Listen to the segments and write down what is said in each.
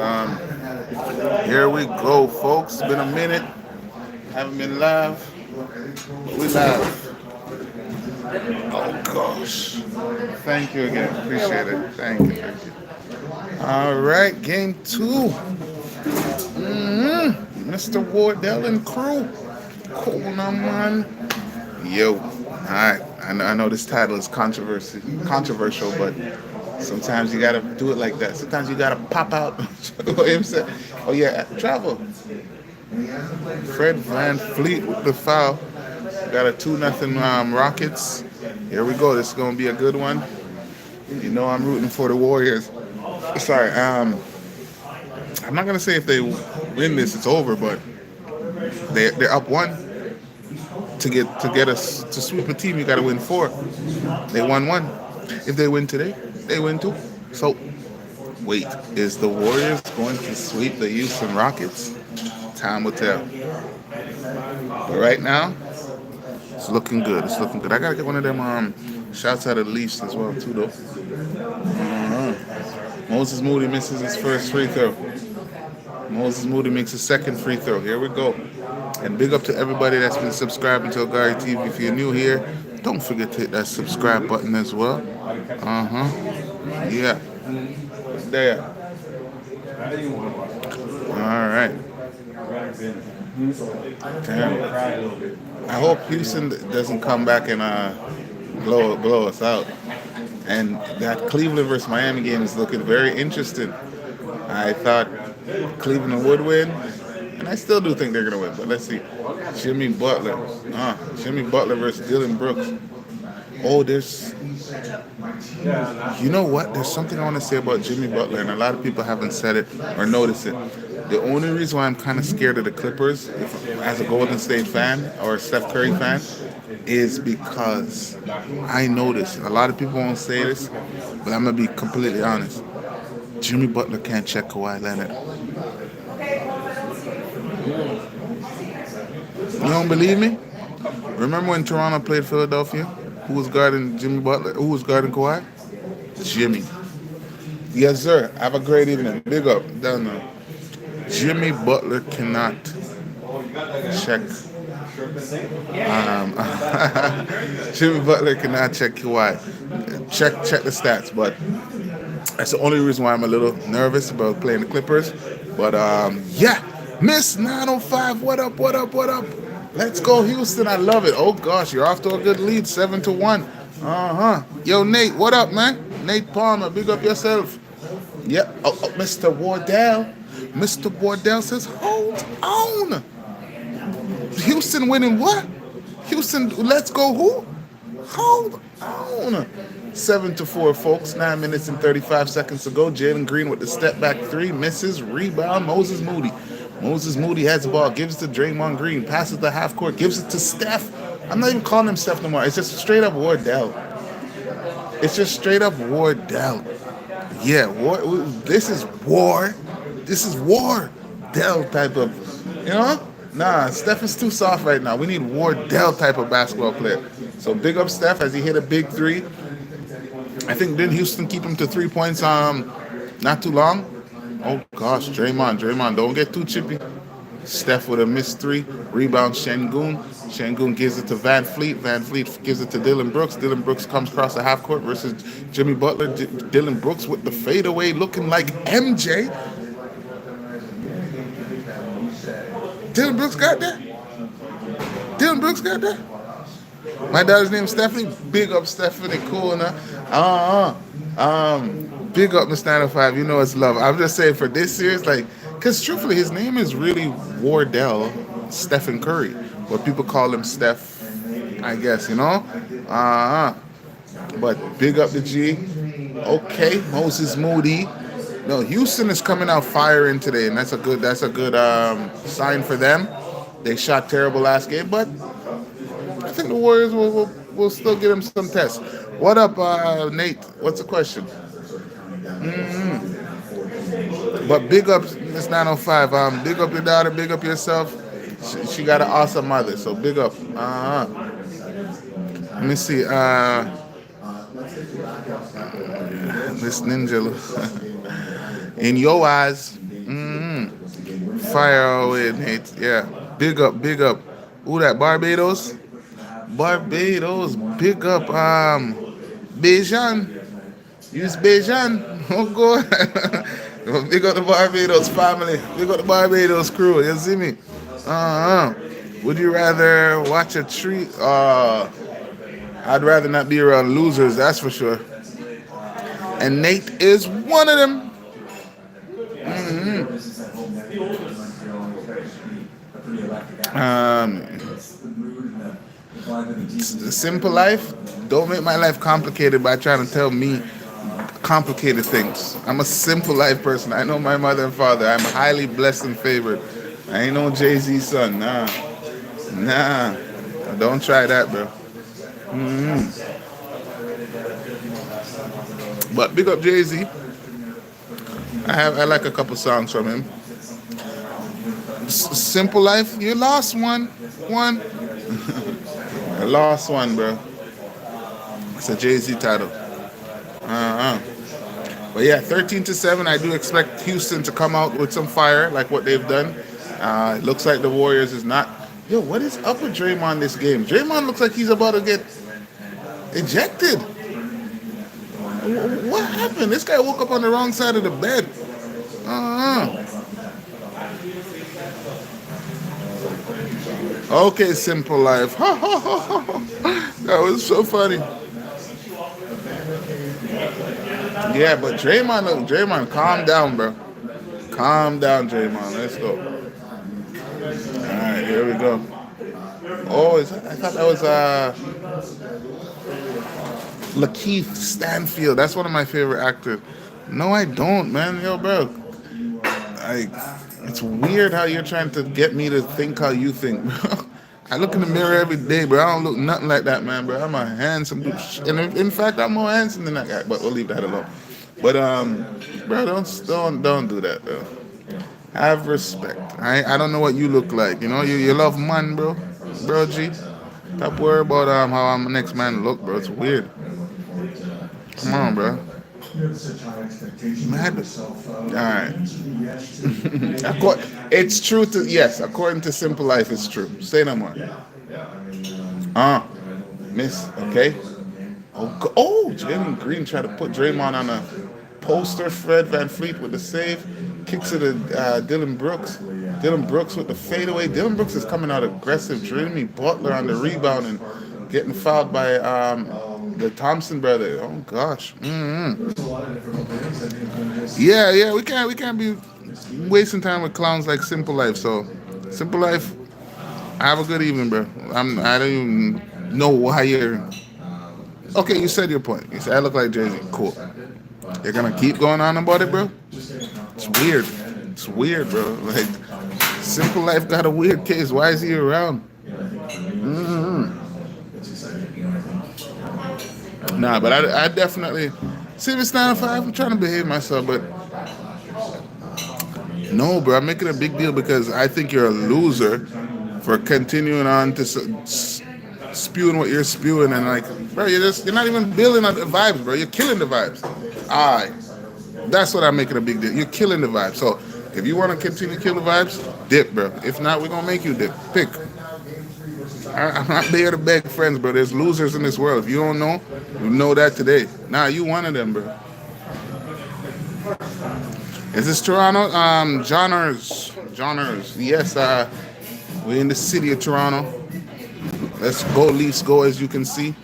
Um, Here we go, folks. It's been a minute. Haven't been live, but we live. Oh gosh. Thank you again. Appreciate it. Thank you. Thank you. All right, game 2. Mr. Wardell and crew. Cool, now, man. Yo. All right. I know this title is controversial, but sometimes you gotta do it like that. Sometimes you gotta pop out. What him said. Oh yeah, travel. Fred Van Fleet with the foul. Got a 2-0 Rockets. Here we go. This is gonna be a good one. You know I'm rooting for the Warriors. Sorry, I'm not gonna say if they win this it's over, but they're up one. To get us to sweep a team, you got to win four. They won one. If they win today, they win two. So wait, is the Warriors going to sweep the Houston Rockets? Time will tell. But right now, it's looking good. It's looking good. I gotta get one of them shouts out of the Leafs as well too, though. Moses Moody misses his first free throw. Moses Moody makes his second free throw. Here we go. And big up to everybody that's been subscribing to OGARYTV. If you're new here, don't forget to hit that subscribe button as well. Yeah. There. All right. Damn. I hope Houston doesn't come back and blow us out. And that Cleveland versus Miami game is looking very interesting. I thought Cleveland would win, and I still do think they're gonna win. But let's see. Jimmy Butler. Jimmy Butler versus Dylan Brooks. Oh, you know what? There's something I want to say about Jimmy Butler, and a lot of people haven't said it or noticed it. The only reason why I'm kind of scared of the Clippers, as a Golden State fan or a Steph Curry fan, is because I noticed a lot of people won't say this, but I'm gonna be completely honest. Jimmy Butler can't check Kawhi Leonard. You don't believe me? Remember when Toronto played Philadelphia? Who was guarding Jimmy Butler? Who was guarding Kawhi? Jimmy. Yes, sir. Have a great evening. Big up. Down there. Jimmy Butler cannot check. Jimmy Butler cannot check Kawhi. Check the stats, but that's the only reason why I'm a little nervous about playing the Clippers. But yeah, Miss 905, what up, what up, what up? Let's go, Houston. I love it. Oh gosh, you're off to a good lead, 7-1. Yo, Nate, what up, man? Nate Palmer, big up yourself. Yep. Oh, Mr. Wardell. Mr. Wardell says, hold on. Houston winning what? Houston, let's go who? Hold on. 7-4, folks. 9 minutes and 35 seconds to go. Jalen Green with the step back three. Misses. Rebound. Moses Moody. Moses Moody has the ball. Gives it to Draymond Green. Passes the half court. Gives it to Steph. I'm not even calling him Steph no more. It's just straight up Wardell. It's just straight up Wardell. Yeah, this is war. This is Wardell type of, you know? Nah, Steph is too soft right now. We need Wardell type of basketball player. So big up Steph as he hit a big three. I think didn't Houston keep him to 3 points not too long? Oh gosh, Draymond, don't get too chippy. Steph with a missed three. Rebound Şengün. Şengün gives it to Van Fleet. Van Fleet gives it to Dylan Brooks. Dylan Brooks comes across the half court versus Jimmy Butler. Dylan Brooks with the fadeaway looking like MJ. Dylan Brooks got that? Dylan Brooks got that? My daughter's name is Stephanie. Big up Stephanie. Cool enough. Big up Miss 905. You know it's love. I'm just saying for this series, like, because truthfully, his name is really Wardell Stephen Curry. But people call him Steph, I guess, you know? But big up the G. Okay, Moses Moody. No, Houston is coming out firing today, and that's a good sign for them. They shot terrible last game, but I think the Warriors will still give them some tests. What up, Nate? What's the question? But big up Miss 905. Big up your daughter. Big up yourself. She got an awesome mother, so big up. Let me see. Miss Ninja. In your eyes, Fire away, Nate. Yeah. Big up, big up. Who that? Barbados? Barbados. Big up. Bejan. Use Bejan. Oh, God. Big up the Barbados family. Big up the Barbados crew. You see me? Uh-huh. Would you rather watch a treat? I'd rather not be around losers, that's for sure. And Nate is one of them. Um, Simple life. Don't make my life complicated by trying to tell me complicated things. I'm a simple life person. I know my mother and father. I'm highly blessed and favored. I ain't no Jay-Z son. Nah. Nah. Don't try that, bro. But big up Jay-Z. I like a couple songs from him. Simple life. You lost one. One. I lost one, bro. It's a Jay-Z title. Uh-huh. But yeah, 13-7. I do expect Houston to come out with some fire, like what they've done. It looks like the Warriors is not. Yo, what is up with Draymond this game? Draymond looks like he's about to get ejected. What happened? This guy woke up on the wrong side of the bed. Uh-huh. Okay, simple life. That was so funny. Yeah, but Draymond, calm down, bro. Calm down, Draymond. Let's go. All right, here we go. Oh, I thought that was Lakeith Stanfield. That's one of my favorite actors. No, I don't, man. Yo, bro. It's weird how you're trying to get me to think how you think, bro. I look in the mirror every day, bro. I don't look nothing like that, man, bro. I'm a handsome dude. And in fact, I'm more handsome than that guy, but we'll leave that alone. But, bro, don't do that, bro. Have respect. I don't know what you look like. You know, you love man, bro. Bro, G. Stop worry about how I'm next man look, bro. It's weird. Come on, bro. Mad. Alright. It's true to yes, according to Simple Life, it's true. Say no more. Miss, okay. Oh, Jalen Green tried to put Draymond on a poster. Fred Van Fleet with the save. Kicks it to Dylan Brooks. Dylan Brooks with the fadeaway. Dylan Brooks is coming out aggressive. Jimmy Butler on the rebound and getting fouled by the Thompson brother. Oh gosh. Yeah. We can't be wasting time with clowns like Simple Life. So, Simple Life, have a good evening, bro. I don't even know why you're. Okay, you said your point. You said I look like Jay-Z. Cool. You're gonna keep going on about it, bro? It's weird. It's weird, bro. Like, Simple Life got a weird case. Why is he around? Nah, but I definitely see if it's 9 to 5. I'm trying to behave myself, but no, bro. I'm making a big deal because I think you're a loser for continuing on to spewing what you're spewing, and like, bro, you're not even building on the vibes, bro. You're killing the vibes. That's what I'm making a big deal. You're killing the vibes. So if you want to continue to kill the vibes, dip, bro. If not, we're gonna make you dip. Pick. I'm not there to beg friends, bro. There's losers in this world. If you don't know, you know that today. Nah, you one of them, bro. Is this Toronto? Johners. Yes, we're in the city of Toronto. Let's go, Leafs, go, as you can see.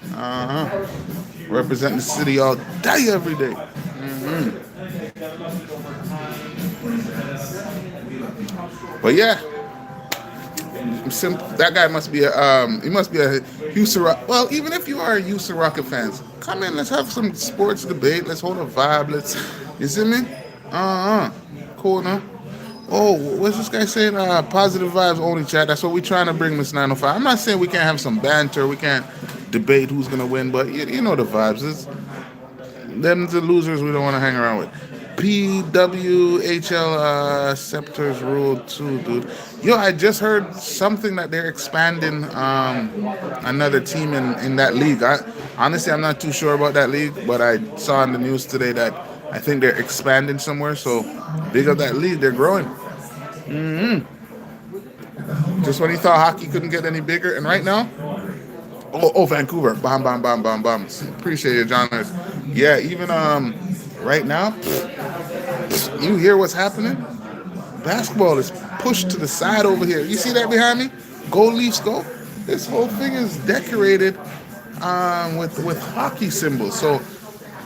Representing the city all day, every day. But yeah, that guy must be he must be a Houston Rock. Well, even if you are a Houston Rocket fans, come in, let's have some sports debate. Let's hold a vibe. You see me? Cool, no? Oh, what's this guy saying? Positive vibes only, chat. That's what we're trying to bring, Miss 905. I'm not saying we can't have some banter. We can't debate who's going to win, but you know the vibes. Them the losers we don't want to hang around with. PWHL Scepters Rule 2, dude. Yo, I just heard something that they're expanding another team in that league. Honestly, I'm not too sure about that league, but I saw in the news today that I think they're expanding somewhere. So big up that league. They're growing. Just when he thought hockey couldn't get any bigger, and right now, oh, Vancouver, bam, bam, bam, bam, bam. Appreciate you, John. Yeah, even right now, you hear what's happening? Basketball is pushed to the side over here. You see that behind me? Go Leafs, go! This whole thing is decorated with hockey symbols. So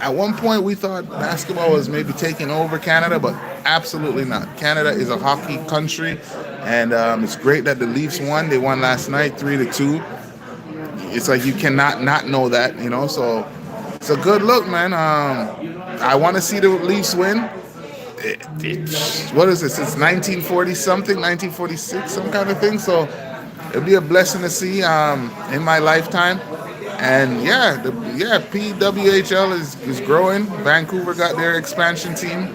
at one point we thought basketball was maybe taking over Canada, but absolutely not. Canada is a hockey country, and it's great that the Leafs won. They won last night, 3-2. It's like you cannot not know that, you know. So it's a good look, man. I want to see the Leafs win. What is this? It's 1940 something, 1946, some kind of thing. So it'll be a blessing to see in my lifetime. And PWHL is growing. Vancouver got their expansion team.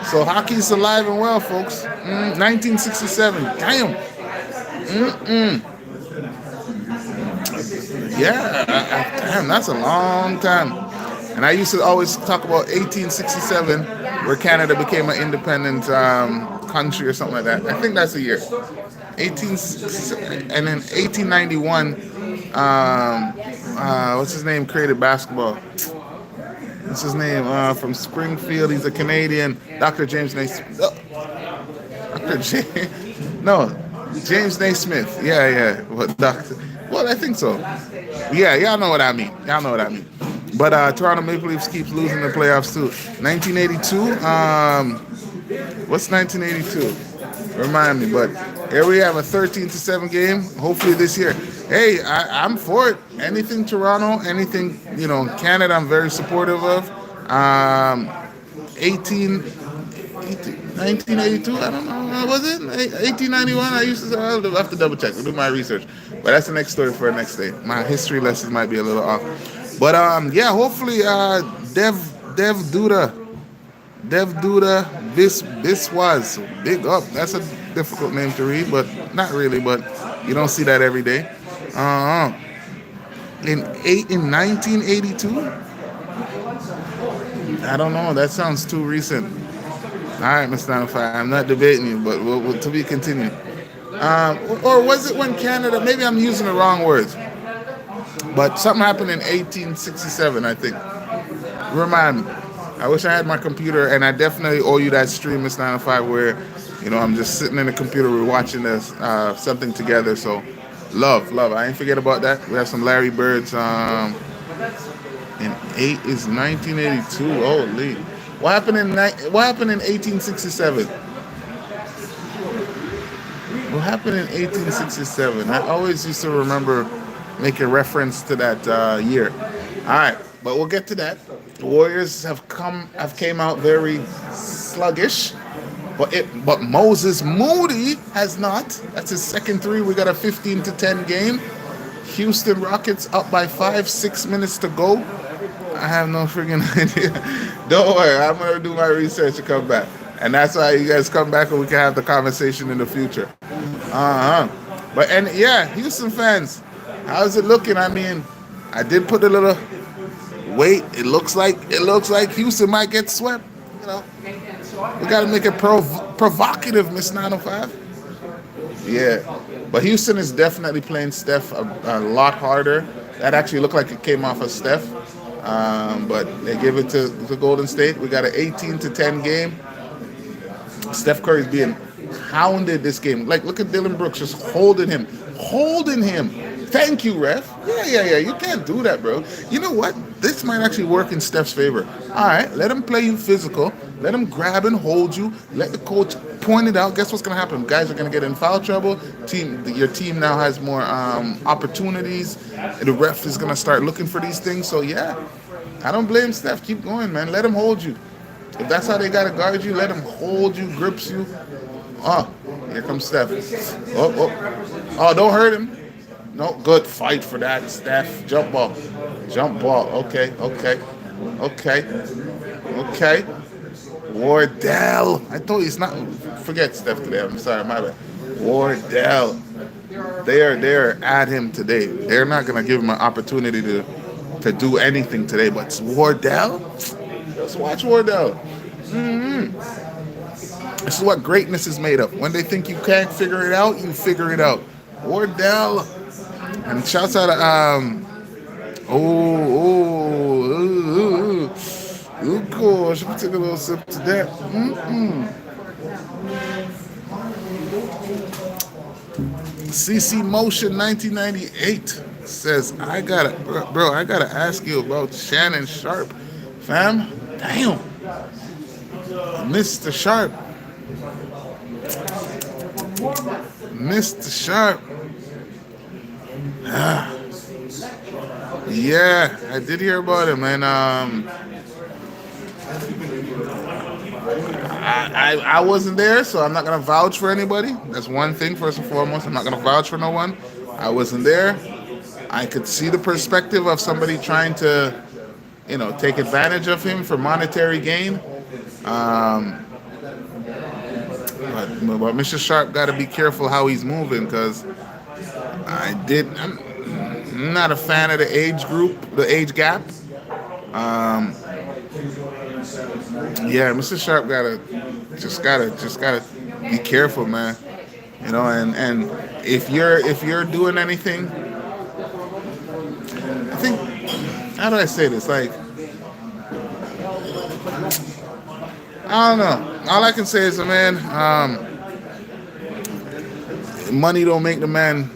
So hockey's alive and well, folks. 1967. Damn. Damn, that's a long time. And I used to always talk about 1867, where Canada became an independent country or something like that. I think that's the year. 1867, and then 1891. What's his name? Created basketball. What's his name? From Springfield. He's a Canadian. Dr. James Naismith. James Naismith. Yeah. What doctor? Well, I think so. Yeah, y'all know what I mean. But Toronto Maple Leafs keeps losing the playoffs too. 1982. What's 1982? Remind me. But here we have a 13-7 game. Hopefully this year. Hey, I'm for it. Anything Toronto, anything Canada, I'm very supportive of. 1982. I don't know. Was it 1891? I'll have to double check. I'll do my research. But that's the next story for the next day. My history lessons might be a little off. But hopefully Dev Duda Biswas, big up. That's a difficult name to read, but not really. But you don't see that every day. In 1982. I don't know. That sounds too recent. All right, Mr. 905. I'm not debating you, but we'll to be continued. Or was it when Canada? Maybe I'm using the wrong words. But something happened in 1867, I think. Remind me. I wish I had my computer, and I definitely owe you that stream, Mr. 905, where I'm just sitting in the computer, we're watching this something together. So love. I ain't forget about that. We have some Larry Birds. And 8 is 1982. Holy. What happened in 1867? What happened in 1867? I always used to remember making reference to that year. All right, but we'll get to that. The Warriors have came out very sluggish, but Moses Moody has not. That's his second three. We got a 15-10 game. Houston Rockets up by 5-6 minutes to go. I have no freaking idea. Don't worry, I'm gonna do my research and come back. And that's why you guys come back and we can have the conversation in the future. Houston fans, how's it looking? I mean, I did put a little weight. It looks like Houston might get swept. We gotta make it provocative, Miss 905. Yeah, but Houston is definitely playing Steph a lot harder. That actually looked like it came off of Steph. But they give it to Golden State. We got an 18-10 game. Steph Curry's being hounded this game. Like, look at Dylan Brooks just holding him. Thank you, ref. Yeah. You can't do that, bro. You know what? This might actually work in Steph's favor. All right, let him play you physical. Let him grab and hold you. Let the coach point it out. Guess what's going to happen? Guys are going to get in foul trouble. Your team now has more opportunities. The ref is going to start looking for these things. So, yeah, I don't blame Steph. Keep going, man. Let him hold you. If that's how they got to guard you, let him hold you, grips you. Oh, here comes Steph. Oh, don't hurt him. No, good fight for that, Steph. Jump ball. Okay. Wardell. I told you it's not. Forget Steph today. I'm sorry, my bad. Wardell. They're at him today. They're not gonna give him an opportunity to do anything today. But Wardell. Let's watch Wardell. This is what greatness is made of. When they think you can't figure it out, you figure it out. Wardell. And shouts out to gosh, let me take a little sip to that. CC Motion 1998 says, I gotta ask you about Shannon Sharpe, fam. Damn, Mr. Sharpe, Mr. Sharpe. Yeah, I did hear about him, and I wasn't there, so I'm not gonna vouch for anybody. That's one thing. First and foremost, I'm not gonna vouch for no one. I wasn't there. I could see the perspective of somebody trying to, take advantage of him for monetary gain. But Mr. Sharpe got to be careful how he's moving, because I'm not a fan of the age group, the age gap. Yeah, Mr. Sharpe gotta be careful, man. And if you're doing anything, I think, how do I say this? Like, I don't know. All I can say is, man, money don't make the man,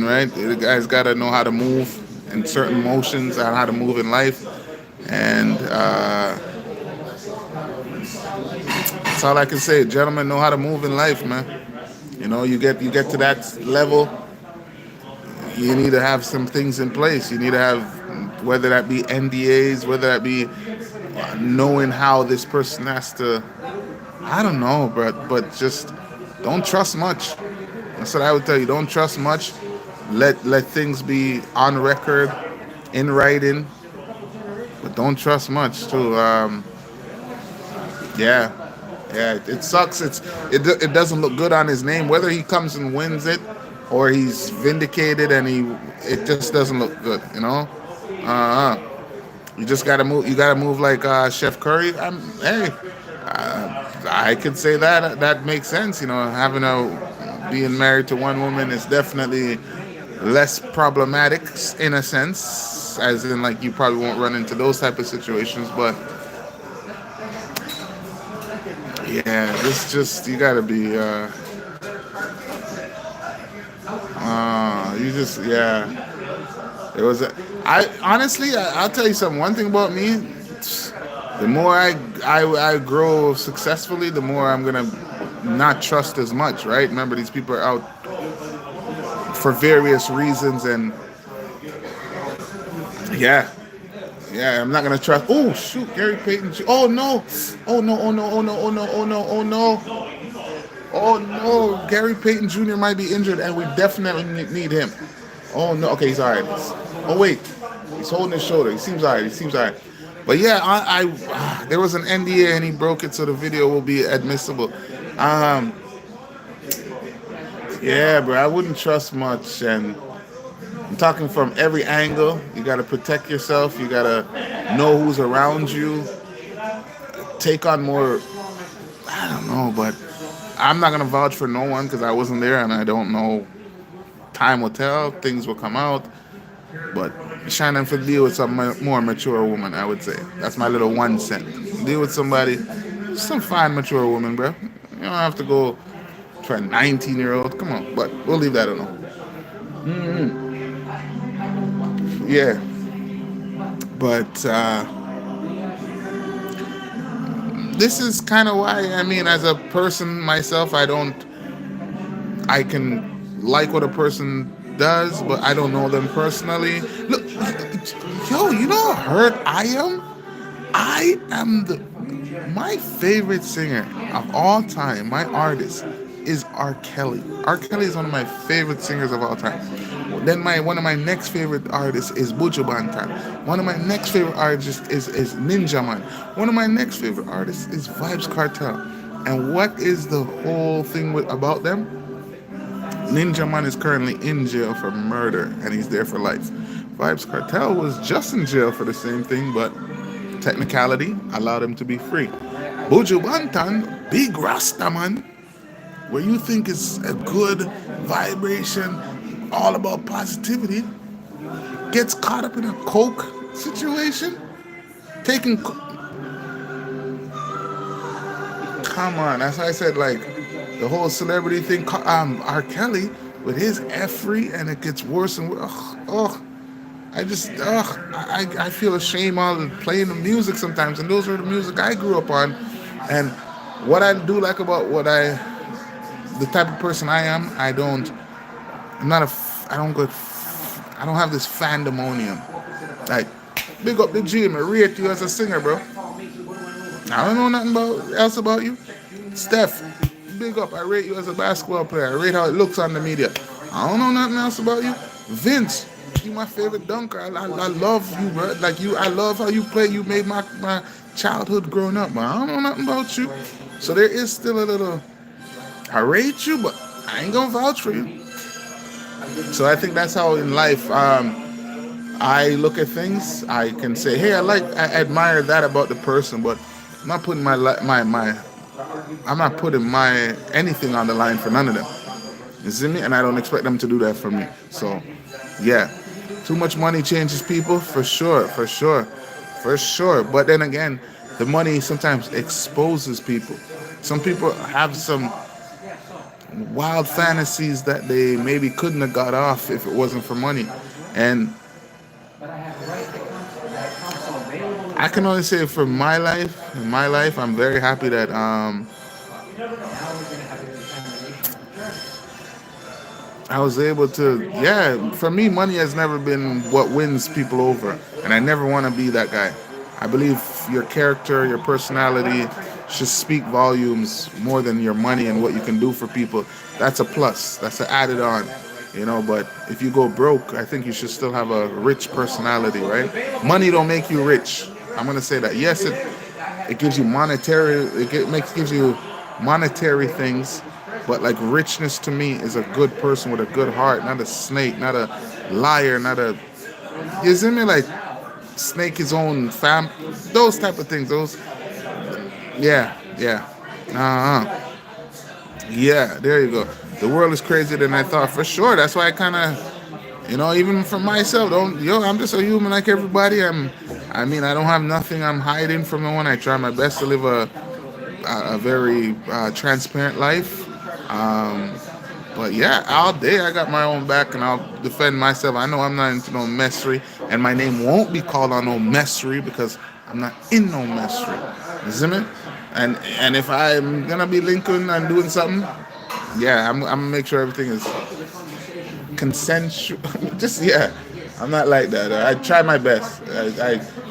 right? The guy's gotta know how to move in certain motions and how to move in life, and that's all I can say. Gentlemen know how to move in life, man. You get to that level, you need to have some things in place. You need to have, whether that be NDAs, whether that be knowing how this person has to, I don't know, but just don't trust much. That's what I would tell you. Don't trust much. Let things be on record, in writing, but don't trust much too. Yeah, it sucks. It doesn't look good on his name. Whether he comes and wins it, or he's vindicated and it just doesn't look good. You just gotta move. You gotta move like Chef Curry. I could say that makes sense. Being married to one woman is definitely less problematic in a sense, as in, like, you probably won't run into those type of situations. But yeah, you gotta be. You just, yeah. It was. I'll tell you something. One thing about me, the more I grow successfully, the more I'm gonna not trust as much. Right? Remember, these people are out for various reasons, and yeah, I'm not gonna trust. Oh shoot, Gary Payton. Oh no! Oh no! Oh no! Oh no! Oh no! Oh no! Oh no! Oh no! Gary Payton Jr. might be injured, and we definitely need him. Oh no! Okay, he's all right. Oh wait, he's holding his shoulder. He seems all right. But yeah, I there was an NDA and he broke it, so the video will be admissible. Yeah, bro, I wouldn't trust much, and I'm talking from every angle. You got to protect yourself. You got to know who's around you. Take on more. I don't know, but I'm not gonna vouch for no one because I wasn't there and I don't know. Time will tell. Things will come out. But Shannon for deal with some more mature woman, I would say. That's my little 1 cent. Deal with somebody, some fine mature woman, bro. You don't have to go for a 19-year-old. Come on, but we'll leave that alone. Yeah, but this is kind of why. I mean, as a person myself, I can like what a person does, but I don't know them personally. Look, yo, you know how hurt I am? I am my favorite singer of all time, my artist, is R. Kelly. R. Kelly is one of my favorite singers of all time. Then one of my next favorite artists is Buju Banton. One of my next favorite artists is Ninja Man. One of my next favorite artists is Vybz Kartel. And what is the whole thing about them? Ninja Man is currently in jail for murder, and he's there for life. Vybz Kartel was just in jail for the same thing, but technicality allowed him to be free. Buju Banton big Rasta man, where you think is a good vibration, all about positivity, gets caught up in a coke situation, taking. Come on, that's why I said like the whole celebrity thing. R. Kelly with his F-free, and it gets worse and worse. Oh, I just, I feel ashamed all playing the music sometimes, and those are the music I grew up on. And what I do like about the type of person I am, I'm not I don't go, I don't have this fandemonium. Like, big up the gym, I rate you as a singer, bro. I don't know nothing else about you. Steph, big up, I rate you as a basketball player. I rate how it looks on the media. I don't know nothing else about you. Vince, you my favorite dunker. I love you, bro. Like you, I love how you play. You made my childhood growing up, but I don't know nothing about you. So there is still a little. I rate you, but I ain't gonna vouch for you. So I think that's how in life I look at things. I can say, hey, I admire that about the person, but I'm not putting I'm not putting my anything on the line for none of them. You see me? And I don't expect them to do that for me. So, yeah, too much money changes people for sure, for sure, for sure. But then again, the money sometimes exposes people. Some people have some wild fantasies that they maybe couldn't have got off if it wasn't for money. And I can only say for my life, in my life, I'm very happy that I was able to, yeah, for me, money has never been what wins people over. And I never want to be that guy. I believe your character, your personality should speak volumes more than your money and what you can do for people. That's a plus. That's an added on. But if you go broke, I think you should still have a rich personality, right? Money don't make you rich. I'm gonna say that. Yes, it gives you gives you monetary things, but like richness to me is a good person with a good heart, not a snake, not a liar, not a. You see me, like snake his own fam, those type of things. Those, yeah, yeah, yeah. There you go. The world is crazier than I thought, for sure. That's why I kind of, even for myself, I'm just a human like everybody. I don't have nothing I'm hiding from no one. I try my best to live a very transparent life. Um, but yeah, all day I got my own back and I'll defend myself. I know I'm not into no messery, and my name won't be called on no messery because I'm not in no messery. You see me? And if I'm gonna be linking and doing something, yeah, I'm gonna make sure everything is consensual. Just yeah, I'm not like that. I try my best.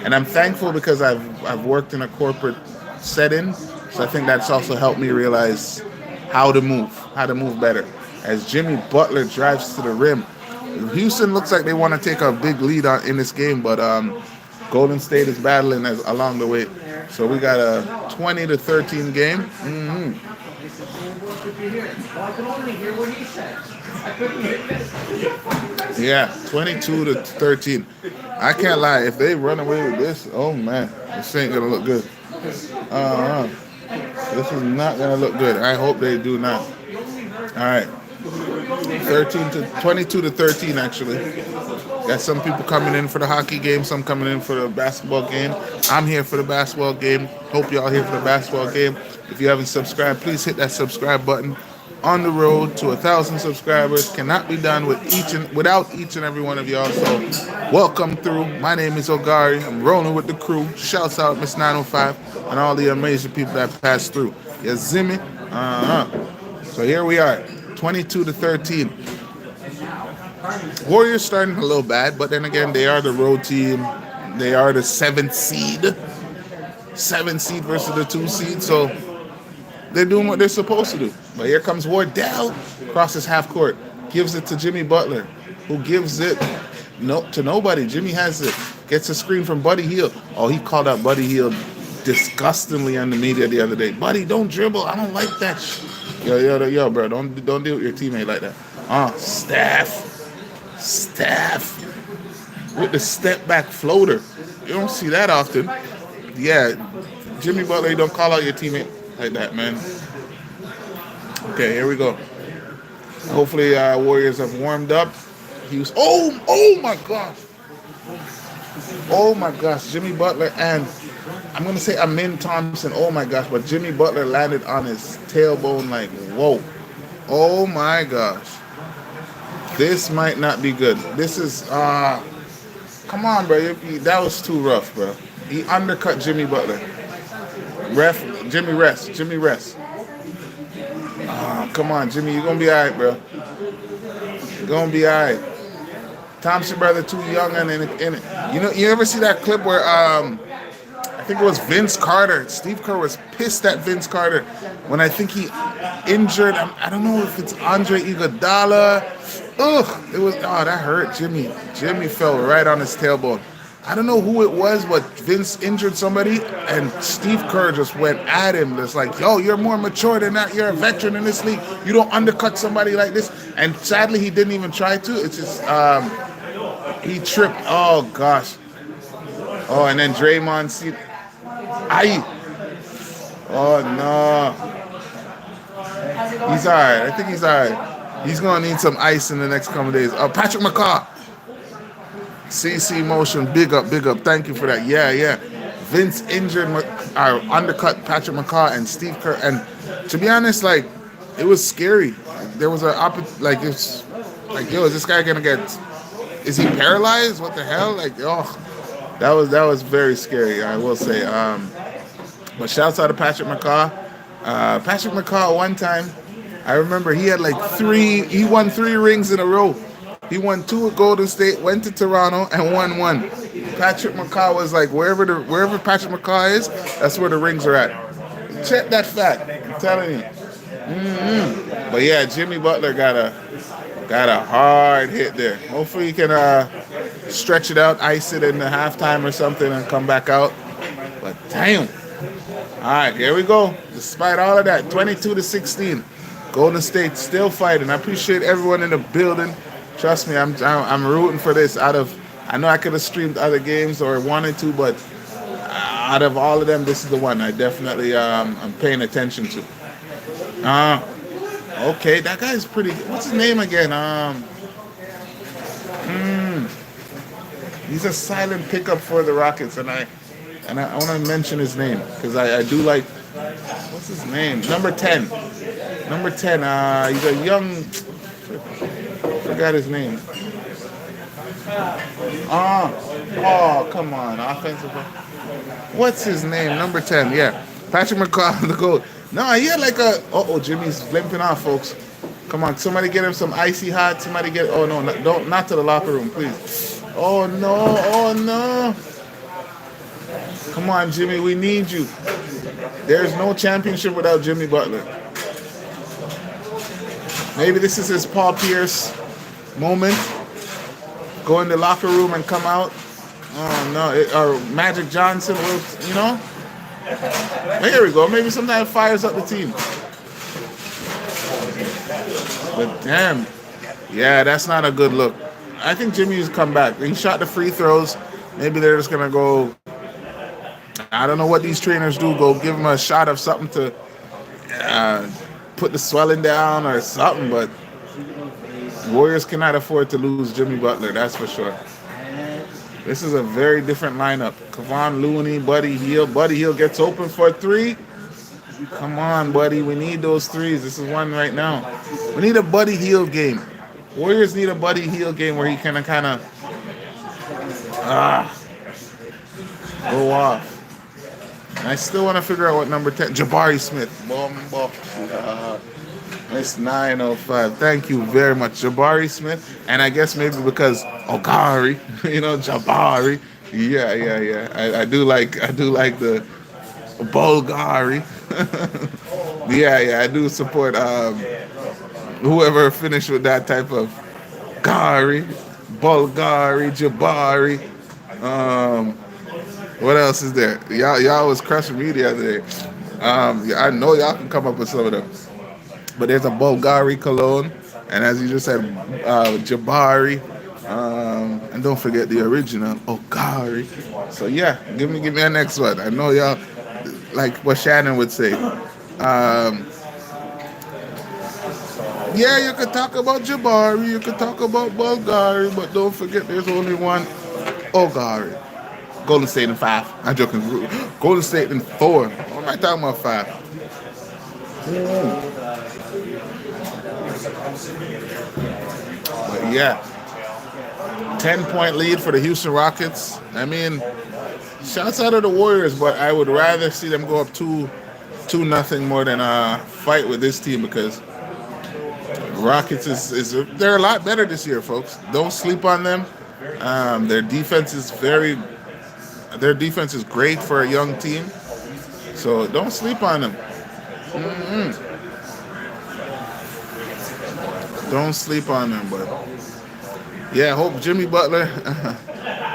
And I'm thankful because I've worked in a corporate setting, so I think that's also helped me realize how to move better. As Jimmy Butler drives to the rim, Houston looks like they want to take a big lead in this game, but Golden State is battling along the way. So we got a 20-13 game. Mm-hmm. Yeah, 22-13. I can't lie. If they run away with this, oh man, this ain't gonna look good. This is not gonna look good. I hope they do not. All right, 22-13 actually. Got some people coming in for the hockey game, some coming in for the basketball game. I'm here for the basketball game. Hope y'all here for the basketball game. If you haven't subscribed, please hit that subscribe button. On the road to 1,000 subscribers cannot be done without each and every one of y'all. So welcome through. My name is Ogari. I'm rolling with the crew. Shouts out Miss 905 and all the amazing people that passed through. You see me? So here we are, 22-13. Warriors starting a little bad, but then again, they are the road team. They are the 7th seed. 7th seed versus the 2 seed. So they're doing what they're supposed to do. But here comes Wardell, crosses half court, gives it to Jimmy Butler, who gives it to nobody. Jimmy has it, gets a screen from Buddy Hield. Oh, he called out Buddy Hield disgustingly on the media the other day. Buddy, don't dribble. I don't like that. Yo, bro, don't deal with your teammate like that. Steph with the step back floater. You don't see that often. Yeah, Jimmy Butler, you don't call out your teammate. like that, man. Okay, here we go. Hopefully, Warriors have warmed up. He was. Oh my gosh. Oh my gosh, Jimmy Butler and I'm gonna say Amin Thompson. Oh my gosh, but Jimmy Butler landed on his tailbone like whoa. Oh my gosh. This might not be good. This is come on, bro. That was too rough, bro. He undercut Jimmy Butler. Ref, Jimmy rest. Jimmy rest. Come on, Jimmy. You're gonna be alright, bro. You're gonna be alright. Thompson brother too young and in it. You ever see that clip where I think it was Vince Carter. Steve Kerr was pissed at Vince Carter when I think he injured. I don't know if it's Andre Iguodala. Ugh, it was. Oh, that hurt Jimmy. Jimmy fell right on his tailbone. I don't know who it was, but Vince injured somebody, and Steve Kerr just went at him. Just like, yo, you're more mature than that. You're a veteran in this league. You don't undercut somebody like this. And sadly, he didn't even try to. It's just he tripped. Oh gosh. Oh, and then Draymond see. Aye. Oh no. He's alright. I think he's alright. He's gonna need some ice in the next couple of days. Patrick McCaw. CC Motion, big up. Thank you for that. Yeah. Vince injured, undercut Patrick McCaw and Steve Kerr. And to be honest, like, it was scary. There was it's like, yo, is this guy gonna get? Is he paralyzed? What the hell? Like, oh, that was very scary. I will say. But shouts out to Patrick McCaw. Patrick McCaw one time, I remember he had he won 3 rings in a row. He won 2 at Golden State, went to Toronto, and won 1. Patrick McCaw was like, wherever Patrick McCaw is, that's where the rings are at. Check that fact. I'm telling you. But yeah, Jimmy Butler got a hard hit there. Hopefully he can stretch it out, ice it in the halftime or something, and come back out. But damn. All right, here we go. Despite all of that, 22-16. Golden State still fighting. I appreciate everyone in the building. Trust me, I'm rooting for this. I know I could have streamed other games or wanted to, but out of all of them, this is the one I definitely I'm paying attention to. Okay, that guy's pretty. What's his name again? He's a silent pickup for the Rockets, and I want to mention his name because I do like. What's his name? Number 10. He's a young. Forgot his name. Oh, come on, offensive. What's his name? Number 10. Yeah, Patrick McCaw, the GOAT. No, he had like a. Jimmy's limping off, folks. Come on, somebody get him some icy hot. Somebody get. Oh no, don't not to the locker room, please. Oh no. Come on, Jimmy, we need you. There's no championship without Jimmy Butler. Maybe this is his Paul Pierce moment. Go in the locker room and come out. Oh no, or Magic Johnson, you know. Here we go. Maybe sometimes fires up the team. But damn, yeah, that's not a good look. I think Jimmy's come back. He shot the free throws. Maybe they're just gonna go. I don't know what these trainers do. Go give him a shot of something to put the swelling down or something. But Warriors cannot afford to lose Jimmy Butler. That's for sure. This is a very different lineup. Kevon Looney, Buddy Hield. Buddy Hield gets open for a 3. Come on, buddy. We need those 3s. This is one right now. We need a Buddy Hield game. Warriors need a Buddy Hield game where he can kind of go off. And I still want to figure out what number 10. Jabari Smith. It's 9:05. Thank you very much, Jabari Smith. And I guess maybe because Ogari, Jabari. Yeah. I do like the Bulgari. yeah. I do support whoever finished with that type of Gari, Bulgari, Jabari. What else is there? Y'all was crushing me the other day. I know y'all can come up with some of them. But there's a Bulgari cologne, and as you just said, Jabari, and don't forget the original Ogari. So yeah, give me a next one. I know y'all like what Shannon would say. Um, yeah, you could talk about Jabari, you could talk about Bulgari, but don't forget there's only one Ogari. Golden State in 5. I'm joking. Golden State in 4. What am I talking about 5? But yeah, 10-point lead for the Houston Rockets. I mean, shouts out of the Warriors, but I would rather see them go up 2-0 more than fight with this team because Rockets is they're a lot better this year, folks. Don't sleep on them. Their defense is great for a young team, so don't sleep on them. Don't sleep on them, but yeah, hope Jimmy Butler,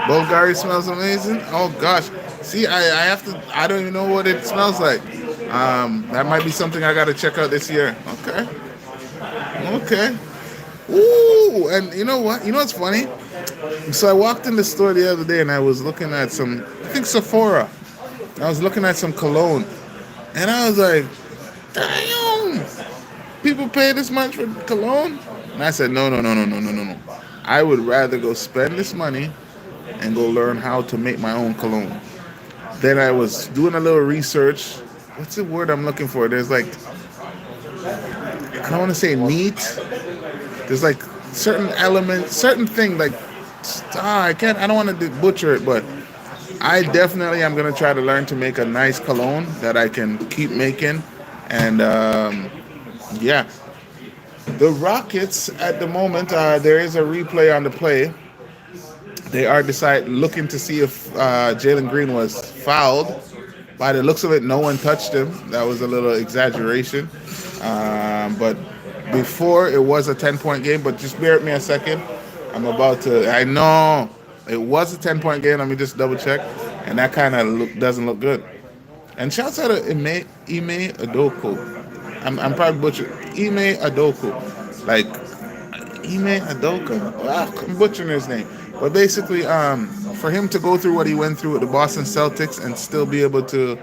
Bulgari smells amazing. Oh gosh, see, I have to. I don't even know what it smells like. That might be something I got to check out this year. Okay. Ooh, and you know what? You know what's funny? So I walked in the store the other day and I was looking at some, I think Sephora. I was looking at some cologne, and I was like, damn, people pay this much for cologne? And I said, no. I would rather go spend this money and go learn how to make my own cologne. Then I was doing a little research. What's the word I'm looking for? There's like, I don't want to say neat. There's like certain elements, certain thing like, I don't want to butcher it, but I definitely am going to try to learn to make a nice cologne that I can keep making. And yeah, the Rockets at the moment, there is a replay on the play. They are looking to see if Jalen Green was fouled. By the looks of it, no one touched him. That was a little exaggeration. But before, it was a 10-point game. But just bear with me a second. I know it was a 10-point game. Let me just double check. And that kind of doesn't look good. And shouts out to Ime Adoku. I'm probably butchering. Ime Adoku. Like, Ime Adoka. I'm butchering his name. But basically, for him to go through what he went through with the Boston Celtics and still be able to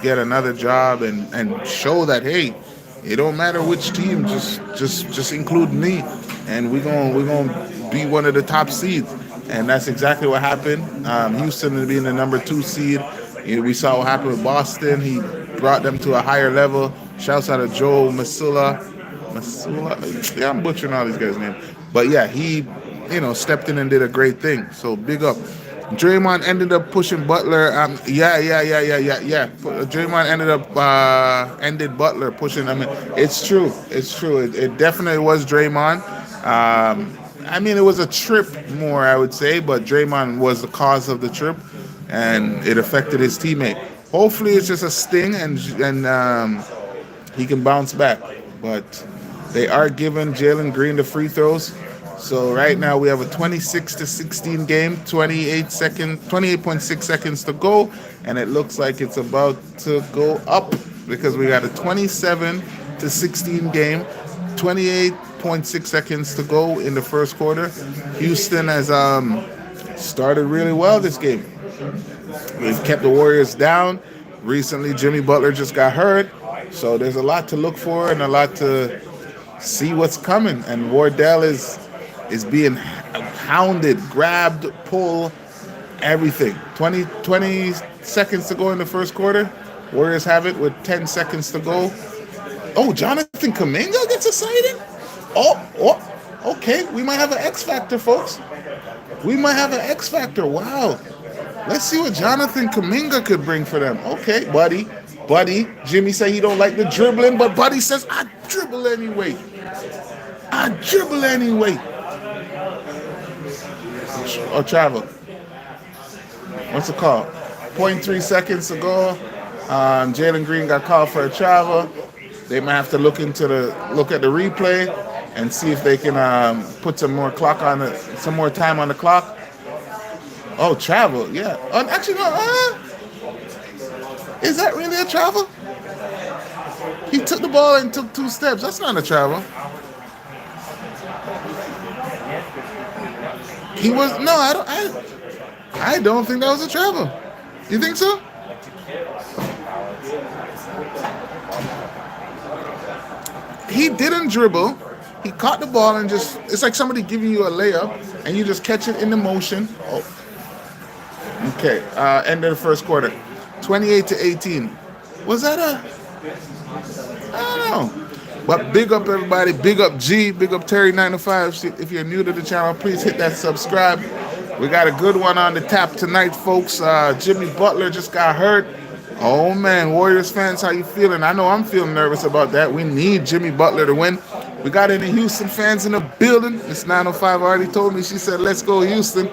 get another job and show that, hey, it don't matter which team, just include me, and we're gonna be one of the top seeds. And that's exactly what happened. Houston being the number 2 seed. We saw what happened with Boston. He brought them to a higher level. Shouts out to Joe Masula. Yeah, I'm butchering all these guys' names. But yeah, he stepped in and did a great thing. So big up. Draymond ended up pushing Butler. Yeah. Draymond ended Butler pushing. I mean, it's true. It definitely was Draymond. It was a trip more, I would say, but Draymond was the cause of the trip, and it affected his teammate. Hopefully, it's just a sting, and he can bounce back. But they are giving Jalen Green the free throws. So right now we have a 26-16 game, 28.6 seconds to go, and it looks like it's about to go up because we got a 27-16 game, 28.6 seconds to go in the first quarter. Houston has started really well this game. They've kept the Warriors down. Recently, Jimmy Butler just got hurt, so there's a lot to look for and a lot to see what's coming. And Wardell is being hounded, grabbed, pulled, everything. 20 seconds to go in the first quarter. Warriors have it with 10 seconds to go. Oh, Jonathan Kuminga gets a sighting? Oh, okay. We might have an X Factor, folks. We might have an X Factor. Wow. Let's see what Jonathan Kuminga could bring for them. Okay, buddy. Jimmy say he don't like the dribbling, but Buddy says, I dribble anyway. Or travel. What's it called? 0.3 seconds to go. Jalen Green got called for a travel. They might have to look at the replay and see if they can put some more time on the clock. Oh, travel, yeah. Actually, no. Is that really a travel? He took the ball and took 2 steps. That's not a travel. He was no. I don't think that was a travel. You think so? he didn't dribble. He caught the ball and just, it's like somebody giving you a layup and you just catch it in the motion. Oh, okay. End of the first quarter. 28-18. Was that I don't know. But big up everybody. Big up G. Big up Terry905. If you're new to the channel, please hit that subscribe. We got a good one on the tap tonight, folks. Jimmy Butler just got hurt. Oh, man. Warriors fans, how you feeling? I know I'm feeling nervous about that. We need Jimmy Butler to win. We got any Houston fans in the building. Miss 905 already told me. She said, let's go, Houston.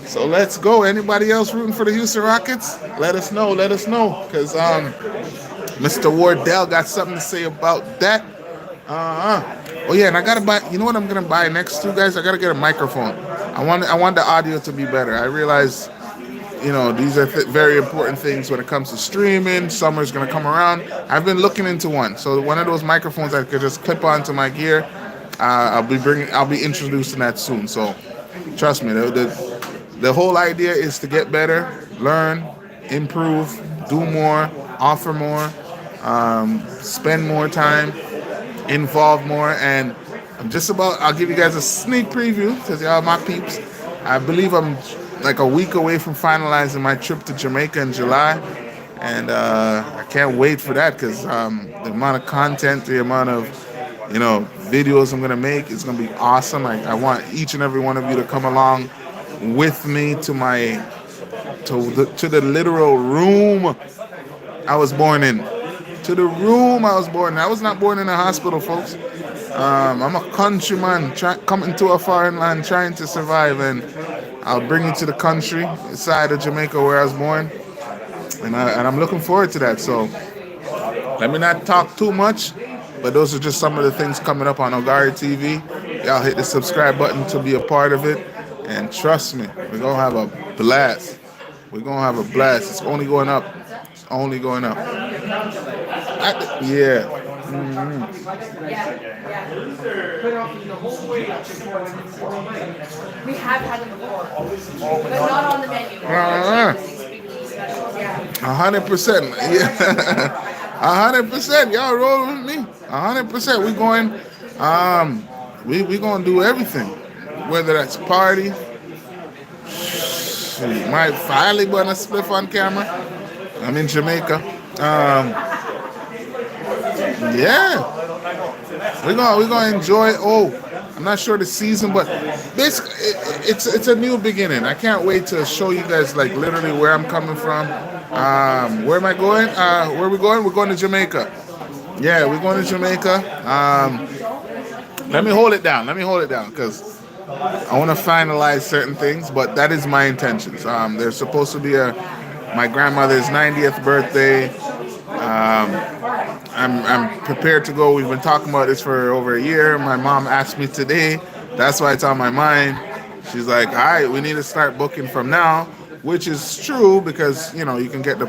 So let's go. Anybody else rooting for the Houston Rockets? Let us know. Let us know. Because Mr. Wardell got something to say about that. Oh, yeah, and I got to buy. You know what I'm going to buy next to, guys? I got to get a microphone. I want the audio to be better. I realize, you know, these are very important things when it comes to streaming. Summer's going to come around. I've been looking into one. So one of those microphones I could just clip onto my gear. I'll be introducing that soon. So trust me, the whole idea is to get better, learn, improve, do more, offer more, spend more time, involve more, and I'll give you guys a sneak preview because y'all my peeps. I believe I'm like a week away from finalizing my trip to Jamaica in July, and I can't wait for that because the amount of content, the amount of videos I'm gonna make is gonna be awesome. I want each and every one of you to come along with me to the literal room I was born in. To the room I was born in. I was not born in a hospital, folks. I'm a countryman coming to a foreign land trying to survive, and I'll bring you to the country side of Jamaica where I was born, and I'm looking forward to that. So let me not talk too much, but those are just some of the things coming up on OGARYTV. Y'all hit the subscribe button to be a part of it, and trust me, we're gonna have a blast. We're gonna have a blast. It's only going up. It's only going up. Yeah. Mm-hmm. We have had them before, but not on the menu. 100%. Yeah. 100%. Y'all rolling with me. 100%. We going. We gonna do everything, whether that's party. Might finally burn a spliff on camera. I'm in Jamaica. Yeah, we're gonna enjoy. Oh, I'm not sure the season, but basically it's a new beginning. I can't wait to show you guys like literally where I'm coming from. Where am I going? Where are we going? We're going to Jamaica. Yeah, we're going to Jamaica. Let me hold it down because I want to finalize certain things, but that is my intentions. There's supposed to be my grandmother's 90th birthday. I'm prepared to go. We've been talking about this for over a year. My mom asked me today. That's why it's on my mind. She's like, all right, we need to start booking from now, which is true because, you can get the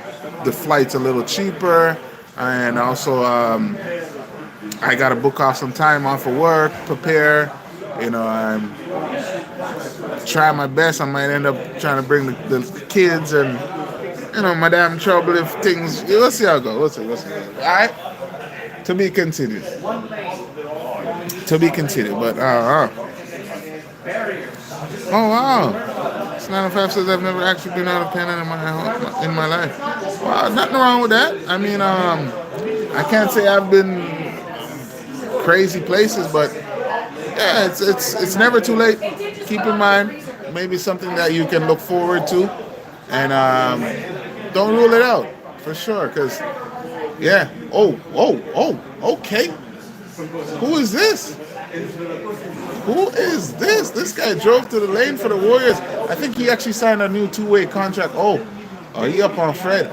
flights a little cheaper. And also, I got to book off some time off of work, prepare. I'm trying my best. I might end up trying to bring the kids and, my damn trouble if things. We'll see how it goes. We'll see. All right? To be continued. But, oh, wow. Shannon Sharpe says I've never actually been out of Canada in my life. Wow, nothing wrong with that. I mean, I can't say I've been crazy places, but yeah, it's never too late. Keep in mind, maybe something that you can look forward to, and don't rule it out for sure. Cause yeah. Oh. Okay. Who is this? This guy drove to the lane for the Warriors. I think he actually signed a new two-way contract. Oh, he up on Fred.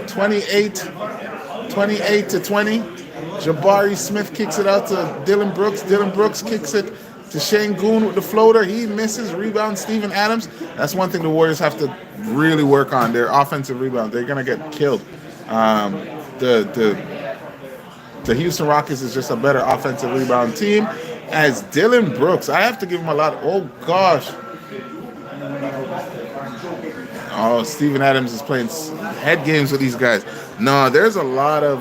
28-20. Jabari Smith kicks it out to Dylan Brooks. Dylan Brooks kicks it to Shane Goon with the floater. He misses. Rebound, Steven Adams. That's one thing the Warriors have to really work on, their offensive rebound. They're going to get killed. The Houston Rockets is just a better offensive rebound team. As Dylan Brooks, I have to give him a lot. Oh, gosh. Oh, Steven Adams is playing head games with these guys. No, there's a lot of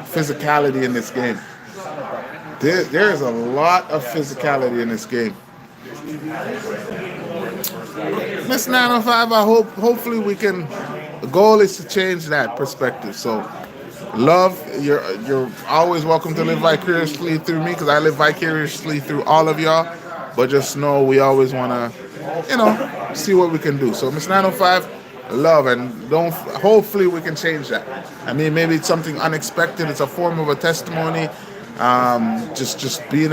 physicality in this game. There is a lot of physicality in this game. Miss 905, hopefully we can. The goal is to change that perspective. So, love, you're always welcome to live vicariously through me because I live vicariously through all of y'all. But just know we always want to, see what we can do. So, Miss 905, love, and don't. Hopefully we can change that. I mean, maybe it's something unexpected. It's a form of a testimony. Just being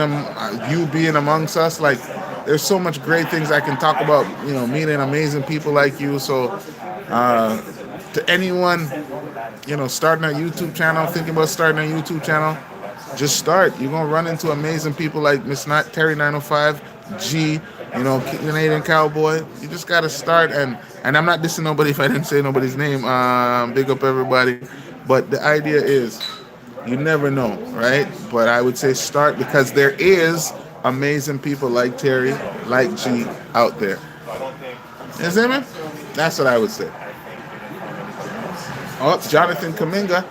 you being amongst us, like there's so much great things I can talk about, meeting amazing people like you. So to anyone, starting a YouTube channel, thinking about starting a YouTube channel, just start. You're gonna run into amazing people like Miss Not Terry 905 G, Canadian Cowboy. You just gotta start, and I'm not dissing nobody if I didn't say nobody's name. Big up everybody, but the idea is you never know, right? But I would say start because there is amazing people like Terry, like G out there. You see me? That's what I would say. Oh, Jonathan Kaminga.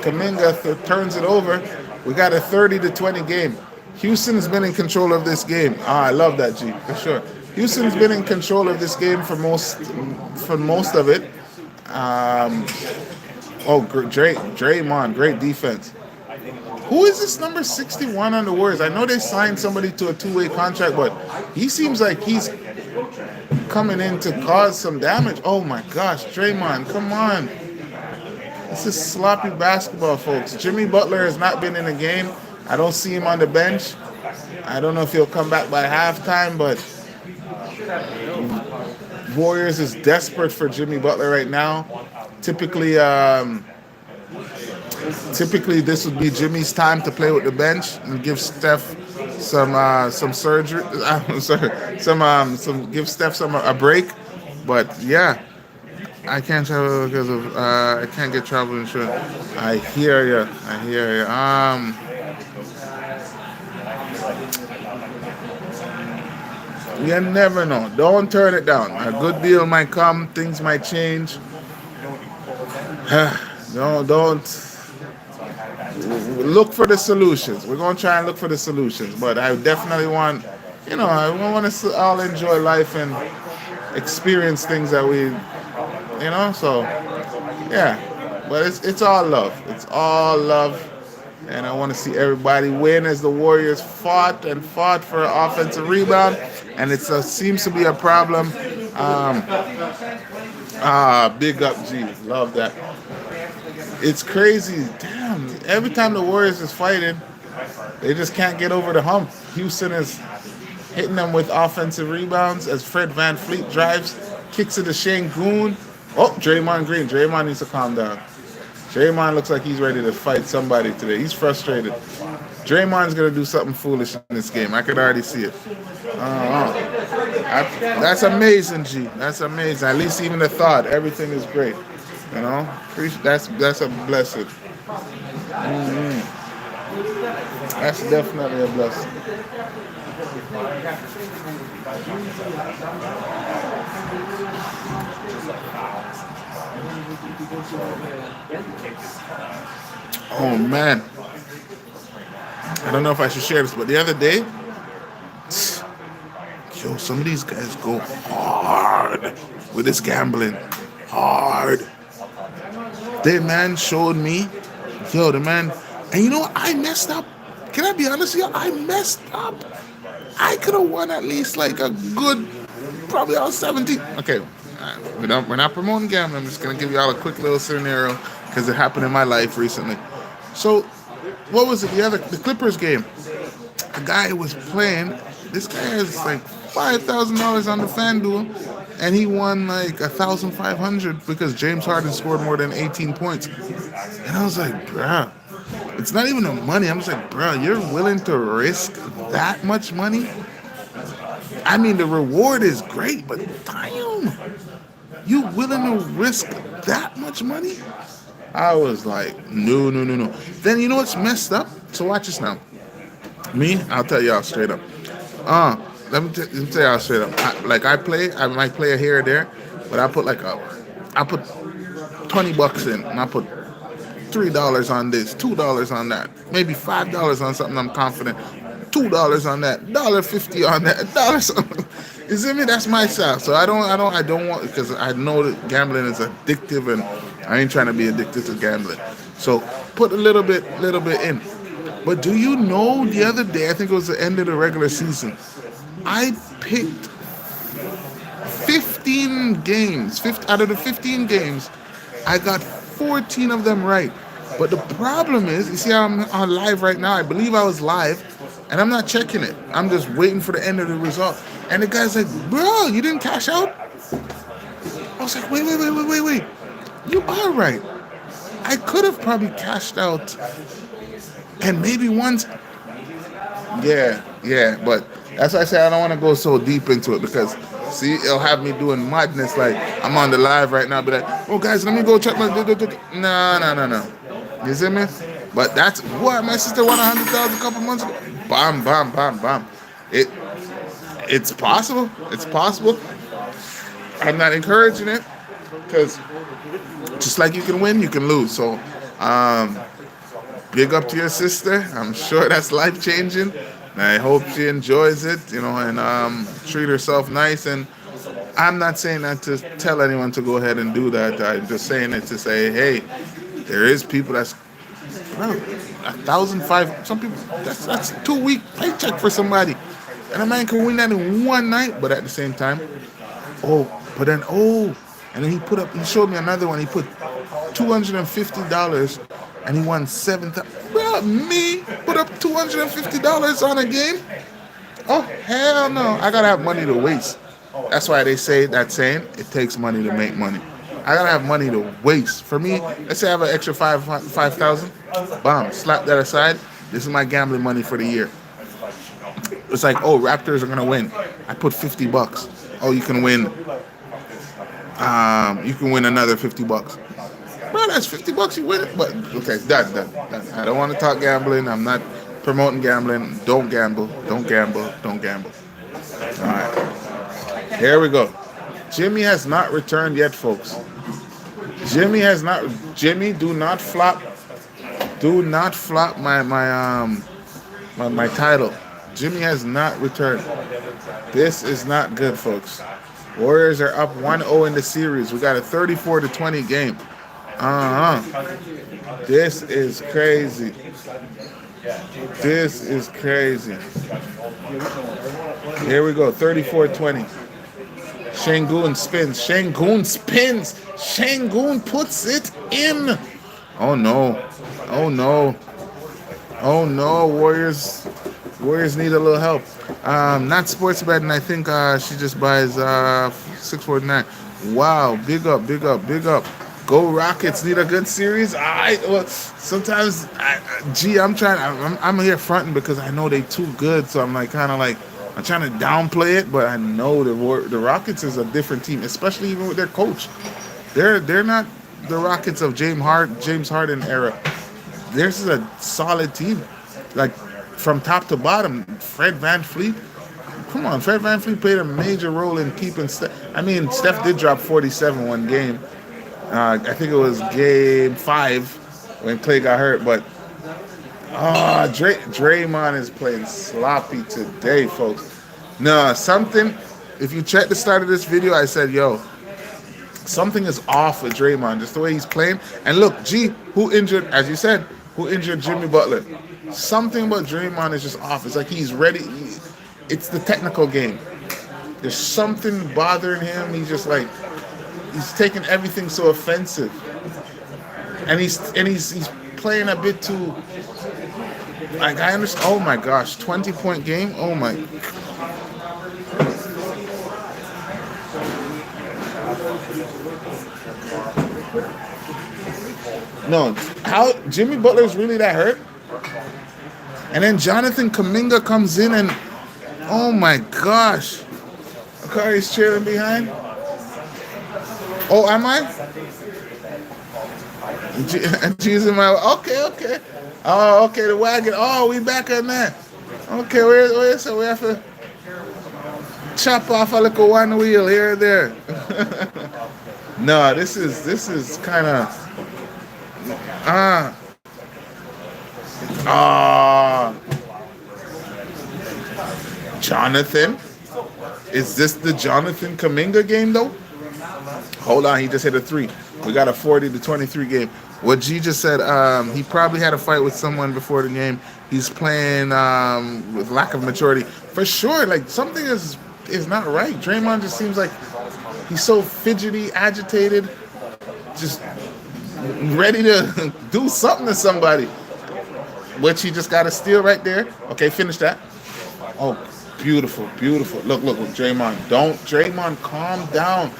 Kaminga turns it over. We got a 30-20 game. Houston's been in control of this game. I love that, G, for sure. Houston's been in control of this game for most of it. Draymond, great defense. Who is this number 61 on the Warriors? I know they signed somebody to a two-way contract, but he seems like he's coming in to cause some damage. Oh my gosh, Draymond, come on. This is sloppy basketball, folks. Jimmy Butler has not been in the game. I don't see him on the bench. I don't know if he'll come back by halftime, but Warriors is desperate for Jimmy Butler right now. Typically, this would be Jimmy's time to play with the bench and give Steph some surgery. I'm sorry, give Steph a break. But yeah, I can't travel because of I can't get travel insurance. I hear you. You never know. Don't turn it down. A good deal might come. Things might change. Don't look for the solutions. We're gonna try and look for the solutions. But I definitely want, I want us to all enjoy life and experience things that we, So yeah. But it's all love. It's all love. And I want to see everybody win as the Warriors fought for an offensive rebound. And it seems to be a problem. Big up, G. Love that. It's crazy. Damn. Every time the Warriors is fighting, they just can't get over the hump. Houston is hitting them with offensive rebounds as Fred VanVleet drives, kicks it to Shane Goon. Oh, Draymond Green. Draymond needs to calm down. Draymond looks like he's ready to fight somebody today. He's frustrated. Draymond's going to do something foolish in this game. I could already see it. That's amazing, G. That's amazing. At least even the thought. Everything is great. That's a blessing. That's definitely a blessing. Oh man, I don't know if I should share this, but the other day, some of these guys go hard with this gambling. Hard. The man showed me, and you know what? I messed up. Can I be honest with you? I messed up. I could have won at least like a good, probably all 17. Okay, we're not promoting gambling. I'm just going to give you all a quick little scenario because it happened in my life recently. So, what was it? The Clippers game. A guy was playing. This guy has like $5,000 on the FanDuel, and he won like 1,500 because James Harden scored more than 18 points. And I was like, bruh, it's not even the money. I'm just like, bruh, you're willing to risk that much money? I mean, the reward is great, but damn, you willing to risk that much money? I was like, no. Then you know what's messed up? So watch this now. Me, I'll tell y'all straight up. Let me tell y'all straight up. I might play a here or there, but I put $20 in, and I put $3 on this, $2 on that, maybe $5 on something I'm confident, $2 on that, $1.50 on that, dollar something. You see me? That's my style. So I don't want, because I know that gambling is addictive, and I ain't trying to be addicted to gambling. So put a little bit in. But do you know, the other day, I think it was the end of the regular season, I picked 15 games. Out of the 15 games, I got 14 of them right. But the problem is, you see how I'm on live right now? I believe I was live, and I'm not checking it. I'm just waiting for the end of the result. And the guy's like, bro, you didn't cash out? I was like, wait. You are right. I could have probably cashed out, and maybe once. Yeah, but that's why I say I don't want to go so deep into it, because see, it'll have me doing madness. Like, I'm on the live right now, be like, oh guys, let me go check my. No. You see me? But that's what my sister won 100,000 a couple months ago. Bam. It's possible. It's possible. I'm not encouraging it, because just like you can win, you can lose. So, big up to your sister. I'm sure that's life changing. I hope she enjoys it, and treat herself nice. And I'm not saying that to tell anyone to go ahead and do that. I'm just saying it to say, hey, there is people that's, well, 1,500. Some people, that's 2-week paycheck for somebody, and a man can win that in one night. But at the same time, and then he showed me another one. He put $250 and he won 7,000. Well, me put up $250 on a game? Oh, hell no. I gotta have money to waste. That's why they say that saying, it takes money to make money. I gotta have money to waste. For me, let's say I have an extra 5,000. Bam, slap that aside. This is my gambling money for the year. It's like, oh, Raptors are gonna win. I put $50. Oh, you can win. You can win another $50. Bro, that's $50. You win it. But okay, done. I don't want to talk gambling. I'm not promoting gambling. Don't gamble. All right, here we go. Jimmy has not returned yet, folks. Jimmy, do not flop. Do not flop my title. Jimmy has not returned. This is not good, folks. Warriors are up 1-0 in the series. We got a 34-20 game. This is crazy. Here we go, 34-20. Şengün spins. Şengün puts it in. Oh no. Warriors need a little help. Not sports betting. I think she just buys 649. Wow, big up. Go Rockets, need a good series. Sometimes, I'm here fronting because I know they too good. So I'm like, I'm trying to downplay it, but I know the Rockets is a different team, especially even with their coach. They're not the Rockets of James Harden era. This is a solid team, like from top to bottom. Fred VanVleet. Come on, Fred VanVleet played a major role in keeping Steph. I mean, Steph did drop 47 one game. I think it was game 5 when Clay got hurt. But Draymond is playing sloppy today, folks. No, something. If you check the start of this video, I said, yo, something is off with Draymond, just the way he's playing. And look, who injured, as you said, who injured Jimmy Butler? Something about Draymond is just off. It's like he's ready. It's the technical game. There's something bothering him. He's just like, he's taking everything so offensive. And he's playing a bit too, like, I understand. Oh my gosh, 20-point game. Oh my. No, how Jimmy Butler's really that hurt? And then Jonathan Kuminga comes in and, oh my gosh, Curry's trailing behind. Oh, am I? G's in my, okay. Oh, okay, the wagon. Oh, we back on that. Okay, so we have to chop off a little one wheel here and there. No, this is kind of, Ah. Ah. Jonathan? Is this the Jonathan Kuminga game though? Hold on, he just hit a three. We got a 40-23 game. What G just said, he probably had a fight with someone before the game. He's playing with lack of maturity. For sure, like something is not right. Draymond just seems like he's so fidgety, agitated, just ready to do something to somebody. Which he just got a steal right there. Okay, finish that. Oh, beautiful, beautiful. Look, Draymond. Draymond, calm down.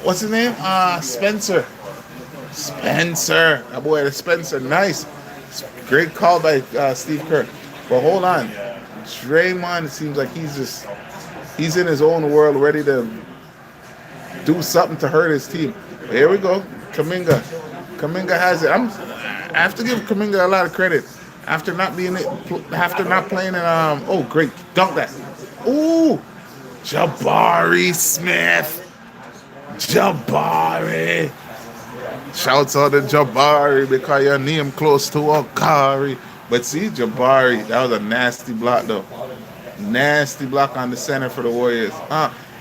What's his name? Spencer. Spencer. That boy, Spencer. Nice. Great call by Steve Kerr. But hold on. Draymond, it seems like he's in his own world, ready to do something to hurt his team. Here we go. Kuminga. Kuminga has it. I have to give Kuminga a lot of credit. After not playing in oh great, dunk that. Ooh, Jabari Smith. Jabari. Shouts out to Jabari because your name close to Okari. But see, Jabari, that was a nasty block though. Nasty block on the center for the Warriors.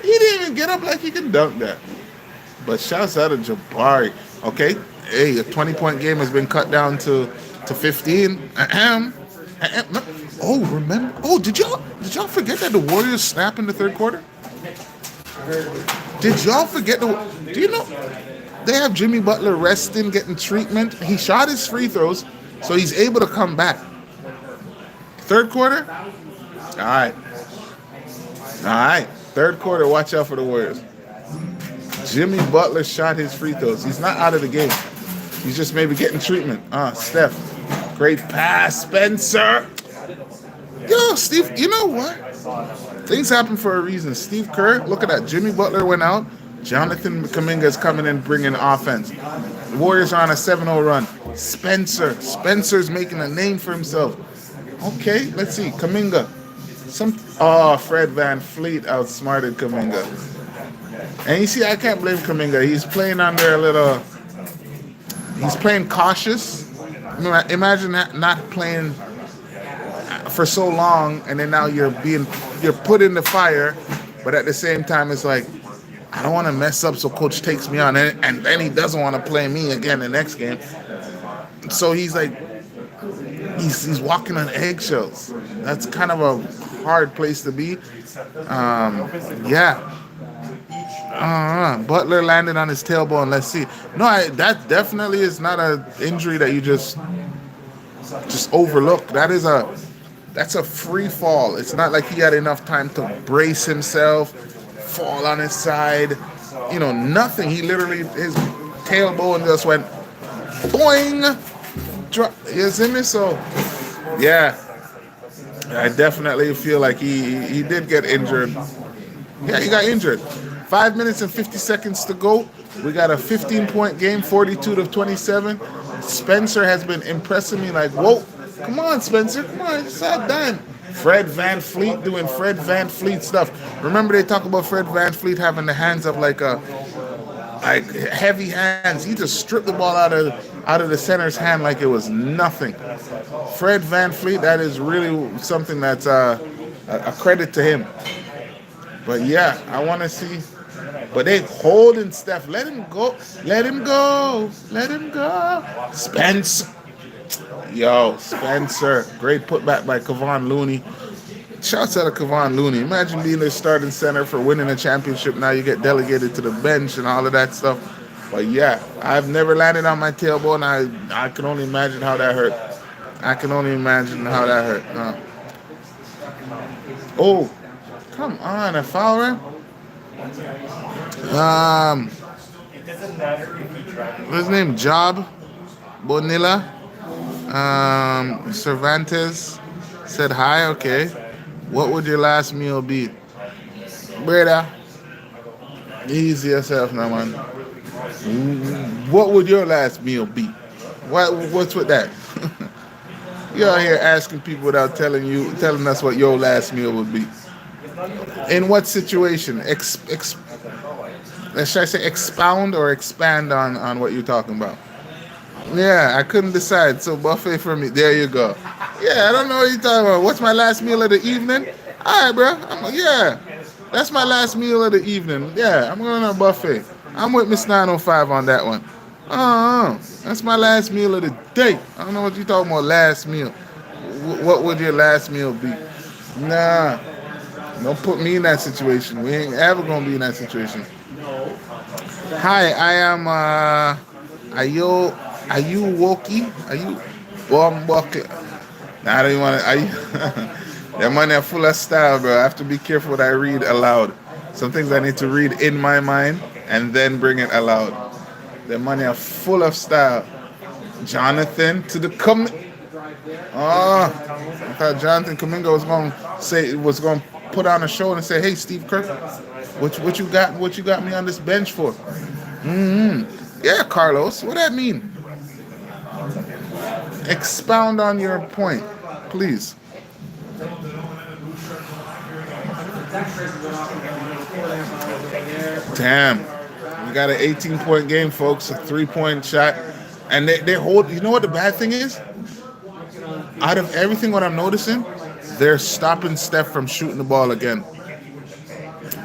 He didn't even get up like he could dunk that. But shouts out to Jabari. Okay, hey, a 20-point game has been cut down to 15. Oh, remember? Oh, did y'all forget that the Warriors snapped in the third quarter? Did y'all forget do you know they have Jimmy Butler resting, getting treatment? He shot his free throws, so he's able to come back. Third quarter? All right. Third quarter, watch out for the Warriors. Jimmy Butler shot his free throws. He's not out of the game. He's just maybe getting treatment. Steph. Great pass, Spencer. Yo, Steve, you know what? Things happen for a reason. Steve Kerr, look at that. Jimmy Butler went out. Jonathan Kuminga is coming in, bringing offense. The Warriors are on a 7-0 run. Spencer's making a name for himself. Okay, let's see. Kuminga. Fred VanVleet outsmarted Kuminga. And you see, I can't blame Kuminga. He's playing under he's playing cautious. Imagine not playing for so long, and then now you're put in the fire, but at the same time, it's like, I don't want to mess up, so coach takes me on, and then he doesn't want to play me again the next game. So he's like, he's walking on eggshells. That's kind of a hard place to be. Butler landed on his tailbone. Let's see. No, that definitely is not an injury that you just overlook. That's a free fall. It's not like he had enough time to brace himself, fall on his side. Nothing. He literally, his tailbone just went boing. You see me? So, yeah. I definitely feel like he did get injured. Yeah, he got injured. 5 minutes and 50 seconds to go. We got a 15-point game, 42-27. Spencer has been impressing me like, whoa, come on, Spencer, come on, it's not done. Fred VanVleet doing Fred VanVleet stuff. Remember they talk about Fred VanVleet having the hands up like heavy hands. He just stripped the ball out of the center's hand like it was nothing. Fred VanVleet, that is really something that's a credit to him. But yeah, I want to see. But they holding Steph. Let him go. Let him go. Let him go. Spencer. Great putback by Kevon Looney. Shouts out to Kevon Looney. Imagine being the starting center for winning a championship. Now you get delegated to the bench and all of that stuff. But yeah, I've never landed on my tailbone. I can only imagine how that hurt. Oh, come on, a foul, right? What's his name? Job Bonilla. Cervantes said hi. Okay. What would your last meal be? Brother, easy yourself now, man. What would your last meal be? What's with that? You're out here asking people without telling us what your last meal would be. In what situation? Should I say expound or expand on what you're talking about? Yeah, I couldn't decide. So buffet for me. There you go. Yeah, I don't know what you're talking about. What's my last meal of the evening? All right, bro. Yeah, that's my last meal of the evening. Yeah, I'm going on a buffet. I'm with Miss 905 on that one. That's my last meal of the day. I don't know what you're talking about. Last meal. What would your last meal be? Nah, don't put me in that situation. We ain't ever gonna be in that situation. Hi, I am. Are you? Are you Woki? Are you? Well, I'm walking. Nah, I don't even want to. Are you? That money are full of style, bro. I have to be careful what I read aloud. Some things I need to read in my mind and then bring it aloud. The money are full of style. Jonathan to the Oh, I thought Jonathan Kaminga was going to put on a show and say, "Hey, Steve Kerr, what you got? What you got me on this bench for?" Yeah, Carlos. What that mean? Expound on your point, please. Damn. We got an 18-point game, folks. A 3-point shot. And they hold. You know what the bad thing is? Out of everything, what I'm noticing, they're stopping Steph from shooting the ball again.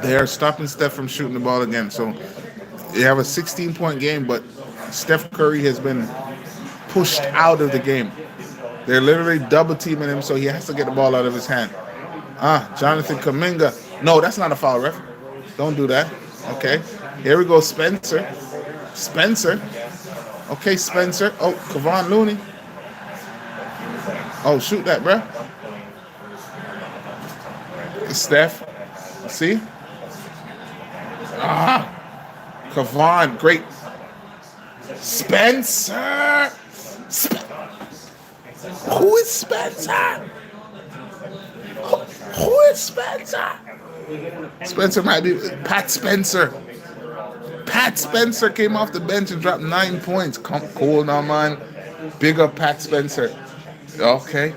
They are stopping Steph from shooting the ball again. So they have a 16-point game, but Steph Curry has been pushed out of the game. They're literally double teaming him, so he has to get the ball out of his hand. Jonathan Kaminga. No, that's not a foul, ref. Don't do that. Okay. Here we go, Spencer. Spencer. Okay, Spencer. Oh, Kevon Looney. Oh, shoot that, bro. Steph. See? Kevon. Great. Spencer. Who is Spencer? Who is Spencer? Spencer might be Pat Spencer. Pat Spencer came off the bench and dropped 9 points. Come cool now, man. Big up Pat Spencer. Okay.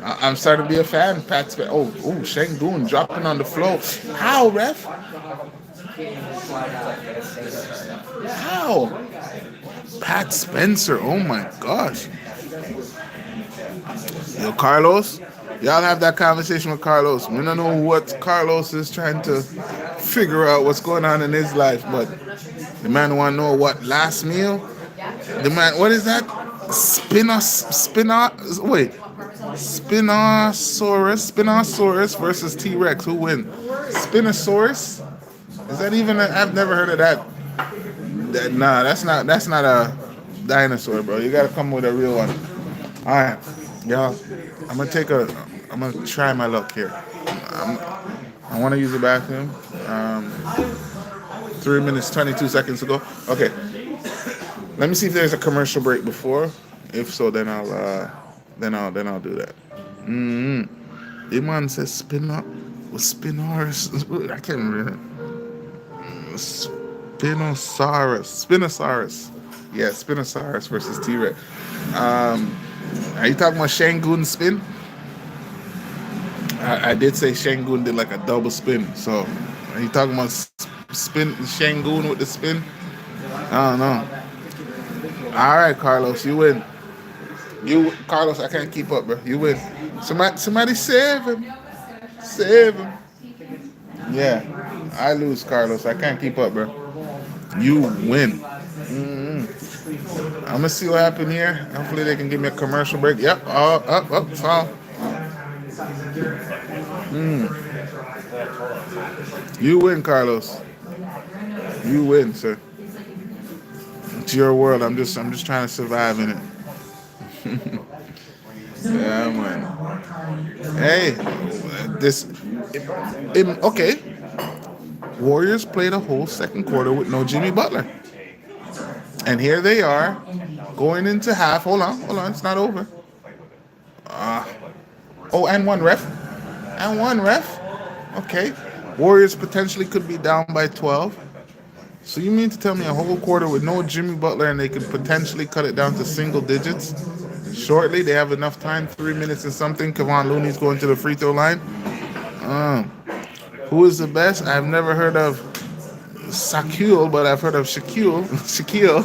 I'm starting to be a fan. Pat Spencer. Oh, Shangoon dropping on the floor. How, ref? How? Pat Spencer. Oh my gosh. Yo, Carlos. Y'all have that conversation with Carlos. We don't know what Carlos is trying to figure out what's going on in his life, but the man want to know what last meal. The man, what is that? Spinosaurus versus T-Rex. Who wins? Spinosaurus? Is that even? I've never heard of that. Nah, that's not a dinosaur, bro. You gotta come with a real one. All right, y'all. I'm gonna try my luck here. I want to use the bathroom. 3 minutes 22 seconds ago. Okay. Let me see if there's a commercial break before. If so, then I'll do that. The man says Spinosaurus. I can't remember. Spinosaurus. Yeah, Spinosaurus versus T-Rex. Are you talking about Shangoon spin? I did say Shangoon did like a double spin. So are you talking about spin Shangoon with the spin? I don't know. All right, Carlos, you win. Carlos, I can't keep up, bro. You win. Somebody save him. Save him. Yeah, I lose, Carlos. I can't keep up, bro. You win. I'm gonna see what happened here. Hopefully they can give me a commercial break. Yep. Up. Foul. You win, Carlos. You win, sir. It's your world. I'm just trying to survive in it. Yeah, man. Hey, okay. Warriors played a whole second quarter with no Jimmy Butler. And here they are going into half. Hold on. It's not over. And one ref. Okay. Warriors potentially could be down by 12. So you mean to tell me a whole quarter with no Jimmy Butler and they could potentially cut it down to single digits? Shortly, they have enough time, 3 minutes and something. Kevon Looney's going to the free throw line. Who is the best? I've never heard of Shaquille, but I've heard of Shaquille. Shaquille.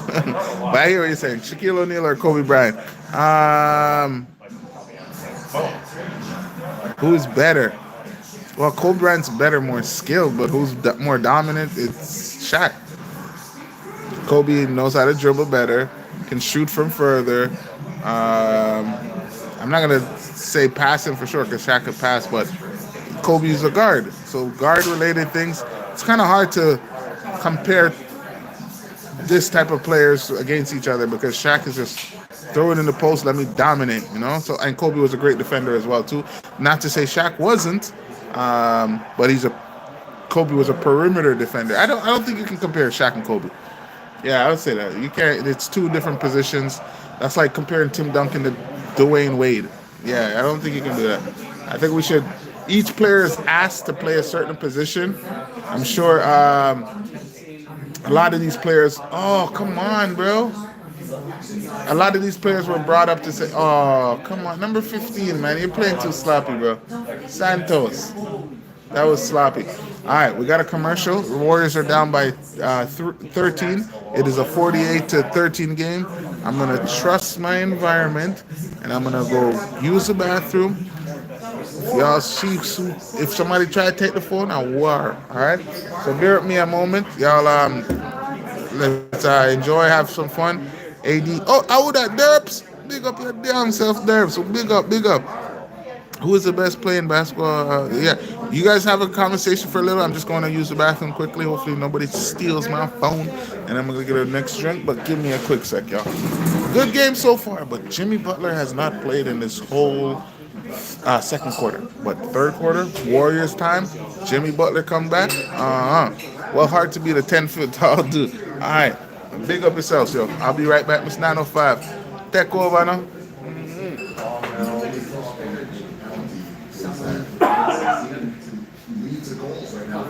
But I hear what you're saying. Shaquille O'Neal or Kobe Bryant. Who's better? Well, Kobe Bryant's better, more skilled, but who's more dominant? It's Shaq. Kobe knows how to dribble better, can shoot from further. I'm not gonna say passing for sure because Shaq could pass, but Kobe's a guard. So guard-related things, it's kind of hard to compare this type of players against each other because Shaq is just throw it in the post, let me dominate, you know. So and Kobe was a great defender as well too. Not to say Shaq wasn't, but Kobe was a perimeter defender. I don't think you can compare Shaq and Kobe. Yeah, I would say that you can't. It's two different positions. That's like comparing Tim Duncan to Dwayne Wade. Yeah, I don't think you can do that. I think we should. Each player is asked to play a certain position. I'm sure a lot of these players. Oh, come on, bro. A lot of these players were brought up to say, "Oh, come on, number 15, man, you're playing too sloppy, bro." Santos, that was sloppy. All right, we got a commercial. The Warriors are down by 13. It is a 48-13 game. I'm gonna trust my environment, and I'm gonna go use the bathroom. Y'all see, if somebody try to take the phone, I war. All right, so bear with me a moment, y'all. Let's enjoy, have some fun. AD. Oh, I would have Derps. Big up your damn self, Derps. So big up, big up. Who is the best player in basketball? Yeah, you guys have a conversation for a little. I'm just going to use the bathroom quickly. Hopefully nobody steals my phone, and I'm going to get a next drink. But give me a quick sec, y'all. Good game so far, but Jimmy Butler has not played in this whole second quarter. But third quarter, Warriors time. Jimmy Butler come back. Well, hard to be the 10-foot tall dude. All right, big up yourselves, yo. I'll be right back, Miss 905. Take over now. Leads the goals right now.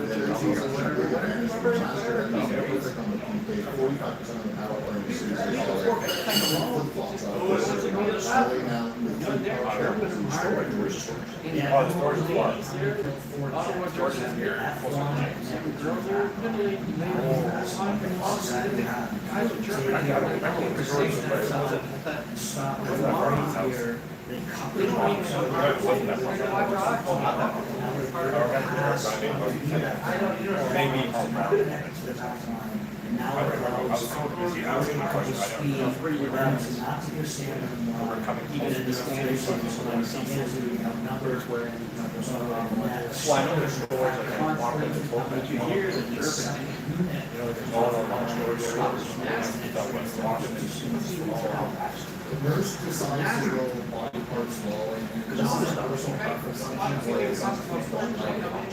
The nurse decides to go body parts low and just his personal preference. Sometimes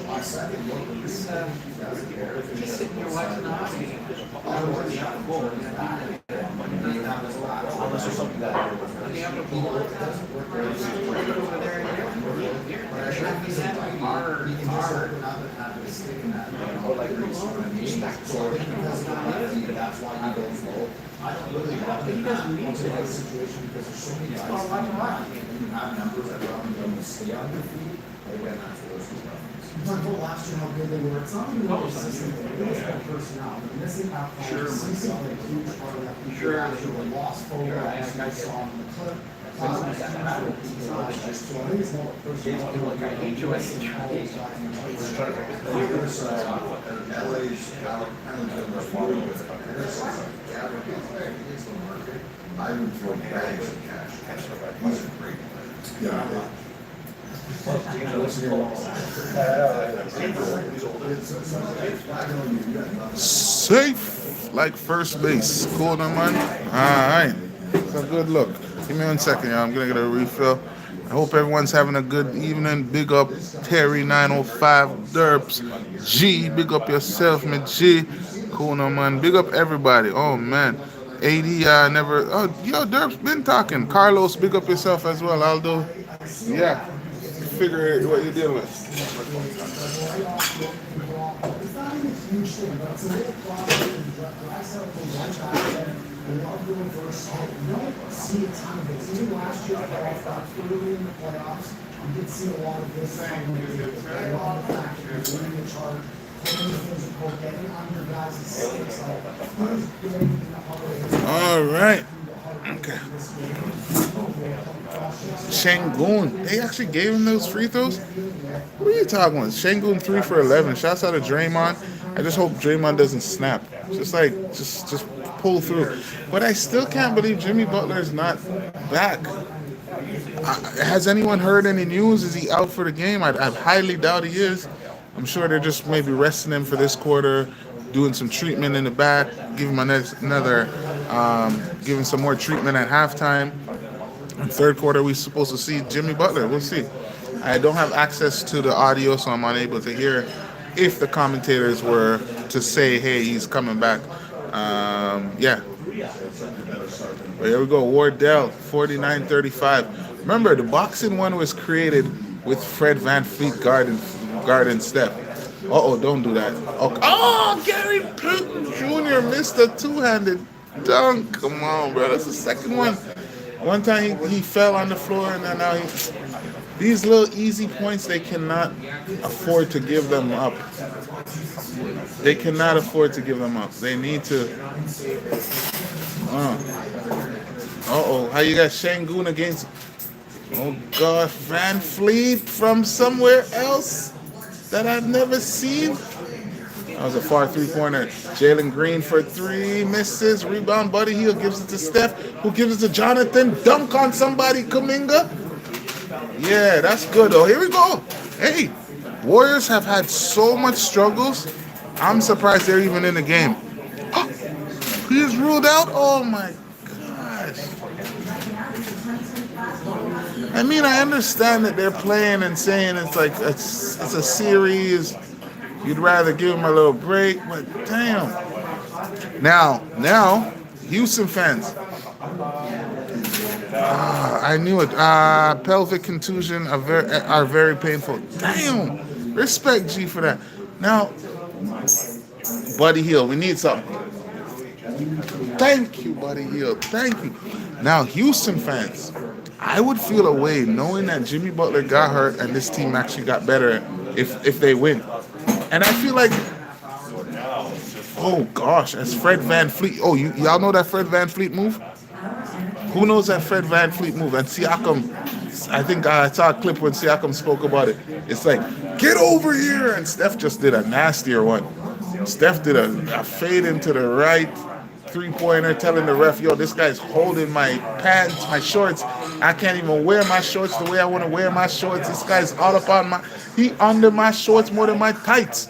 I said it doesn't care if he's sitting here watching the hockey. Otherwise, unless there's something that doesn't work very hard. You can just open up and have it stick in that. Or like so that's why he goes low. I don't really have a situation because there's so many guys and you have numbers that run them to stay on your feet. Again, that's what those two references. You talked about last year how good they were. It's not even really consistent. It was their personnel. The missing outcomes is a huge part of that. Sure. They lost photo. I saw on the clip. So I think it's more personnel. Like I hate you. LA's I would throw bags of cash. He's a great player. Yeah. Safe like first base. Cool, no man. Alright. It's a good look. Give me 1 second, y'all. I'm gonna get a refill. I hope everyone's having a good evening. Big up Terry 905 Derps. G, big up yourself, man. G. Cool, no man. Big up everybody. Oh man. AD never. Oh, yo, Derp's been talking. Carlos, big up yourself as well. Aldo. Yeah. Figure out what you're dealing with. All right. Okay. Shangoon. They actually gave him those free throws? What are you talking about? Shangoon 3 for 11. Shouts out to Draymond. I just hope Draymond doesn't snap. Just pull through. But I still can't believe Jimmy Butler is not back. Has anyone heard any news? Is he out for the game? I highly doubt he is. I'm sure they're just maybe resting him for this quarter, doing some treatment in the back, give him give him some more treatment at halftime. In third quarter, we're supposed to see Jimmy Butler. We'll see. I don't have access to the audio, so I'm unable to hear if the commentators were to say, hey, he's coming back. Yeah. But here we go. Wardell, 49-35. Remember, the boxing one was created with Fred Van Fleet guarding Steph. Uh-oh, don't do that. Okay. Oh, Gary Payton Jr. missed a two-handed dunk. Come on, bro. That's the second one. One time he fell on the floor, and then now these little easy points, they cannot afford to give them up. They cannot afford to give them up. They need to. Uh-oh. How you got Shangoon against... Oh, gosh. Van Fleet from somewhere else that I've never seen. That was a far three-pointer. Jalen Green for three. Misses. Rebound. Buddy Hield gives it to Steph, who gives it to Jonathan. Dunk on somebody. Kuminga. Yeah, that's good, though. Here we go. Hey, Warriors have had so much struggles. I'm surprised they're even in the game. He is ruled out? Oh, my gosh. I mean, I understand that they're playing and saying it's like it's a series. You'd rather give them a little break, but damn. Now, Houston fans. I knew it. Pelvic contusion are very painful. Damn. Respect G for that. Now, Buddy Hield, we need something. Thank you, Buddy Hield. Thank you. Now, Houston fans, I would feel a way knowing that Jimmy Butler got hurt and this team actually got better if they win. And I feel like, oh gosh, as Fred Van Fleet. Oh, y'all know that Fred Van Fleet move? Who knows that Fred Van Fleet move? And Siakam, I think I saw a clip when Siakam spoke about it. It's like, get over here. And Steph just did a nastier one. Steph did a fade into the right three-pointer, telling the ref, yo, this guy's holding my pants, my shorts. I can't even wear my shorts the way I want to wear my shorts. This guy's all up on he under my shorts more than my tights.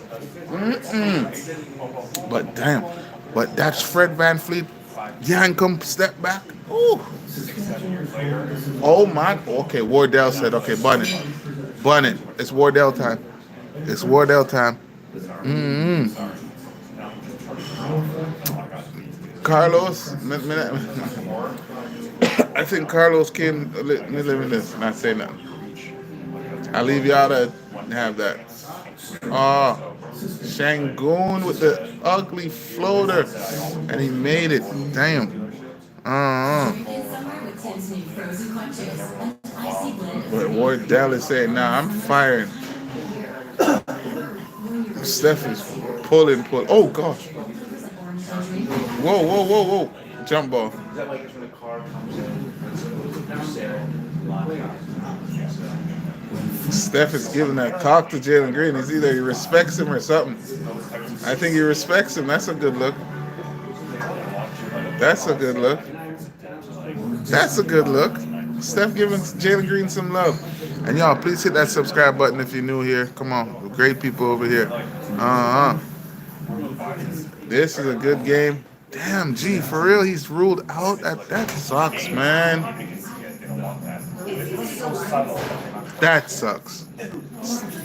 But damn, but that's Fred Van Fleet. Yank him, step back. Ooh. Oh my, okay, Wardell said, okay, bun it. It's Wardell time. Carlos, I think Carlos came. Let me live in this. Not say nothing. I'll leave y'all to have that. Oh, Shangoon with the ugly floater, and he made it. Damn. But Wardell is saying, nah, I'm firing. Steph is pulling. Oh gosh. Whoa. Jump ball. Steph is giving that talk to Jalen Green. It's either he respects him or something. I think he respects him. That's a good look. Steph giving Jalen Green some love. And y'all, please hit that subscribe button if you're new here. Come on. Great people over here. This is a good game. Damn, G, for real, he's ruled out. That sucks, man. That sucks.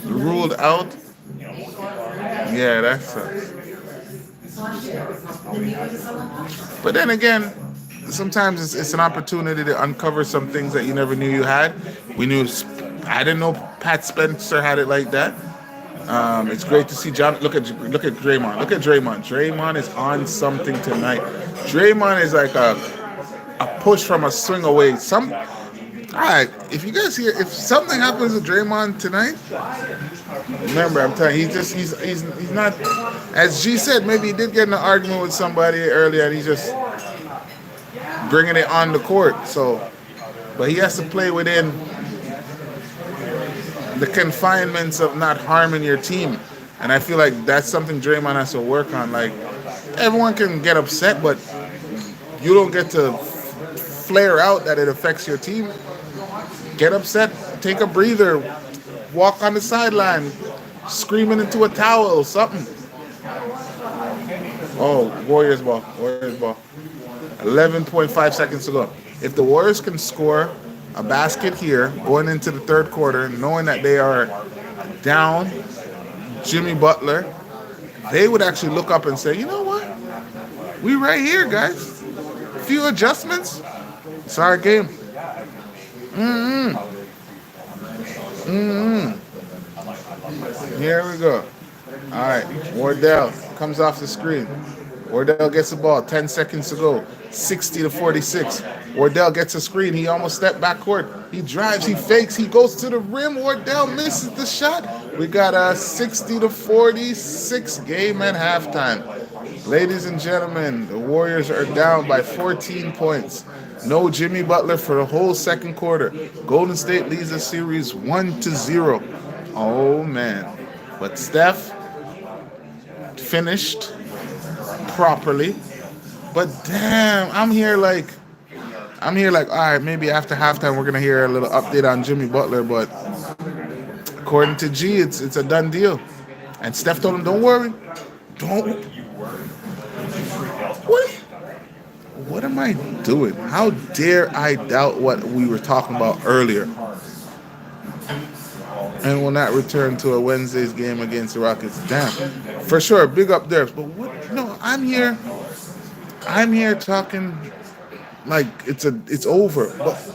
Ruled out? Yeah, that sucks. But then again, sometimes it's an opportunity to uncover some things that you never knew you had. I didn't know Pat Spencer had it like that. It's great to see John. Look at Draymond. Draymond is on something tonight. Draymond is like a push from a swing away. All right, if you guys hear, if something happens to Draymond tonight, remember, I'm telling you, he's not, as G said, maybe he did get in an argument with somebody earlier and he's just bringing it on the court. So, but he has to play within the confinements of not harming your team. And I feel like that's something Draymond has to work on. Like, everyone can get upset, but you don't get to flare out that it affects your team. Get upset, take a breather, walk on the sideline, screaming into a towel, something. Oh, Warriors ball, Warriors ball. 11.5 seconds to go. If the Warriors can score a basket here going into the third quarter, knowing that they are down Jimmy Butler, they would actually look up and say, you know what? We right here, guys. A few adjustments. It's our game. Here we go. All right. Wardell comes off the screen. Wardell gets the ball. 10 seconds to go. 60 to 46. Wardell gets a screen. He almost stepped backcourt. He drives. He fakes. He goes to the rim. Wardell misses the shot. We got a 60 to 46 game at halftime. Ladies and gentlemen, the Warriors are down by 14 points. No Jimmy Butler for the whole second quarter. Golden State leads the series 1-0. Oh, man. But Steph finished properly. But damn, all right, maybe after halftime we're gonna hear a little update on Jimmy Butler, but according to G, it's a done deal. And Steph told him, don't worry. Don't what what am I doing? How dare I doubt what we were talking about earlier? And will not return to a Wednesday's game against the Rockets. Damn. For sure, big up there. But what no, I'm here talking like it's over.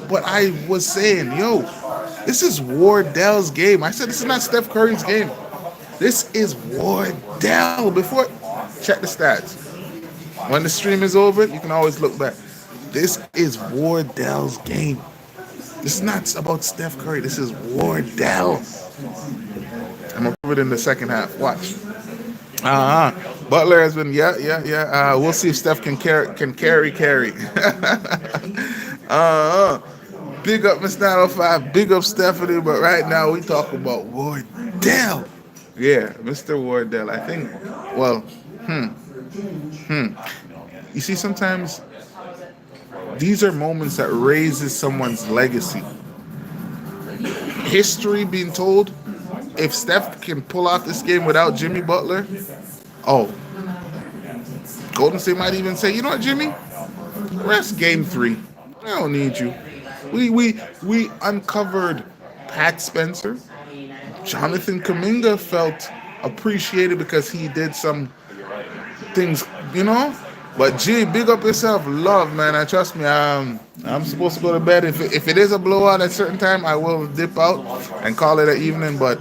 But I was saying, yo, this is Wardell's game. I said this is not Steph Curry's game. This is Wardell. Before check the stats. When the stream is over, you can always look back. This is Wardell's game. This is not about Steph Curry. This is Wardell. I'm gonna prove it in the second half. Watch. Butler has been we'll see if Steph can carry. Big up Miss 905, big up Stephanie, but right now we talk about Wardell. Yeah, Mr. Wardell. I think you see sometimes these are moments that raises someone's legacy. History being told, if Steph can pull off this game without Jimmy Butler, oh, Golden State might even say, you know what, Jimmy? Rest game 3. I don't need you. We uncovered Pat Spencer. Jonathan Kuminga felt appreciated because he did some things, But G, big up yourself. Love, man. I trust me. I'm supposed to go to bed. If it is a blowout at a certain time, I will dip out and call it an evening. But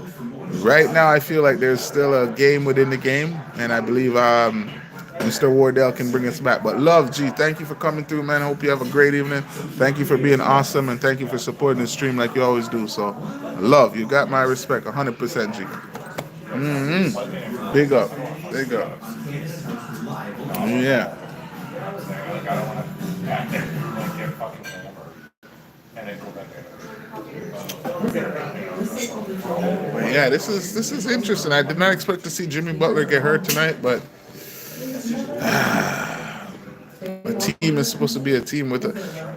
right now, I feel like there's still a game within the game, and I believe Mr. Wardell can bring us back. But love, G, thank you for coming through, man. I hope you have a great evening. Thank you for being awesome, and thank you for supporting the stream like you always do. So, love, you got my respect, 100%, G. Big up, big up. Yeah. Yeah, this is interesting. I did not expect to see Jimmy Butler get hurt tonight, but a team is supposed to be a team with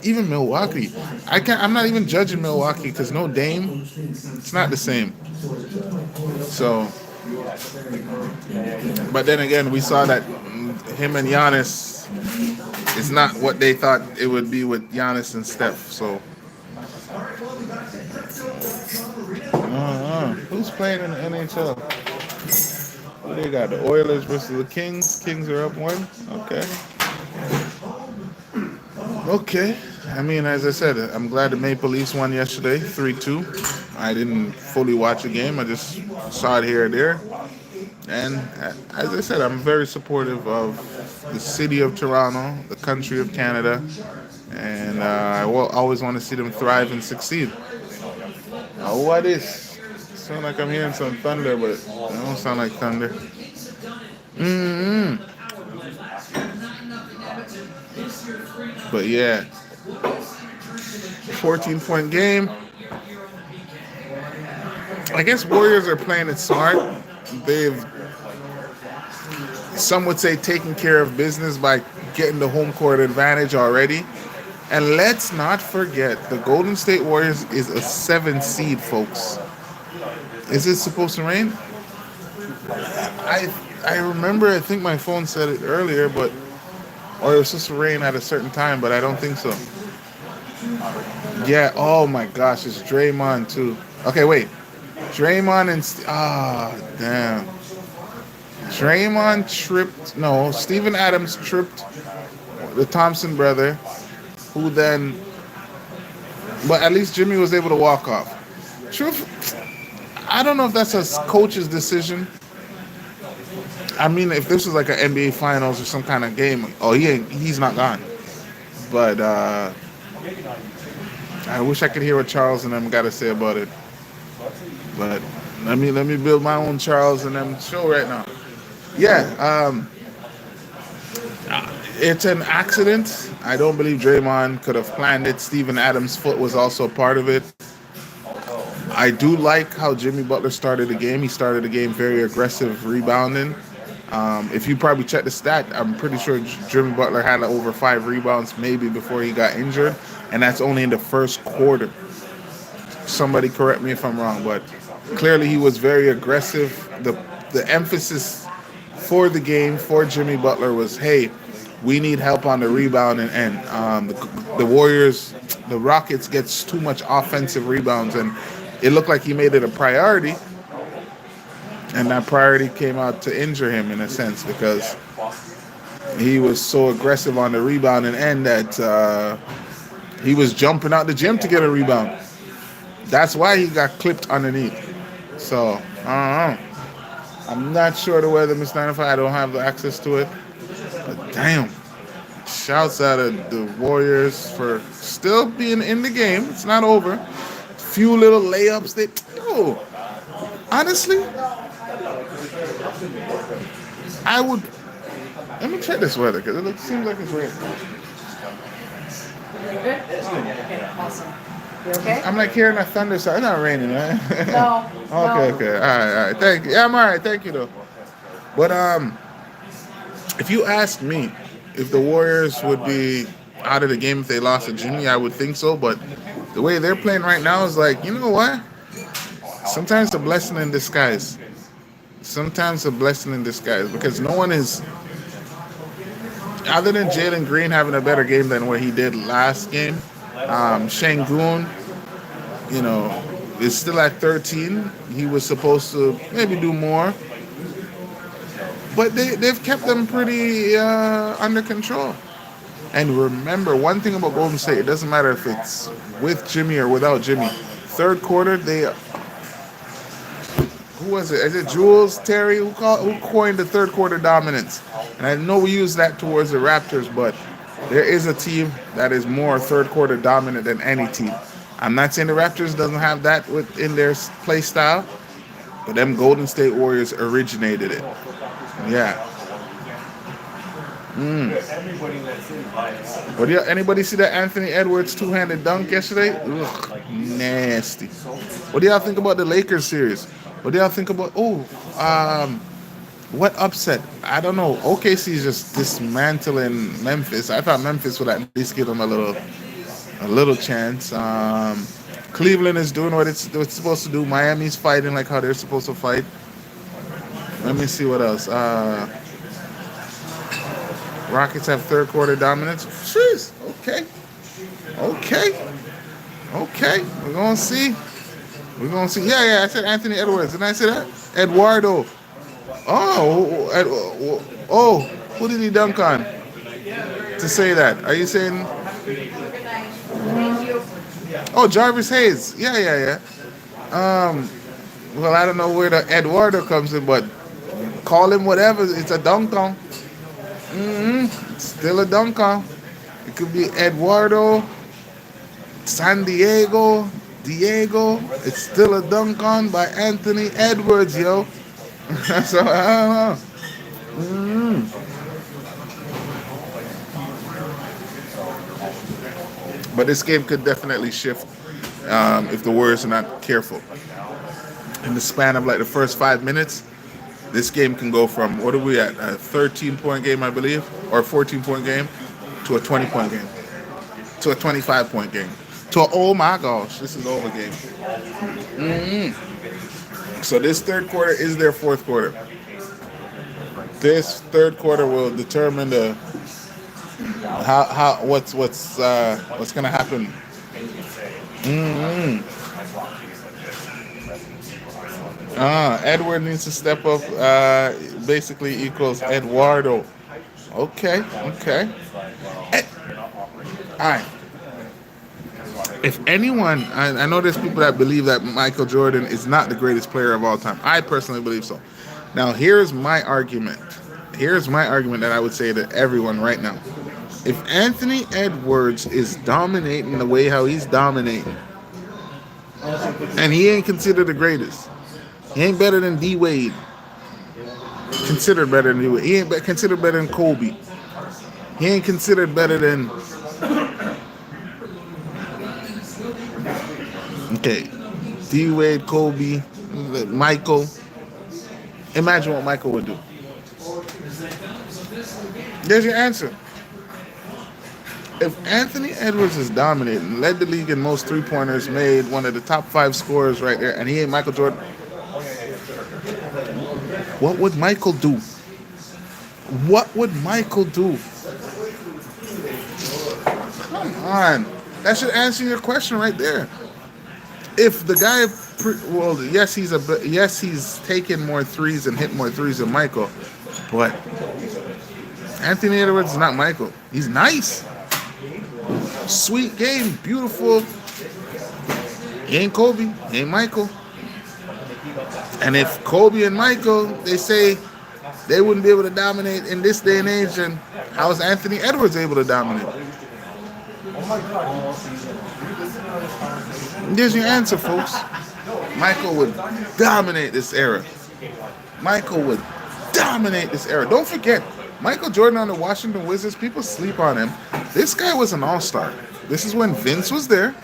even Milwaukee. I'm not even judging Milwaukee because no Dame. It's not the same. So, but then again, we saw that him and Giannis is not what they thought it would be with Giannis and Steph. So, who's playing in the NHL? Who they got? The Oilers versus the Kings. Kings are up 1. Okay. I mean, as I said, I'm glad the Maple Leafs won yesterday, 3-2. I didn't fully watch the game. I just saw it here and there. And as I said, I'm very supportive of the city of Toronto, the country of Canada, and always want to see them thrive and succeed. What is? Sound like I'm hearing some thunder, but it don't sound like thunder. mm But yeah, 14-point game. I guess Warriors are playing it smart. They've, some would say, taken care of business by getting the home court advantage already. And let's not forget, the Golden State Warriors is a 7 seed, folks. Is it supposed to rain? I remember, I think my phone said it earlier, but or it was supposed to rain at a certain time, but I don't think so. Yeah, oh my gosh, it's Draymond too. Okay, wait. Draymond and damn. Draymond tripped. No, Steven Adams tripped the Thompson brother, who then. But at least Jimmy was able to walk off. Truth, I don't know if that's a coach's decision. I mean, if this was like an NBA Finals or some kind of game, oh, he's not gone. But I wish I could hear what Charles and them got to say about it. But let me build my own Charles and them show right now. Yeah, it's an accident. I don't believe Draymond could have planned it. Steven Adams' foot was also a part of it. I do like how Jimmy Butler started the game. He started the game very aggressive, rebounding. If you probably check the stat, I'm pretty sure Jimmy Butler had over 5 rebounds maybe before he got injured, and that's only in the first quarter. Somebody correct me if I'm wrong, but clearly he was very aggressive. The emphasis for the game for Jimmy Butler was, hey, we need help on the rebound and the Warriors, the Rockets gets too much offensive rebounds, and it looked like he made it a priority. And that priority came out to injure him in a sense because he was so aggressive on the rebounding end that he was jumping out the gym to get a rebound. That's why he got clipped underneath. So, I don't know. I'm not sure the weather, Miss 95. I don't have the access to it. But damn. Shouts out of the Warriors for still being in the game. It's not over. Few little layups. Honestly, I would. Let me check this weather because it seems like it's raining. You good? Okay, awesome. You okay? I'm like hearing a thunder sound. It's not raining, right? No. Okay. All right. Thank you. Yeah, I'm all right. Thank you, though. But if you ask me if the Warriors would be out of the game if they lost to Jimmy, I would think so. But the way they're playing right now is like, you know what? Sometimes a blessing in disguise. Because no one is, other than Jalen Green having a better game than what he did last game. Şengün, is still at 13. He was supposed to maybe do more. But they've kept them pretty under control. And remember, one thing about Golden State, it doesn't matter if it's with Jimmy or without Jimmy. Third quarter, who was it? Is it Jules Terry who coined the third quarter dominance? And I know we use that towards the Raptors, but there is a team that is more third quarter dominant than any team. I'm not saying the Raptors doesn't have that in their play style, but them Golden State Warriors originated it. Yeah. Anybody see that Anthony Edwards two-handed dunk yesterday? Ugh, nasty. What do y'all think about the Lakers series? What do y'all think about? What upset? I don't know. OKC is just dismantling Memphis. I thought Memphis would at least give them a little chance. Cleveland is doing what it's supposed to do. Miami's fighting like how they're supposed to fight. Let me see what else. Rockets have third quarter dominance. Jeez. Okay. We're gonna see. Yeah. I said Anthony Edwards. Didn't I say that? Eduardo. Who did he dunk on? To say that? Are you saying? Thank you. Oh, Jarvis Hayes. Yeah. Well, I don't know where the Eduardo comes in, but call him whatever. It's a dunk on. Still a dunk on. It could be Eduardo, San Diego. It's still a dunk on by Anthony Edwards, yo. So I don't know. But this game could definitely shift if the Warriors are not careful. In the span of like the first 5 minutes, this game can go from what are we at? A 13-point game, I believe, or a 14-point game, to a 20-point game, to a 25-point game, to a oh my gosh, this is over game. So this third quarter is their fourth quarter. This third quarter will determine the how what's gonna happen. Edward needs to step up. Basically equals Eduardo. Okay. All right. If anyone, I know there's people that believe that Michael Jordan is not the greatest player of all time. I personally believe so. Now, here's my argument. Here's my argument that I would say to everyone right now. If Anthony Edwards is dominating the way how he's dominating, and he ain't considered the greatest, he ain't better than D Wade. Considered better than D Wade. He ain't considered better than Kobe. He ain't considered better than. Okay, D Wade, Kobe, Michael. Imagine what Michael would do. There's your answer. If Anthony Edwards is dominating, led the league in most three-pointers made, one of the top 5 scorers right there, and he ain't Michael Jordan, what would Michael do? What would Michael do? Come on. That should answer your question right there. If the guy, yes, he's taken more threes and hit more threes than Michael, but Anthony Edwards is not Michael. He's nice. Sweet game, beautiful. He ain't Kobe, he ain't Michael. And if Kobe and Michael, they say they wouldn't be able to dominate in this day and age, and how is Anthony Edwards able to dominate? There's your answer, folks. Michael would dominate this era. Michael would dominate this era. Don't forget, Michael Jordan on the Washington Wizards, people sleep on him. This guy was an all-star. This is when Vince was there,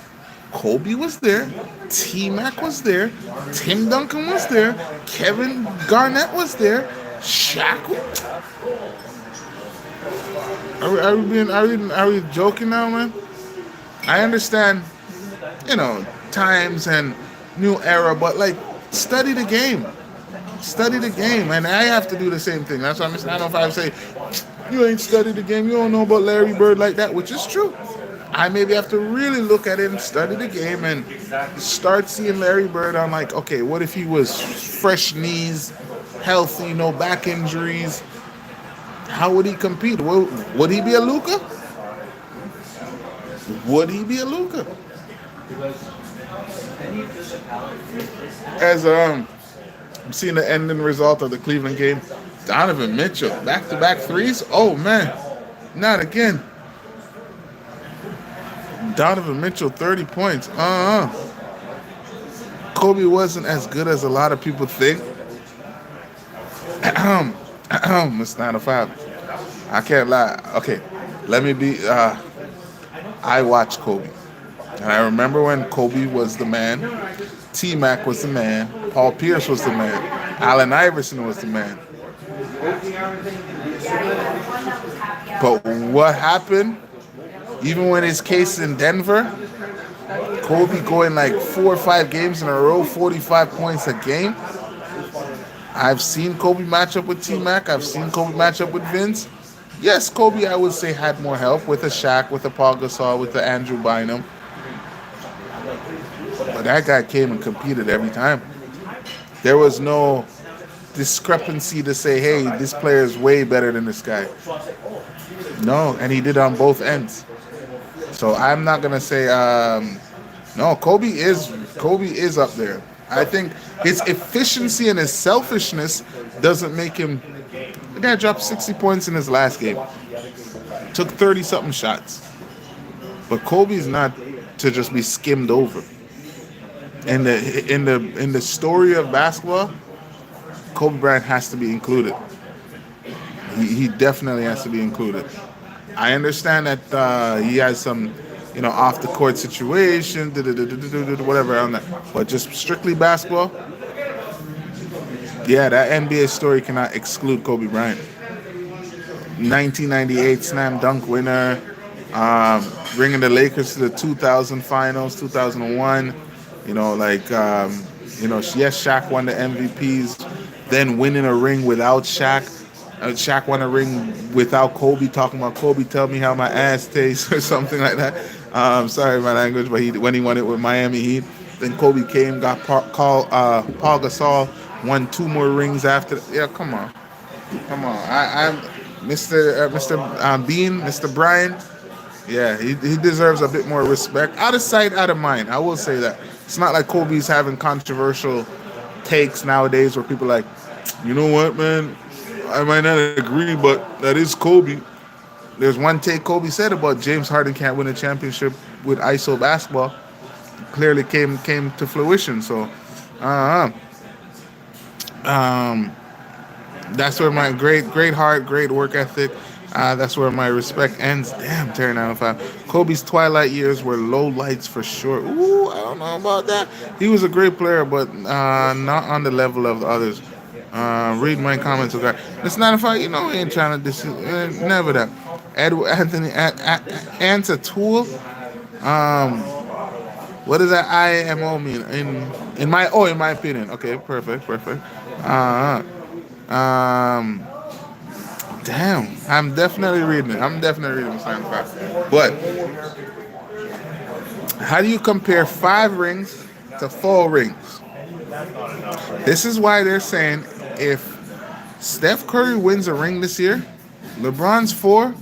Kobe was there, T-Mac was there, Tim Duncan was there, Kevin Garnett was there, Shaq. Are we joking now, man? I understand, times and new era, but like study the game. Study the game, and I have to do the same thing. That's why I'm not if I say you ain't studied the game, you don't know about Larry Bird like that, which is true. I maybe have to really look at it and study the game and start seeing Larry Bird. I'm like, okay, what if he was fresh knees, healthy, no back injuries? How would he compete? Would he be a Luka? Would he be a Luka? As I'm seeing the ending result of the Cleveland game, Donovan Mitchell, back-to-back threes? Oh, man, not again. Donovan Mitchell, 30 points. Kobe wasn't as good as a lot of people think. It's 9 to 5. I can't lie. Okay, let me be. I watched Kobe. And I remember when Kobe was the man, T-Mac was the man, Paul Pierce was the man, Allen Iverson was the man. But what happened, even when his case in Denver, Kobe going like 4 or 5 games in a row, 45 points a game. I've seen Kobe match up with T-Mac. I've seen Kobe match up with Vince. Yes, Kobe, I would say, had more help with a Shaq, with a Paul Gasol, with the Andrew Bynum. But that guy came and competed every time. There was no discrepancy to say, hey, this player is way better than this guy. No, and he did on both ends. So I'm not going to say, no, Kobe is up there. I think his efficiency and his selfishness doesn't make him. The guy dropped 60 points in his last game. Took 30-something shots. but Kobe's not to just be skimmed over. In the story of basketball, Kobe Bryant has to be included. He definitely has to be included. I understand that he has some, off the court situation, whatever on that. But just strictly basketball, yeah, that NBA story cannot exclude Kobe Bryant. 1998 slam dunk winner, bringing the Lakers to the 2000 finals, 2001. Yes, Shaq won the MVPs, then winning a ring without Shaq. Shaq won a ring without Kobe. Talking about Kobe, tell me how my ass tastes or something like that. Sorry my language, but when he won it with Miami Heat, then Kobe came, got Paul Gasol, won two more rings after. Yeah, come on. Come on, I'm Mr. Bean, Mr. Bryan. Yeah, he deserves a bit more respect. Out of sight, out of mind. I will say that. It's not like Kobe's having controversial takes nowadays where people are like, you know what, man? I might not agree, but that is Kobe. There's one take Kobe said about James Harden can't win a championship with ISO basketball. Clearly came to fruition. So, uh, um, that's where my great heart, great work ethic. That's where my respect ends. Damn, tearing down 5. Kobe's twilight years were low lights for sure. Ooh, I don't know about that. He was a great player, but not on the level of the others. Read my comments. Okay, it's not a fight. He ain't trying to never that. Edward Anthony answer tool. Um, what does that IMO mean? In my opinion. Okay, perfect. Uh, um, Damn, I'm definitely reading it. I'm definitely reading the science fact. But how do you compare 5 rings to 4 rings? This is why they're saying if Steph Curry wins a ring this year, LeBron's 4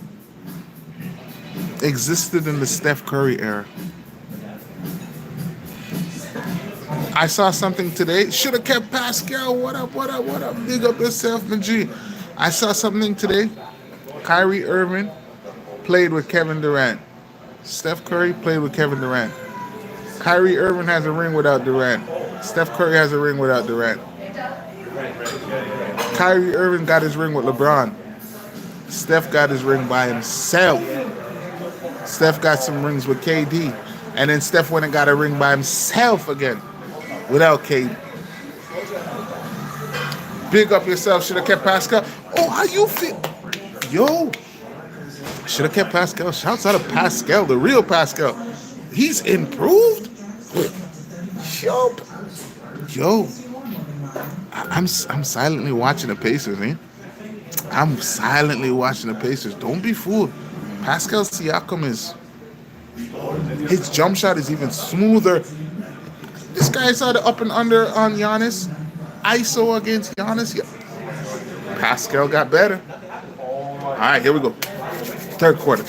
existed in the Steph Curry era. I saw something today. Should have kept Pascal. What up? Big up yourself, my G. I saw something today. Kyrie Irving played with Kevin Durant. Steph Curry played with Kevin Durant. Kyrie Irving has a ring without Durant. Steph Curry has a ring without Durant. Kyrie Irving got his ring with LeBron. Steph got his ring by himself. Steph got some rings with KD. And then Steph went and got a ring by himself again without KD. Big up yourself. Should have kept Pascal. Oh, how you feel? Yo. Should have kept Pascal. Shouts out to Pascal, the real Pascal. He's improved. Yo. I'm silently watching the Pacers, man. I'm silently watching the Pacers. Don't be fooled. Pascal Siakam his jump shot is even smoother. This guy saw the up and under on Giannis. ISO against Giannis. Pascal got better. All right, here we go. Third quarter.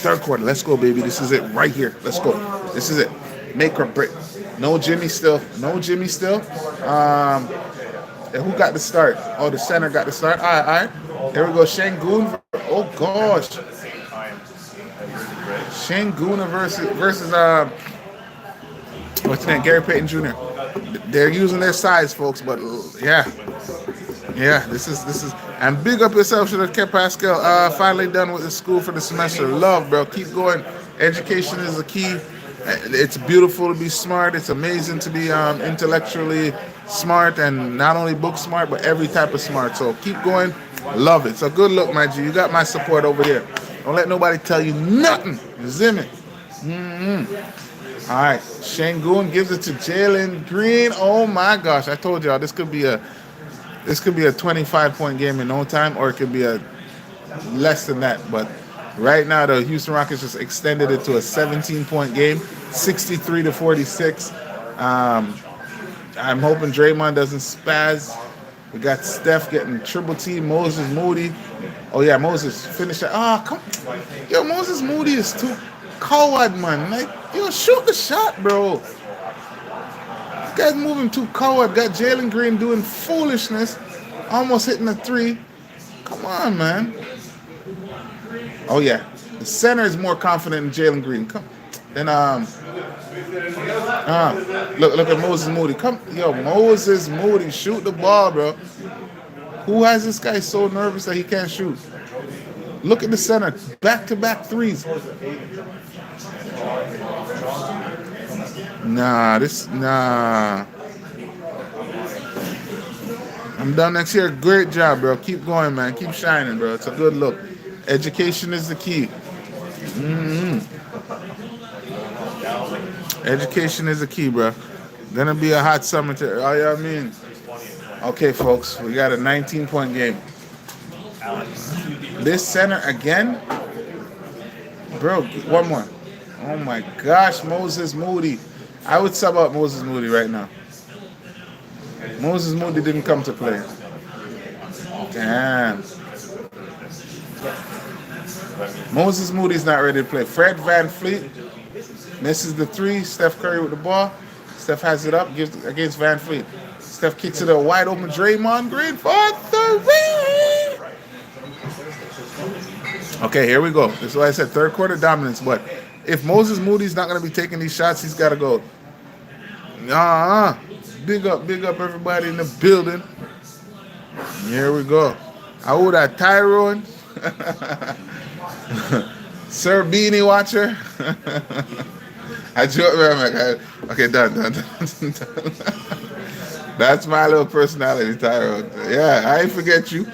Let's go, baby. This is it right here. Let's go. This is it. Make or break. No Jimmy still. Who got the start? Oh, the center got the start. All right. Here we go. Şengün. Oh, gosh. Şengün versus what's his name? Gary Payton Jr. They're using their size, folks, but yeah. This is. And big up yourself. Should have kept Pascal. Finally done with the school for the semester. Love, bro. Keep going. Education is the key. It's beautiful to be smart. It's amazing to be intellectually smart, and not only book smart, but every type of smart. So keep going. Love it. So good luck, my G. You got my support over here. Don't let nobody tell you nothing. Zim it. All right. Şengün gives it to Jalen Green. Oh my gosh! I told y'all this could be a 25-point game in no time, or it could be a less than that. But right now, the Houston Rockets just extended it to a 17-point game, 63-46. I'm hoping Draymond doesn't spaz. We got Steph getting triple T. Moses Moody. Oh yeah, Moses finished it. Oh come, yo, Moses Moody is too coward, man. Like, yo, shoot the shot, bro. This guy's moving too coward. Got Jalen Green doing foolishness, almost hitting a 3. Come on, man. Oh yeah, the center is more confident in Jalen Green. Come, Then look at Moses Moody. Come, yo, Moses Moody, shoot the ball, bro. Who has this guy so nervous that he can't shoot? Look at the center, back-to-back threes. Nah. I'm done next year. Great job, bro. Keep going, man. Keep shining, bro. It's a good look. Education is the key. Education is the key, bro. Gonna be a hot summer. Oh, yeah, I mean. Okay, folks, we got a 19-point game. This center again? Bro, one more. Oh my gosh, Moses Moody. I would sub out Moses Moody right now. Moses Moody didn't come to play. Damn. Moses Moody's not ready to play. Fred VanVleet misses the three. Steph Curry with the ball. Steph has it up, gives against VanVleet. Steph kicks it a wide open Draymond Green for three. Okay, here we go. This is why I said third quarter dominance. But if Moses Moody's not going to be taking these shots, he's got to go. Big up everybody in the building. Here we go. I would have Tyrone. Sir Beanie Watcher. I joke, man. Okay, done. That's my little personality, Tyrone. Yeah, I ain't forget you.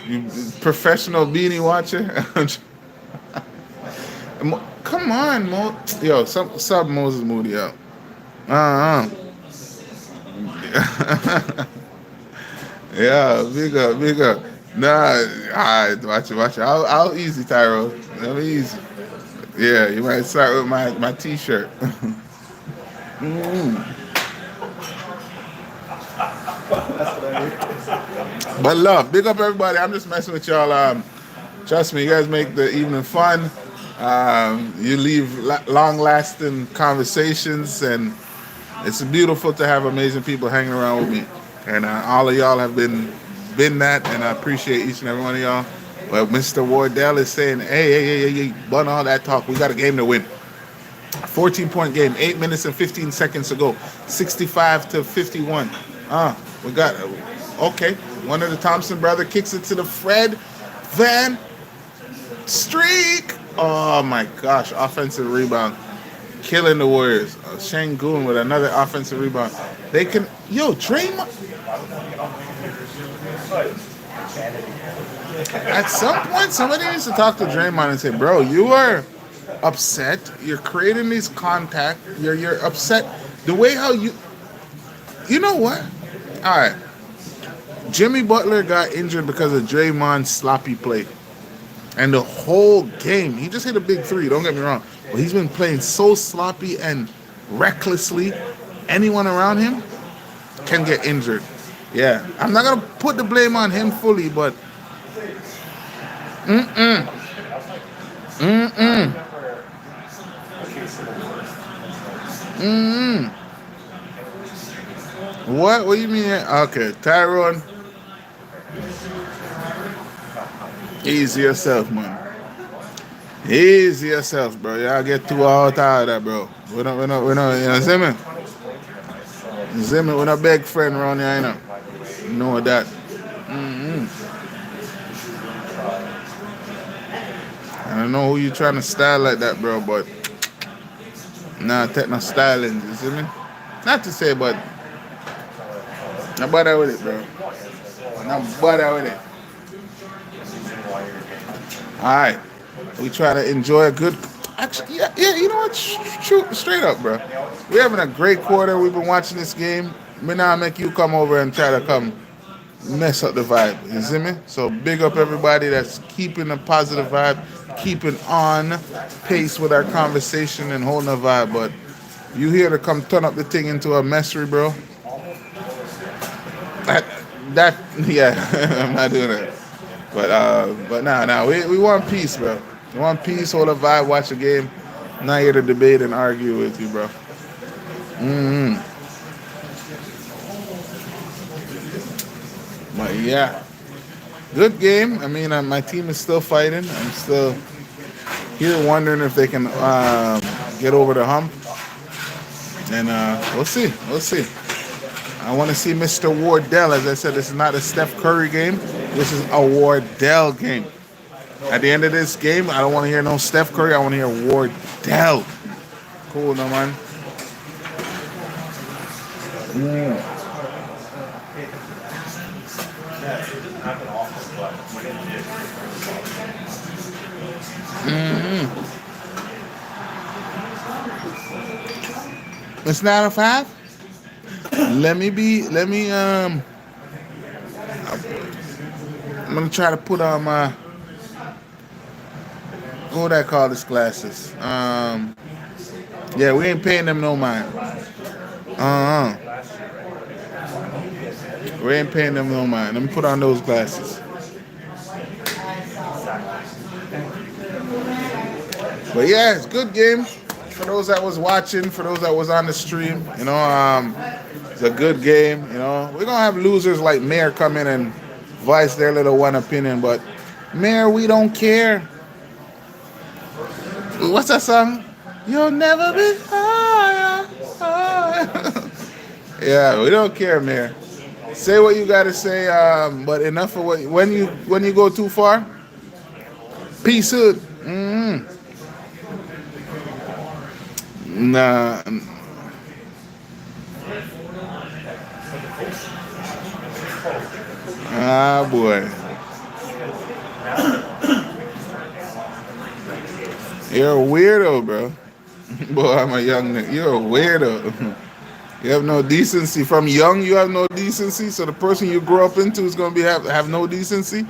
You professional Beanie Watcher. Come on, Mo. Yo, sub Moses Moody out. Yeah, big up. Nah, alright, watch it. I'll easy, Tyrone. I'll be easy. Yeah, you might start with my t-shirt. But love, big up everybody. I'm just messing with y'all. Trust me, you guys make the evening fun. You leave long-lasting conversations, and it's beautiful to have amazing people hanging around with me. And all of y'all have been that, and I appreciate each and every one of y'all. But Mr. Wardell is saying, hey, bun all that talk. We got a game to win. 14-point game, 8 minutes and 15 seconds to go. 65-51. We got, okay. One of the Thompson brother kicks it to the Fred Van Streak. Oh my gosh, offensive rebound. Killing the Warriors. Shangoon with another offensive rebound. They can, Draymond. At some point, somebody needs to talk to Draymond and say, bro, you are upset. You're creating these contact. You're upset. The way how you know what? All right. Jimmy Butler got injured because of Draymond's sloppy play. And the whole game, he just hit a big three, don't get me wrong. But he's been playing so sloppy and recklessly. Anyone around him can get injured. Yeah. I'm not going to put the blame on him fully, but What do you mean? Okay, Tyrone. Easy yourself, man. Easy yourself, bro. Y'all get too all tired of that, bro. We don't, you know, see me? You see me? We're not big friend around here, you know. You know that. I don't know who you trying to style like that, bro, but take no styling, you see me? Not to say, but not bother with it, bro. Not bother with it. Alright. We try to enjoy a good... Actually, yeah, you know what? Straight up, bro. We're having a great quarter. We've been watching this game. Me now make you come over and try to come mess up the vibe. You see me? So big up everybody that's keeping a positive vibe, keeping on pace with our conversation and holding a vibe. But you here to come turn up the thing into a messery, bro. I'm not doing that. But nah, we want peace, bro. We want peace, hold a vibe, watch a game. I'm not here to debate and argue with you, bro. But yeah, good game. I mean, my team is still fighting. I'm still here wondering if they can get over the hump. And we'll see. We'll see. I want to see Mr. Wardell. As I said, this is not a Steph Curry game. This is a Wardell game. At the end of this game, I don't want to hear no Steph Curry. I want to hear Wardell. Cool, no man. It's 9:05. I'm gonna try to put on my, what would I call this glasses? Yeah, we ain't paying them no mind. We ain't paying them no mind. Let me put on those glasses. But yeah, it's a good game. For those that was watching, for those that was on the stream, it's a good game. We're gonna have losers like Mayor come in and voice their little one opinion, but Mayor, we don't care. What's that song? You'll never be higher. Yeah, we don't care, Mayor. Say what you gotta say, but enough of what. When you go too far, peace hood. Nah. Ah, boy. You're a weirdo, bro. Boy, I'm a young nigga. You're a weirdo. You have no decency. From young, you have no decency. So the person you grow up into is going to have no decency.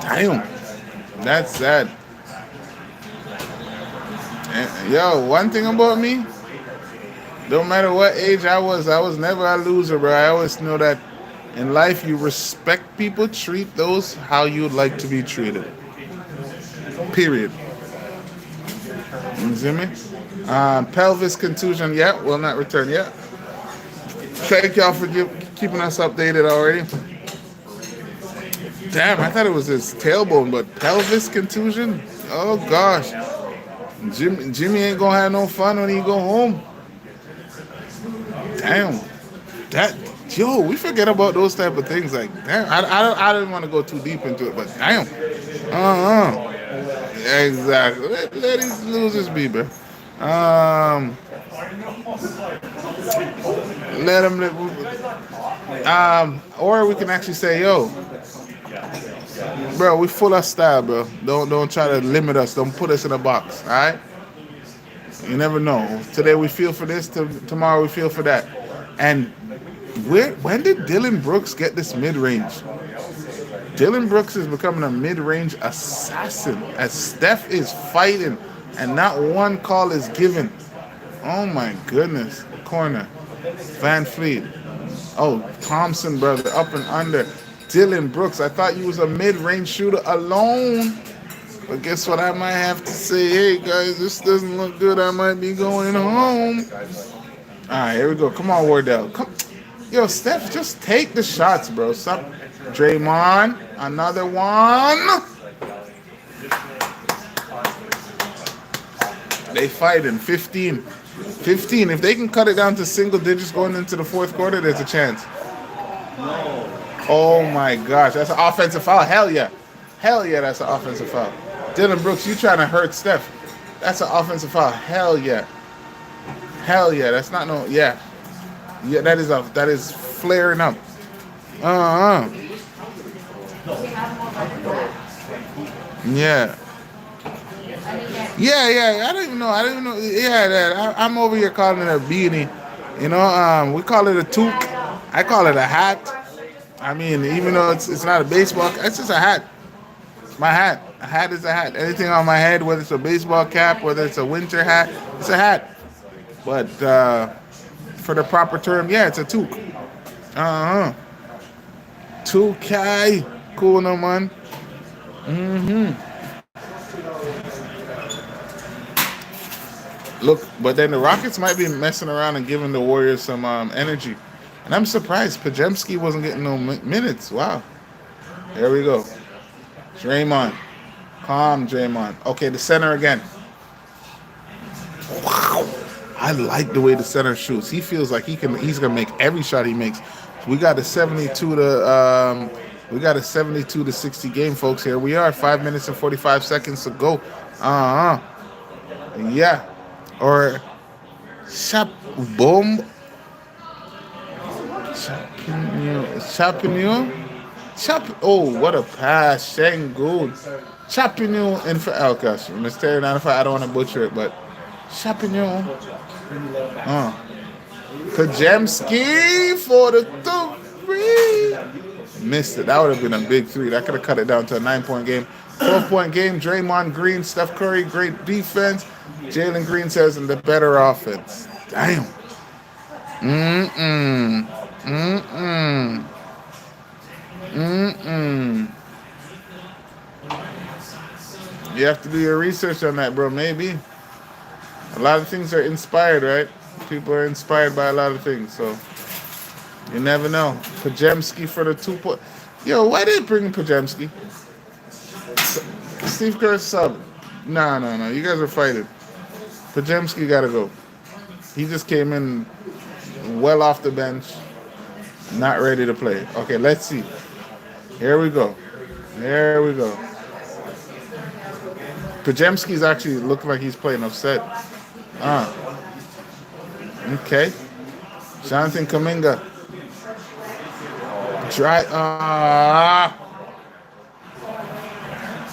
Damn. That's sad. And, yo, one thing about me, no matter what age I was never a loser, bro. I always know that in life you respect people, treat those how you'd like to be treated. Period. You see me? Pelvis contusion, yeah, will not return yet. Thank y'all for keeping us updated already. Damn, I thought it was his tailbone, but pelvis contusion? Oh gosh. Jimmy ain't gonna have no fun when he go home. Damn. We forget about those type of things. Like, damn, I didn't want to go too deep into it, but damn. Exactly. Let these losers be, bro. Let them or we can actually say, yo, bro, we full of style, bro. Don't try to limit us. Don't put us in a box, all right? You never know. Today we feel for this, tomorrow we feel for that. And when did Dylan Brooks get this mid-range? Dylan Brooks is becoming a mid-range assassin as Steph is fighting and not one call is given. Oh my goodness. Corner. Van Fleet. Oh, Thompson, brother, up and under. Dylan Brooks, I thought you was a mid-range shooter alone. But guess what? I might have to say, hey guys, this doesn't look good. I might be going home. All right, here we go. Come on, Wardell. Come. Yo, Steph, just take the shots, bro. Stop. Draymond, another one. They fighting 15. 15. If they can cut it down to single digits going into the fourth quarter, there's a chance. Oh my gosh, that's an offensive foul. Hell yeah. Hell yeah, that's an offensive foul. Dylan Brooks, you trying to hurt Steph. That's an offensive foul. Hell yeah. Hell yeah. That's not no, yeah. Yeah, that is flaring up. Yeah. Yeah. I don't even know. Yeah, I'm over here calling it a beanie. We call it a toque. I call it a hat. I mean, even though it's not a baseball, it's just a hat. My hat. A hat is a hat. Anything on my head, whether it's a baseball cap, whether it's a winter hat, it's a hat. But for the proper term, yeah, it's a toque. Toque. Cool, no man. Look, but then the Rockets might be messing around and giving the Warriors some energy. And I'm surprised Pajemski wasn't getting no minutes. Wow. There we go. Draymond. Calm, Draymond. Okay, the center again. Wow. I like the way the center shoots. He feels like he's gonna make every shot he makes. We got a 72 to 60 game, folks. Here we are, 5 minutes and 45 seconds to go. Uh yeah. Or Chap Bomb Chapinio. Oh, what a pass. Shane Gould. Chapinio in for Alcas. Mysterio 95. I don't want to butcher it, but Chapinio. Kajemski for the three. Missed it. That would have been a big three. That could have cut it down to a 9-point game. 12-point game. Draymond Green, Steph Curry, great defense. Jalen Green says in the better offense. Damn. Mm-mm. Mm-mm. Mm-mm. You have to do your research on that, bro. Maybe. A lot of things are inspired, right? People are inspired by a lot of things, so you never know. Pajemski for the 2-point. Yo, why did they bring Pajemski? Steve Kerr sub. No. You guys are fighting. Pajemski got to go. He just came in well off the bench, not ready to play. Okay, let's see. Here we go. Pajemski's actually looking like he's playing upset. Okay. Jonathan Kuminga.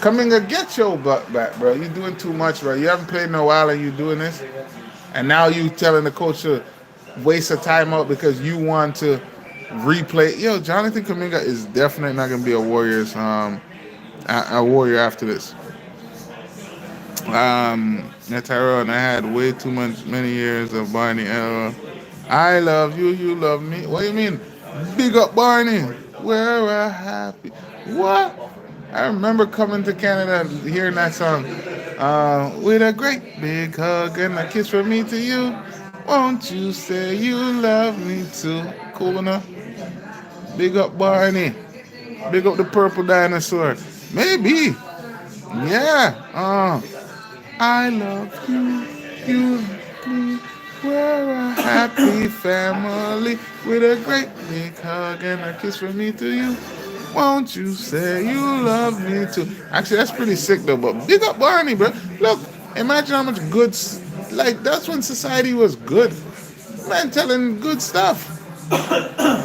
Kuminga, get your butt back, bro. You doing too much, bro. You haven't played in a while and you doing this. And now you telling the coach to waste a timeout because you want to replay. Yo, Jonathan Kuminga is definitely not going to be a Warriors a Warrior after this. Tyrone, I had way too many years of Barney era. I love you, you love me. What do you mean? Big up Barney. We're happy. What? I remember coming to Canada and hearing that song. With a great big hug and a kiss from me to you. Won't you say you love me too? Cool enough? Big up Barney. Big up the purple dinosaur. Maybe. Yeah. I love you. You love me. We're a happy family. With a great big hug and a kiss from me to you. Won't you say you love me too? Actually, that's pretty sick though. But big up Barney, bro. Look, imagine how much good. Like that's when society was good. Man, telling good stuff.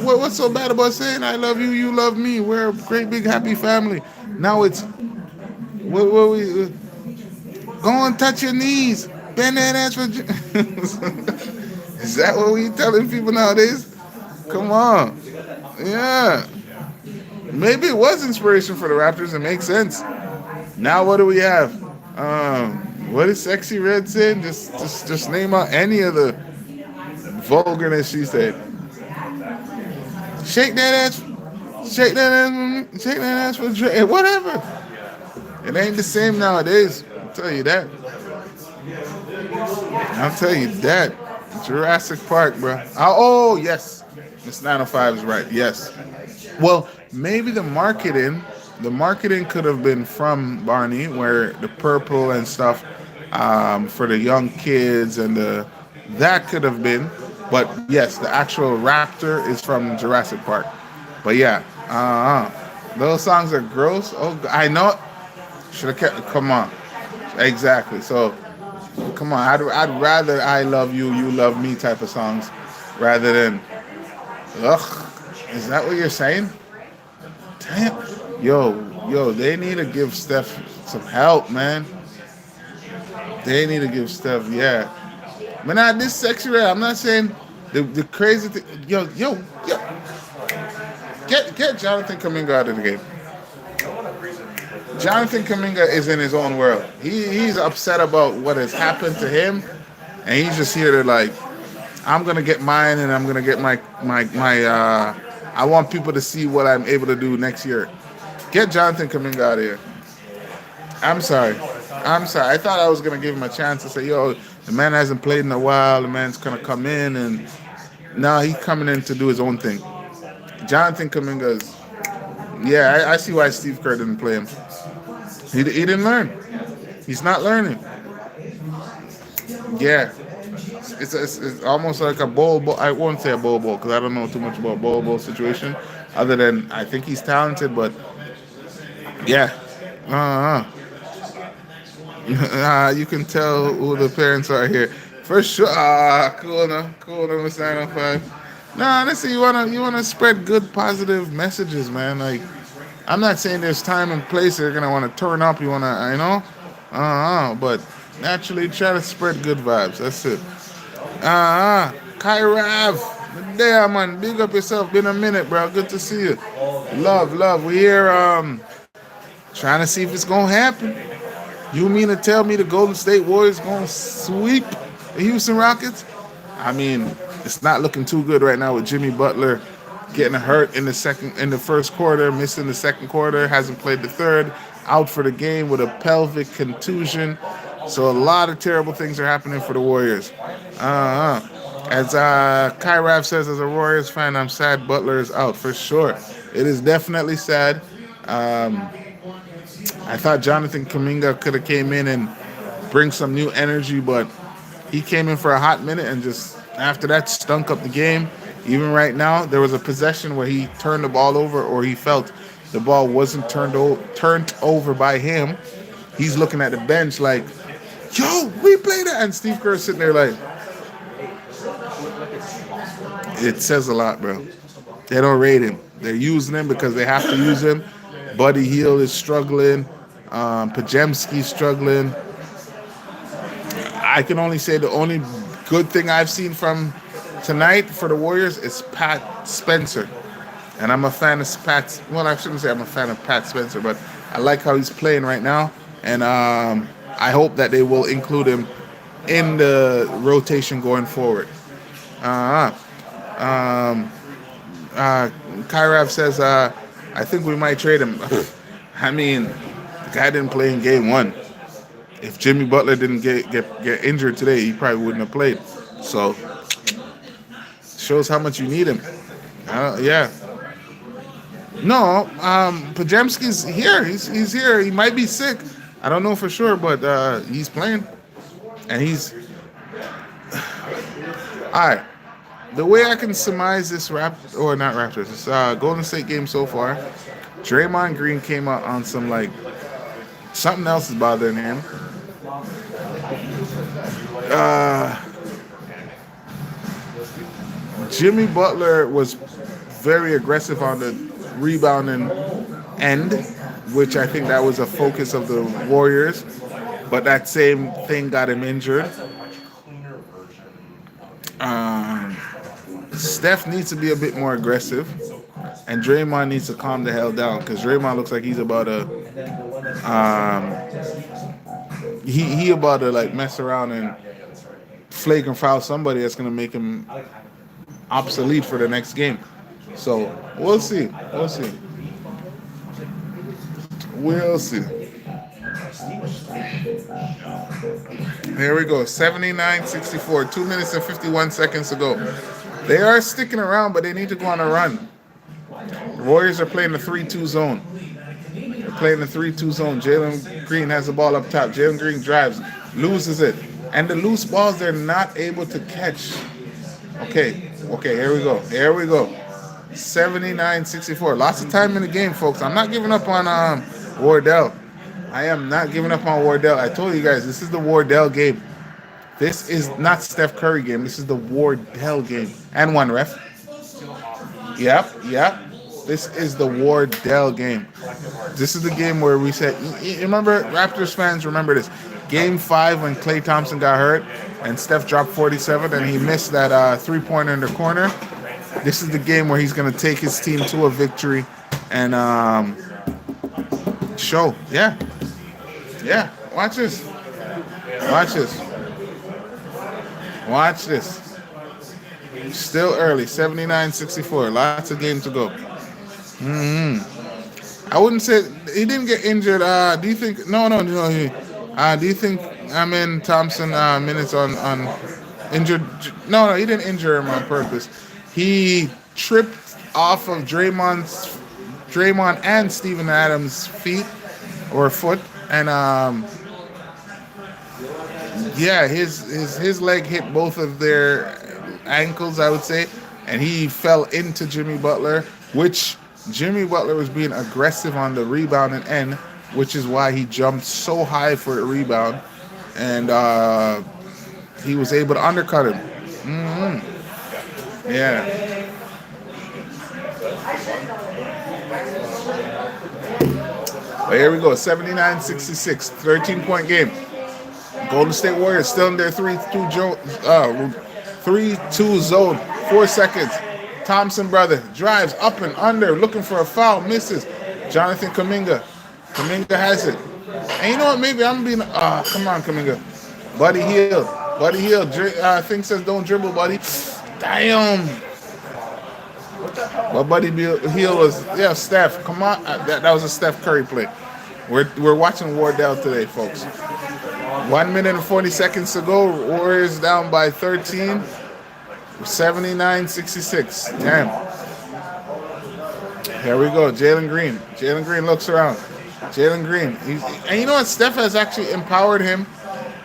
What's so bad about saying I love you, you love me? We're a great big happy family. Now it's what we go and touch your knees, bend that ass for. Is that what we telling people nowadays? Come on, yeah. Maybe it was inspiration for the Raptors. It makes sense. Now what do we have? What is Sexy Red saying? Just name out any of the vulgarness she said. Shake that ass. Shake that ass. Shake that ass for Dre. Whatever. It ain't the same nowadays. I'll tell you that. Jurassic Park, bro. Oh yes. Miss 905 is right. Yes. Well, maybe the marketing could have been from Barney, where the purple and stuff for the young kids and that could have been. But yes, the actual raptor is from Jurassic Park. But yeah, those songs are gross. Oh, I know. Should have kept. Come on, exactly. So, come on. I'd rather I love you, you love me type of songs, rather than, ugh. Is that what you're saying? Damn. Yo, they need to give Steph some help, man. They need to give Steph, yeah. But not this sexy red. I'm not saying the crazy thing. Yo. Get Jonathan Kuminga out of the game. Jonathan Kuminga is in his own world. He's upset about what has happened to him, and he's just here to like, I'm gonna get mine, and I'm gonna get my I want people to see what I'm able to do next year. Get Jonathan Kuminga out of here. I'm sorry. I thought I was going to give him a chance to say, yo, the man hasn't played in a while. The man's going to come in. And now he's coming in to do his own thing. Jonathan Kuminga's, yeah, I see why Steve Kerr didn't play him. He didn't learn. He's not learning. Yeah. It's almost like a bowl. I won't say a bowl because I don't know too much about bowl situation, other than I think he's talented. But yeah, uh, you can tell who the parents are here for sure. Cool enough, cool enough. Miss 905. Nah, listen, you wanna spread good positive messages, man. Like I'm not saying there's time and place they're gonna want to turn up. You wanna, but naturally try to spread good vibes. That's it. Kyrav, there man, big up yourself. Been a minute, bro. Good to see you. Love, love. We here trying to see if it's gonna happen. You mean to tell me the Golden State Warriors gonna sweep the Houston Rockets? I mean, it's not looking too good right now with Jimmy Butler getting hurt in the first quarter, missing the second quarter, hasn't played the third, out for the game with a pelvic contusion. So a lot of terrible things are happening for the Warriors. As Kyrav says, as a Warriors fan, I'm sad Butler is out for sure. It is definitely sad. Um, I thought Jonathan Kuminga could have came in and bring some new energy, but he came in for a hot minute and just after that stunk up the game. Even right now, there was a possession where he turned the ball over, or he felt the ball wasn't turned over by him. He's looking at the bench like, "Yo, replay that," and Steve Kerr sitting there like, it says a lot, bro. They don't rate him. They're using him because they have to use him. Buddy Hield is struggling. Pajemski's struggling. I can only say the only good thing I've seen from tonight for the Warriors is Pat Spencer. And I'm a fan of Pat. Well, I shouldn't say I'm a fan of Pat Spencer, but I like how he's playing right now. And I hope that they will include him in the rotation going forward. Uh, um, Kyrav says, I think we might trade him. I mean, the guy didn't play in game one. If Jimmy Butler didn't get injured today, he probably wouldn't have played. So, shows how much you need him. Yeah. No, Pajemski's here. He's here. He might be sick. I don't know for sure, but he's playing. And he's... All right. The way I can surmise this this Golden State game so far, Draymond Green came out on some like something else is bothering him. Jimmy Butler was very aggressive on the rebounding end, which I think that was a focus of the Warriors, but that same thing got him injured. Steph needs to be a bit more aggressive, and Draymond needs to calm the hell down because Draymond looks like he's about to, he about to like mess around and flagrant foul somebody that's gonna make him obsolete for the next game. So we'll see, we'll see. Here we go, 79-64, 2 minutes and 51 seconds to go. They are sticking around, but they need to go on a run. The Warriors are playing the 3-2 zone. They're playing the 3-2 zone. Jalen Green has the ball up top. Jalen Green drives, loses it. And the loose balls they're not able to catch. Okay, here we go. 79-64. Lots of time in the game, folks. I'm not giving up on Wardell. I am not giving up on Wardell. I told you guys, this is the Wardell game. This is not Steph Curry game. This is the Wardell game. And one ref. Yep. This is the Wardell game. This is the game where we said, remember, Raptors fans, remember this. Game 5 when Klay Thompson got hurt and Steph dropped 47 and he missed that three-pointer in the corner. This is the game where he's going to take his team to a victory and show. Yeah. Watch this. Still early, 79-64. Lots of games to go. I wouldn't say he didn't get injured. Do you think? No. Do you think Thompson minutes on injured? No, he didn't injure him on purpose. He tripped off of Draymond and Steven Adams' feet or foot, and Yeah, his leg hit both of their ankles, I would say, and he fell into Jimmy Butler, which Jimmy Butler was being aggressive on the rebound and end, which is why he jumped so high for the rebound, and he was able to undercut him. Yeah. But here we go, 79-66, 13-point game. Golden State Warriors still in their 3-2 zone. 4 seconds. Thompson brother drives up and under, looking for a foul, misses. Jonathan Kuminga. Kuminga has it. And you know what? Maybe I'm being. Come on, Kuminga. Buddy Hield. Buddy Hield. Thing says don't dribble, buddy. Damn. But Buddy Hield was, yeah, Steph. Come on. That was a Steph Curry play. We're watching Wardell today, folks. 1 minute and 40 seconds to go. Warriors down by 13. 79-66. Damn. Here we go. Jalen Green. Jalen Green looks around. Jalen Green. And you know what? Steph has actually empowered him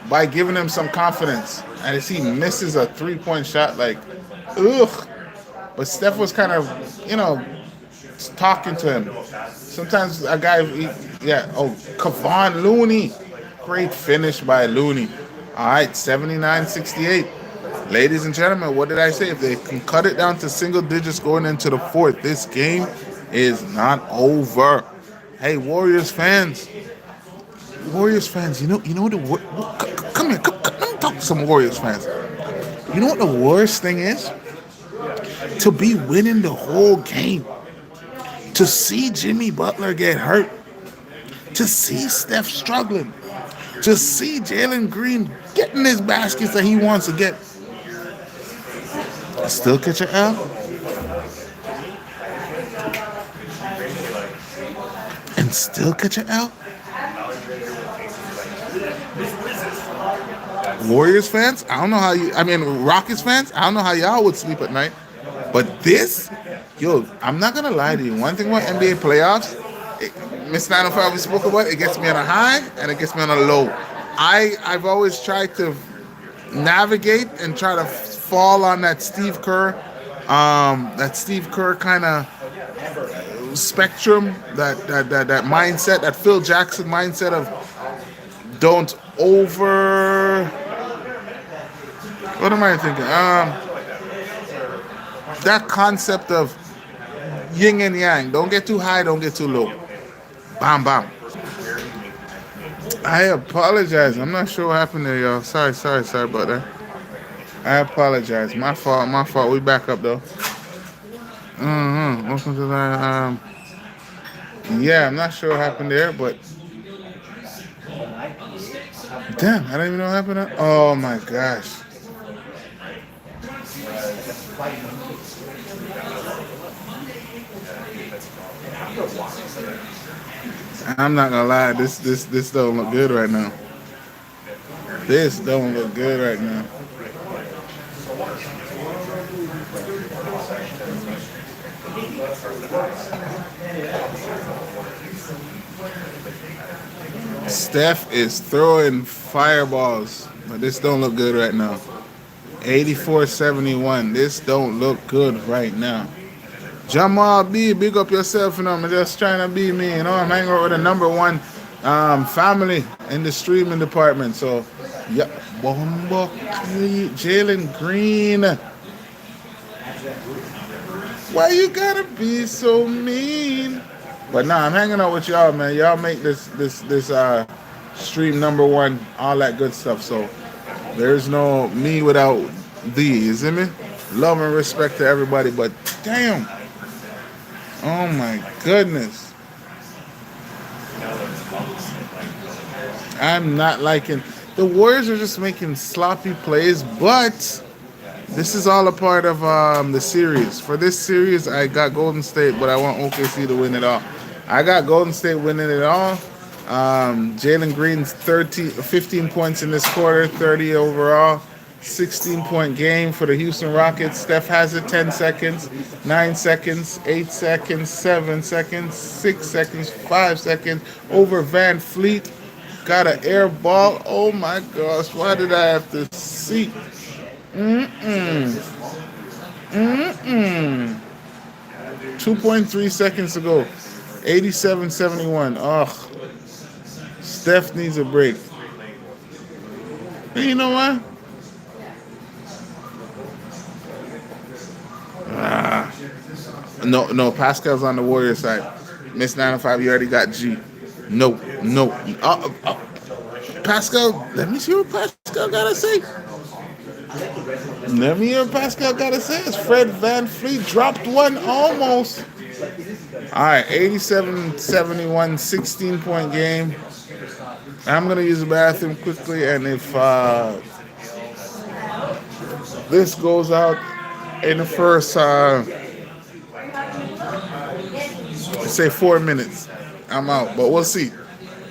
by giving him some confidence. And as he misses a three-point shot, like, ugh. But Steph was kind of, talking to him. Sometimes a guy, Kevon Looney. Great finish by Looney. All right, 79-68. Ladies and gentlemen, what did I say? If they can cut it down to single digits going into the fourth, this game is not over. Hey, Warriors fans. Warriors fans, you know come here, come, let me talk to some Warriors fans. You know what the worst thing is? To be winning the whole game. To see Jimmy Butler get hurt. To see Steph struggling. To see Jalen Green getting his baskets that he wants to get. Still catch an L? And still catch an L? Warriors fans, Rockets fans, I don't know how y'all would sleep at night. But this, I'm not going to lie to you. One thing about NBA playoffs, Miss 905, we spoke about, it gets me on a high and it gets me on a low. I've always tried to navigate and try to fall on that Steve Kerr kind of spectrum, that mindset, that Phil Jackson mindset of don't over. What am I thinking? That concept of yin and yang. Don't get too high, don't get too low. Bam, bam. I apologize. I'm not sure what happened there, y'all. Sorry about that. I apologize. My fault. We back up, though. Welcome to the... Yeah, I'm not sure what happened there, but... Damn, I don't even know what happened. Oh, my gosh. I'm not gonna lie, this don't look good right now. This don't look good right now. Steph is throwing fireballs, but this don't look good right now. 84-71. This don't look good right now. Jamal B, big up yourself, I'm just trying to be me, I'm hanging out with the number one family in the streaming department. So, yeah, Jalen Green. Why you gotta be so mean? But nah, I'm hanging out with y'all, man. Y'all make this stream number one, all that good stuff. So there's no me without thee, you see me? Love and respect to everybody, but damn. Oh my goodness. I'm not liking. The Warriors are just making sloppy plays, but this is all a part of the series. For this series, I got Golden State, but I want OKC to win it all. I got Golden State winning it all. Jalen Green's 15 points in this quarter, 30 overall. 16-point game for the Houston Rockets. Steph has it 10 seconds, 9 seconds, 8 seconds, 7 seconds, 6 seconds, 5 seconds over Van Fleet. got an air ball. Oh my gosh, why did I have to see? Mm-mm. Mm-mm. 2.3 seconds to go. 87-71. Ugh. Steph needs a break. And you know what? Ah. No, no. Pascal's on the Warrior side. Miss 905, you already got G. No, no. Pascal, let me see what Pascal got to say. Let me hear what Pascal got to say. It's Fred Van Fleet dropped one almost. All right, 87-71, 16-point game. I'm going to use the bathroom quickly, and if this goes out in the first, let's say 4 minutes, I'm out, but we'll see.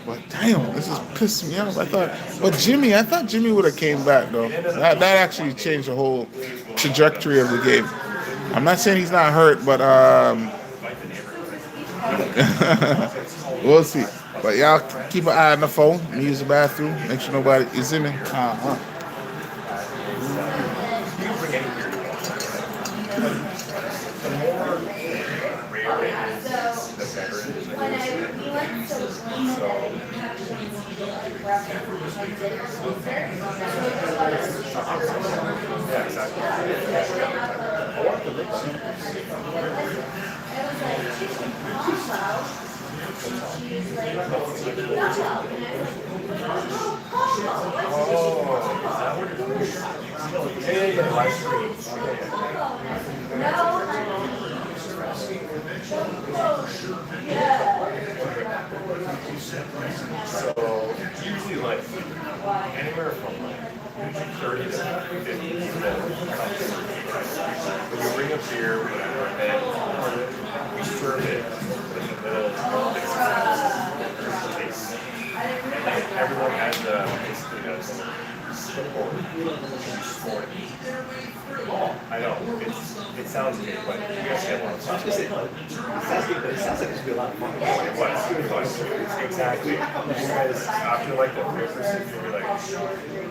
But damn, this is pissing me off. I thought Jimmy would have came back though. That actually changed the whole trajectory of the game. I'm not saying he's not hurt, but we'll see. But y'all keep an eye on the phone and use the bathroom. Make sure nobody is in it. So usually like anywhere from like 30 to 50 when you bring a beer, whatever, and we serve it in the middle of the taste. And then everyone has basically a support. I know, it sounds good, but you guys get one. It sounds good, but it sounds like it should be a lot of fun. It was. Exactly. You guys, after like the first you're like,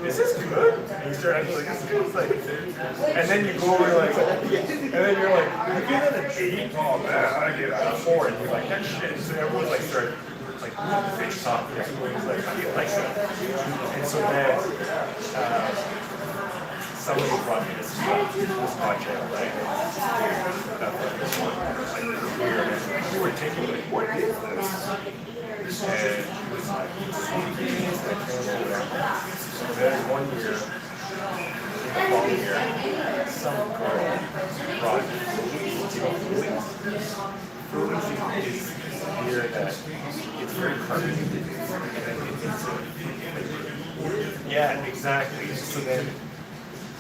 is this good? And you start acting like, this feels like, and then you go over like, and then you're like, I get an 8? Oh man, I get a 4. And you're like, that shit. So everyone's like, started like fish talk. Everyone's like, how do you like that? And so then, somebody brought me this project, right? And we were taking like, what is this? And he was like, so then 1 year, the following year, some girl brought Fluency is a beer that it's very carbonated. Yeah, exactly. So then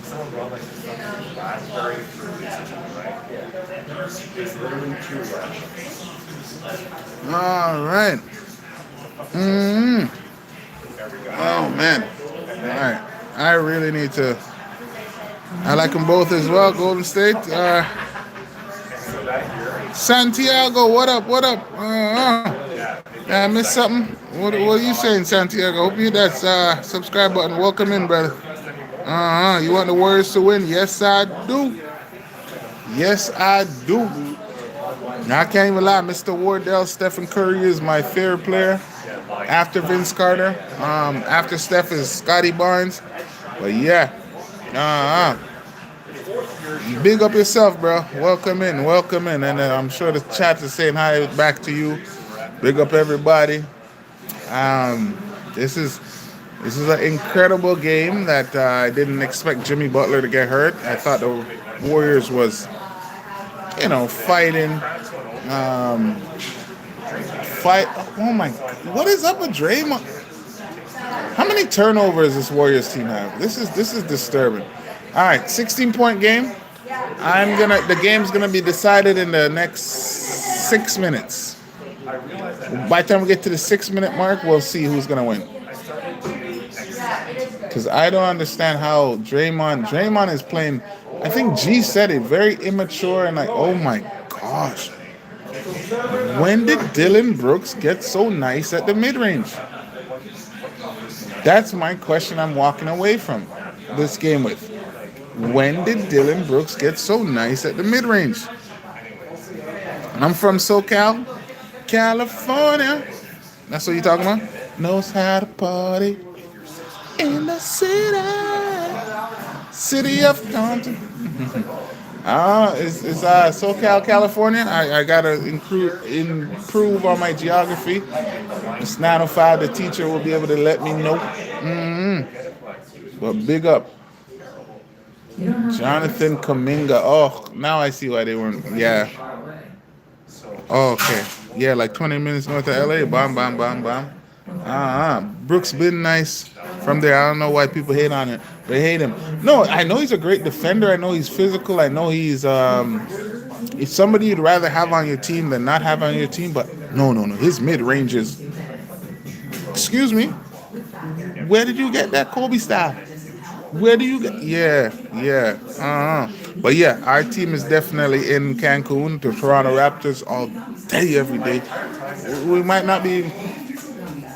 someone brought like this raspberry fruit, right? Yeah. It's literally 2 raspberries. All right. Oh man. All right. I really need to. I like them both as well. Golden State. Santiago, what up? What up? I missed something. What are you saying, Santiago? Hope you that subscribe button. Welcome in, brother. You want the Warriors to win? Yes, I do. Yes, I do. Now, I can't even lie. Mr. Wardell, Stephen Curry is my favorite player. After Vince Carter. After Steph is Scotty Barnes. But yeah. Big up yourself, bro. Welcome in. Welcome in. And I'm sure the chat is saying hi back to you. Big up everybody. This is an incredible game that I didn't expect Jimmy Butler to get hurt. I thought the Warriors was, fighting. Oh my! What is up with Draymond? How many turnovers does this Warriors team have? This is disturbing. All right, 16-point game. The game's gonna be decided in the next 6 minutes. By the time we get to the 6-minute mark, we'll see who's gonna win. Because I don't understand how Draymond is playing. I think G said it, very immature and like, oh my gosh. When did Dylan Brooks get so nice at the mid-range? That's my question I'm walking away from this game with. When did Dylan Brooks get so nice at the mid range? I'm from SoCal, California. That's what you talking about? Knows how to party in the city of Compton. It's SoCal, California. I gotta improve on my geography. It's 9:05. The teacher will be able to let me know. But big up, Jonathan Kaminga. Oh, now I see why they weren't. Yeah. Oh, okay. Yeah, like 20 minutes north of LA. Bam, bam, bam, bam. Brooks been nice from there. I don't know why people hate on it. They hate him. No, I know he's a great defender. I know he's physical. I know he's somebody you'd rather have on your team than not have on your team. But no, no, no. His mid range is. Excuse me. Where did you get that Kobe style? Where do you get? Yeah, yeah. But yeah, our team is definitely in Cancun, the Toronto Raptors, all day, every day. We might not be.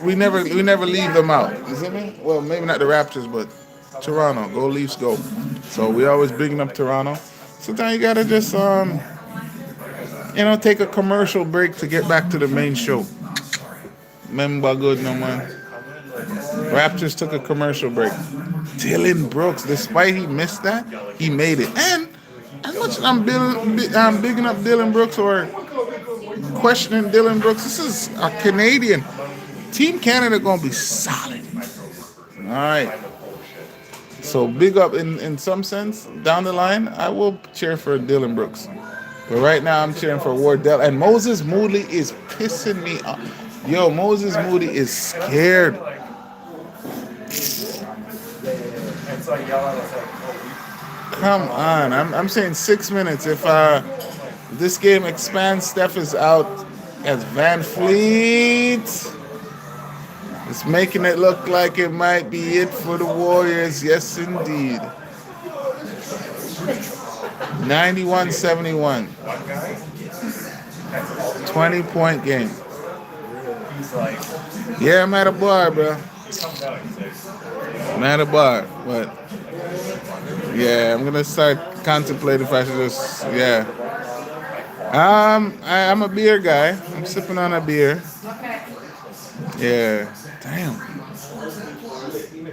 We never leave them out. You see me? Well, maybe not the Raptors, but Toronto. Go Leafs, go. So we always bigging up Toronto. Sometimes you gotta just take a commercial break to get back to the main show. Remember good no man. Raptors took a commercial break. Dylan Brooks, despite he missed that, he made it. And as much as I'm bigging up Dylan Brooks or questioning Dylan Brooks, this is a Canadian. Team Canada gonna be solid. All right. So big up in some sense. Down the line, I will cheer for Dylan Brooks. But right now I'm cheering for Wardell. And Moses Moody is pissing me off. Yo, Moses Moody is scared. Come on. I'm saying 6 minutes. If this game expands, Steph is out as Van Fleet. It's making it look like it might be it for the Warriors. Yes, indeed. 91-71. 20-point game. Yeah, I'm at a bar, bro. I'm at a bar, but yeah, I'm gonna start contemplating if I should just I'm a beer guy. I'm sipping on a beer. Yeah. Damn.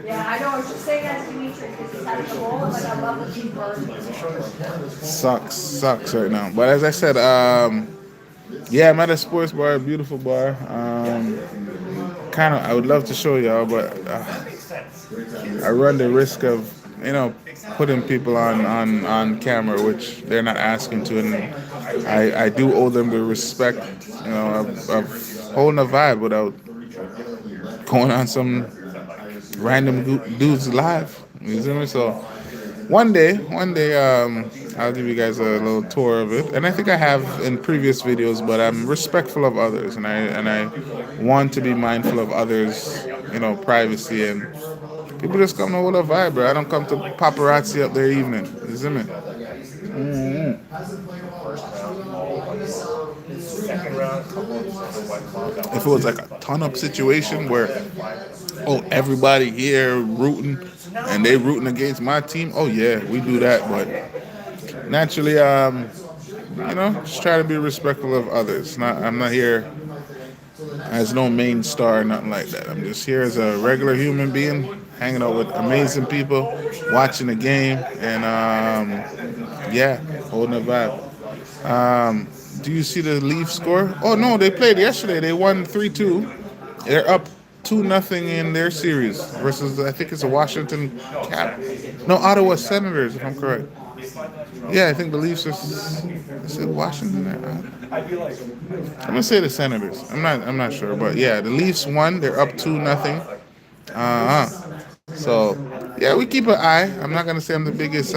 Yeah, I know. I was just saying that to Dimitri because he's having the bowl, but I love the cheeseburger. Sucks right now. But as I said, yeah, I'm at a sports bar, a beautiful bar. I would love to show y'all, but I run the risk of putting people on camera, which they're not asking to, and I do owe them the respect, of holding a vibe without going on some random dude's live. You see me? So one day, I'll give you guys a little tour of it, and I think I have in previous videos. But I'm respectful of others, and I want to be mindful of others, privacy, and people just come to with a vibe, bro. I don't come to paparazzi up their evening. You see me? If it was like a ton up situation where everybody here rooting and they rooting against my team, oh yeah, we do that. But naturally, just try to be respectful of others. I'm not here as no main star or nothing like that. I'm just here as a regular human being, hanging out with amazing people, watching the game, and holding a vibe. Do you see the Leafs score? Oh no, they played yesterday. They won 3-2. They're up 2-0 in their series versus I think it's a Washington Cap. No, Ottawa Senators, if I'm correct. Yeah, I think the Leafs is it Washington? I'm gonna say the Senators. I'm not sure, but yeah, the Leafs won. They're up 2-0. So yeah, we keep an eye. I'm not gonna say I'm the biggest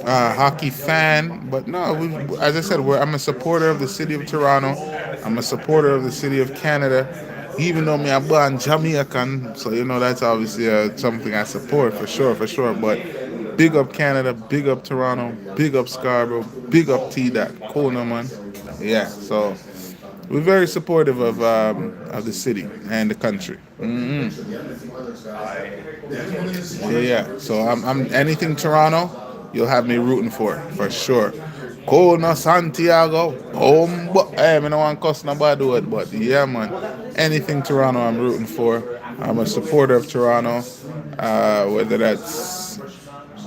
hockey fan, but no, as I said, I'm a supporter of the city of Toronto. I'm a supporter of the city of Canada. Even though I'm born Jamaican, so that's obviously something I support for sure. But big up Canada, big up Toronto, big up Scarborough, big up T-Dot, Kona, man. Yeah, so we're very supportive of the city and the country. Yeah, yeah. So I'm anything Toronto, you'll have me rooting for sure. Kona Santiago, hey, I don't want to cuss nobody do it, but yeah, man. Anything Toronto, I'm rooting for. I'm a supporter of Toronto, whether that's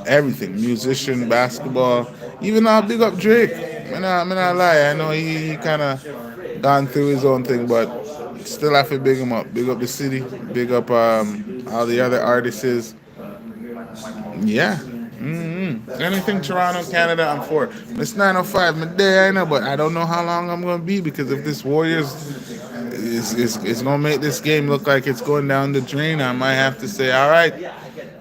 everything, musician, basketball, even big up Drake. Me not lie, I know he kind of gone through his own thing, but still have to big him up. Big up the city, big up all the other artists. Yeah. Anything Toronto, Canada, I'm for. It's 9:05, my day, I know, but I don't know how long I'm going to be because if this Warriors is going to make this game look like it's going down the drain, I might have to say, all right,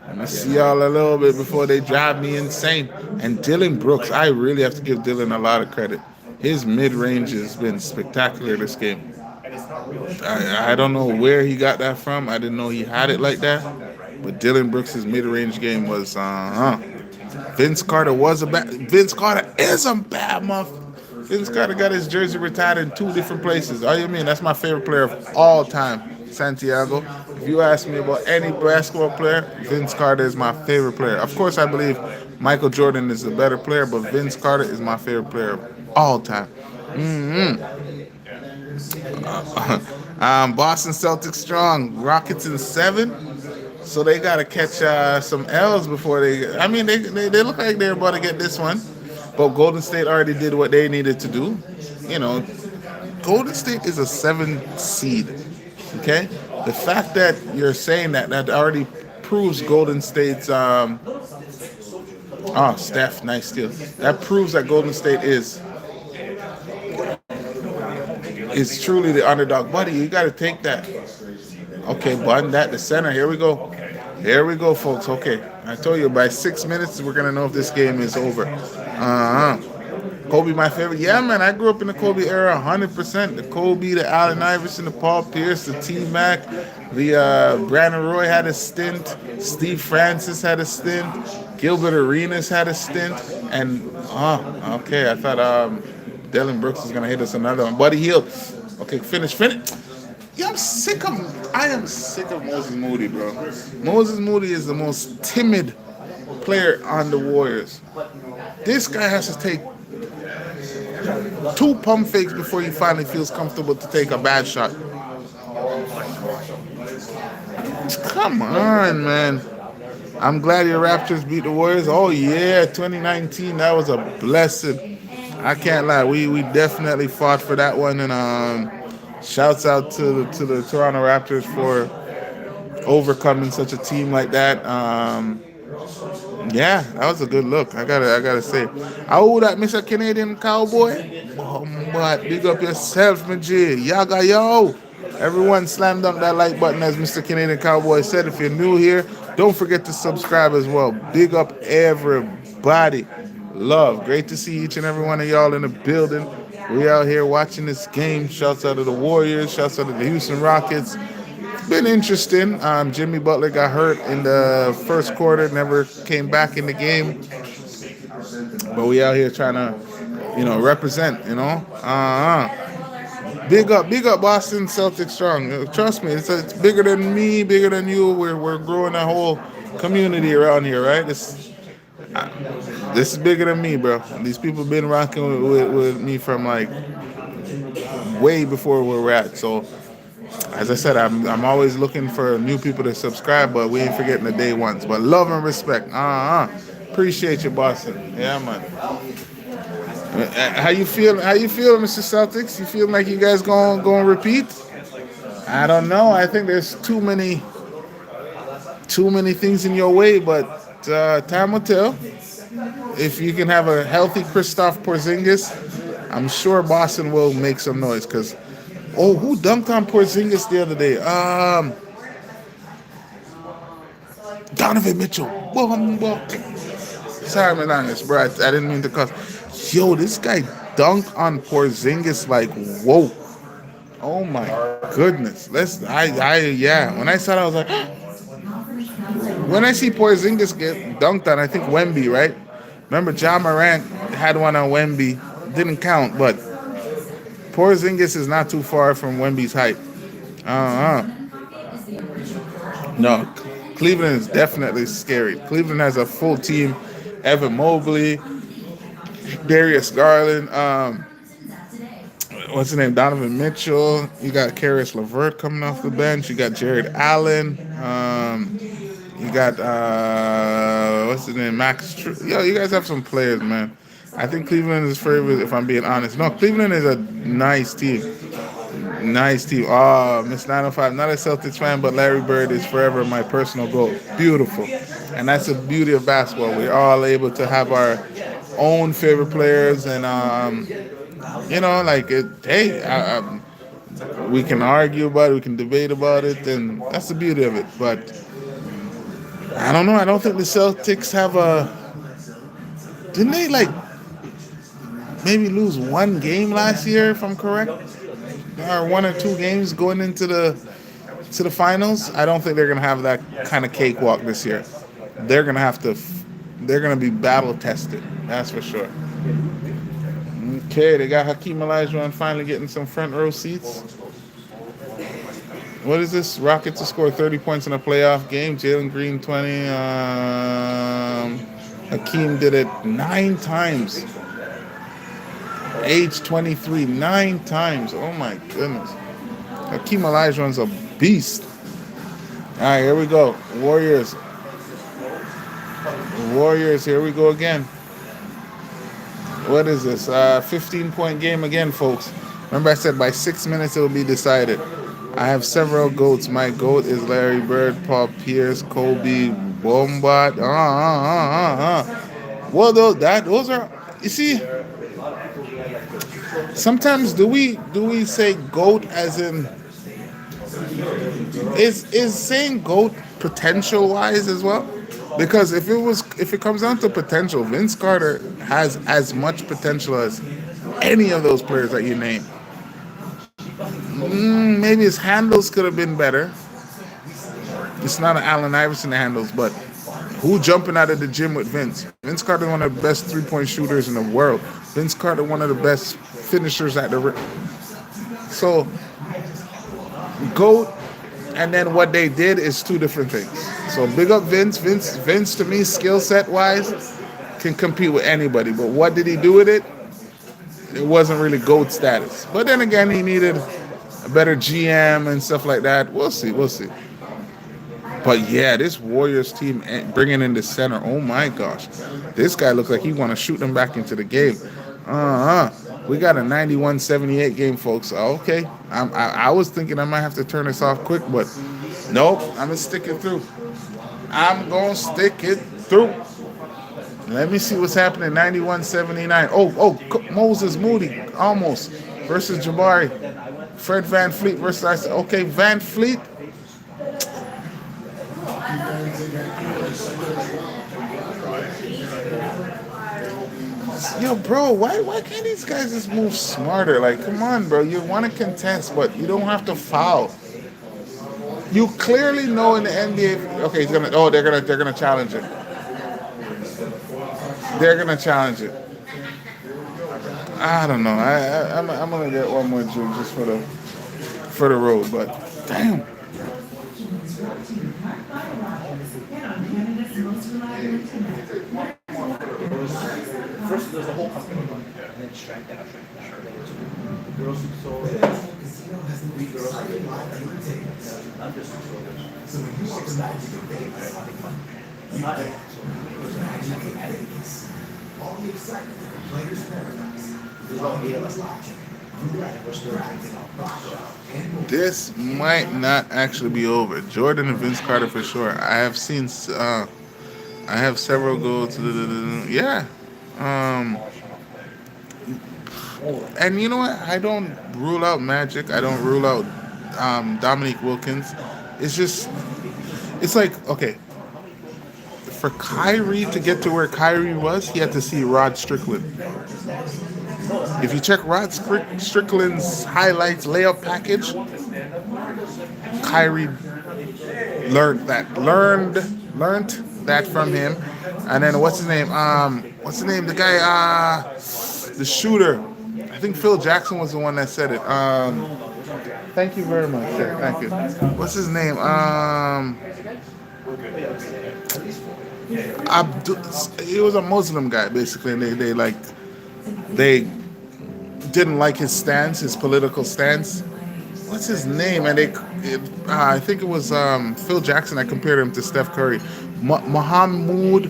I'm going to see y'all a little bit before they drive me insane. And Dylan Brooks, I really have to give Dylan a lot of credit. His mid range has been spectacular this game. I don't know where he got that from. I didn't know he had it like that. But Dylan Brooks' mid-range game was Vince Carter was a bad. Vince Carter is a bad month. Vince Carter got his jersey retired in two different places. Oh, you mean that's my favorite player of all time, Santiago. If you ask me about any basketball player, Vince Carter is my favorite player. Of course, I believe Michael Jordan is the better player, but Vince Carter is my favorite player of all time. Boston Celtics strong. Rockets in 7. So they got to catch some L's before they. I mean, they look like they're about to get this one. But Golden State already did what they needed to do. You know, Golden State is a 7 seed. Okay? The fact that you're saying that already proves Golden State's. Steph, nice steal. That proves that Golden State is truly the underdog. Buddy, you got to take that. Okay, button that the center. Here we go. Here we go, folks. Okay, I told you by 6 minutes we're gonna know if this game is over. Kobe, my favorite. Yeah, man, I grew up in the Kobe era, 100%. The Kobe, the Allen Iverson, the Paul Pierce, the T Mac, the Brandon Roy had a stint. Steve Francis had a stint. Gilbert Arenas had a stint. And okay, I thought Dylan Brooks was gonna hit us another one. Buddy Hield. Okay, finish. Yeah, I am sick of Moses Moody, bro. Moses Moody is the most timid player on the Warriors. This guy has to take 2 pump fakes before he finally feels comfortable to take a bad shot. Come on, man. I'm glad your Raptors beat the Warriors. Oh yeah, 2019, that was a blessed. I can't lie, we definitely fought for that one, and shouts out to the Toronto Raptors for overcoming such a team like that. Yeah, that was a good look. I gotta say. Oh, that Mr. Canadian Cowboy. But big up yourself, my G. Yaga yo. Everyone slam dunk that like button as Mr. Canadian Cowboy said. If you're new here, don't forget to subscribe as well. Big up everybody. Love. Great to see each and every one of y'all in the building. We out here watching this game. Shouts out to the Warriors. Shouts out to the Houston Rockets. Been interesting. Jimmy Butler got hurt in the first quarter, never came back in the game. But we out here trying to, represent. Big up, Boston Celtics strong. Trust me, it's bigger than me, bigger than you. We're growing a whole community around here, right? This is bigger than me, bro. These people been rocking with me from like way before where we're at. So as I said, I'm always looking for new people to subscribe, but we ain't forgetting the day ones. But love and respect. Appreciate you, Boston. Yeah, man. How you feel? How you feeling, Mr. Celtics? You feeling like you guys going repeat? I don't know. I think there's too many things in your way, but time will tell. If you can have a healthy Kristaps Porzingis, I'm sure Boston will make some noise. Cause who dunked on Porzingis the other day? Donovan Mitchell. Sorry, Melanis, bro. I didn't mean to cuss. Yo, this guy dunked on Porzingis like, whoa. Oh my goodness. Yeah. When I saw that, I was like, when I see Porzingis get dunked on, I think Wemby, right? Remember, Ja Morant had one on Wemby. Didn't count, but Porzingis is not too far from Wemby's height. Uh-uh. No, Cleveland is definitely scary. Cleveland has a full team. Evan Mobley, Darius Garland, what's his name? Donovan Mitchell. You got Karis LeVert coming off the bench. You got Jared Allen. You got what's his name? Yo, you guys have some players, man. I think Cleveland is favorite. If I'm being honest, no, Cleveland is a nice team. Nice team. Oh, Miss 905. Not a Celtics fan, but Larry Bird is forever my personal goal. Beautiful, and that's the beauty of basketball. We're all able to have our own favorite players, and like it. Hey, we can argue about it, we can debate about it, and that's the beauty of it. But I don't know. I don't think the Celtics have a. Didn't they maybe lose one game last year, if I'm correct, or one or two games going into the finals? I don't think they're gonna have that kind of cakewalk this year. They're gonna have to. They're gonna be battle tested. That's for sure. Okay, they got Hakeem Olajuwon finally getting some front row seats. What is this? Rockets to score 30 points in a playoff game. Jalen Green 20. Hakeem did it 9 times. Age 23, 9 times. Oh my goodness. Hakeem Olajuwon's a beast. All right, here we go. Warriors, here we go again. What is this? 15-point game again, folks. Remember I said by 6 minutes it will be decided. I have several GOATs. My GOAT is Larry Bird, Paul Pierce, Kobe, Bombard. Well, those are, you see, sometimes do we say GOAT as in, is saying GOAT potential wise as well? Because if it comes down to potential, Vince Carter has as much potential as any of those players that you name. Maybe his handles could have been better. It's not an Allen Iverson handles, but who jumping out of the gym with Vince? Vince Carter, one of the best three-point shooters in the world. Vince Carter, one of the best finishers at the rim. So, GOAT and then what they did is two different things. So big up Vince. Vince to me, skill set wise, can compete with anybody. But what did he do with it? It wasn't really GOAT status. But then again, he needed a better GM and stuff like that. We'll see. But yeah, this Warriors team bringing in the center. Oh my gosh, this guy looks like he want to shoot them back into the game. We got a 91-78 game, folks. Okay, I was thinking I might have to turn this off quick, but nope. I'm gonna stick it through. Let me see what's happening. 91-79. Moses Moody almost versus Jabari. Fred Van Fleet versus okay, Van Fleet. Yo, bro, why can't these guys just move smarter? Like, come on, bro. You want to contest, but you don't have to foul. You clearly know in the NBA. Okay, they're gonna challenge it. They're gonna challenge it. I don't know. I'm gonna get one more drink just for the road, but damn. First, there's a whole company, and then strike that. Girls who sold it. 3 girls. Not just 6 guys. All the excitement from players' paradise. There's all 8 of us watching. This might not actually be over. Jordan and Vince Carter for sure. I have seen. I have several goals. Yeah. And you know what? I don't rule out Magic. I don't rule out Dominique Wilkins. It's like, okay, for Kyrie to get to where Kyrie was, he had to see Rod Strickland. If you check Rod Strickland's highlights layup package, Kyrie learned that from him. And then what's his name? The guy, the shooter. I think Phil Jackson was the one that said it. Thank you very much, sir. Thank you. What's his name? Abdul. He was a Muslim guy, basically, and they didn't like his stance, his political stance. What's his name? And I think it was Phil Jackson. I compared him to Steph Curry. Mohammed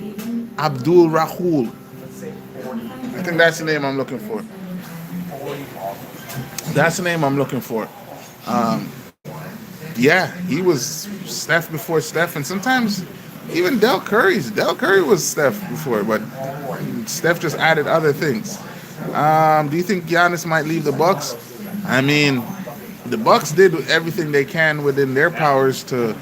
Abdul Rahul. I think that's the name I'm looking for. That's the name I'm looking for. Yeah, he was Steph before Steph, and sometimes even Del Curry was Steph before, but Steph just added other things. Do you think Giannis might leave the Bucks? I mean, the Bucks did everything they can within their powers to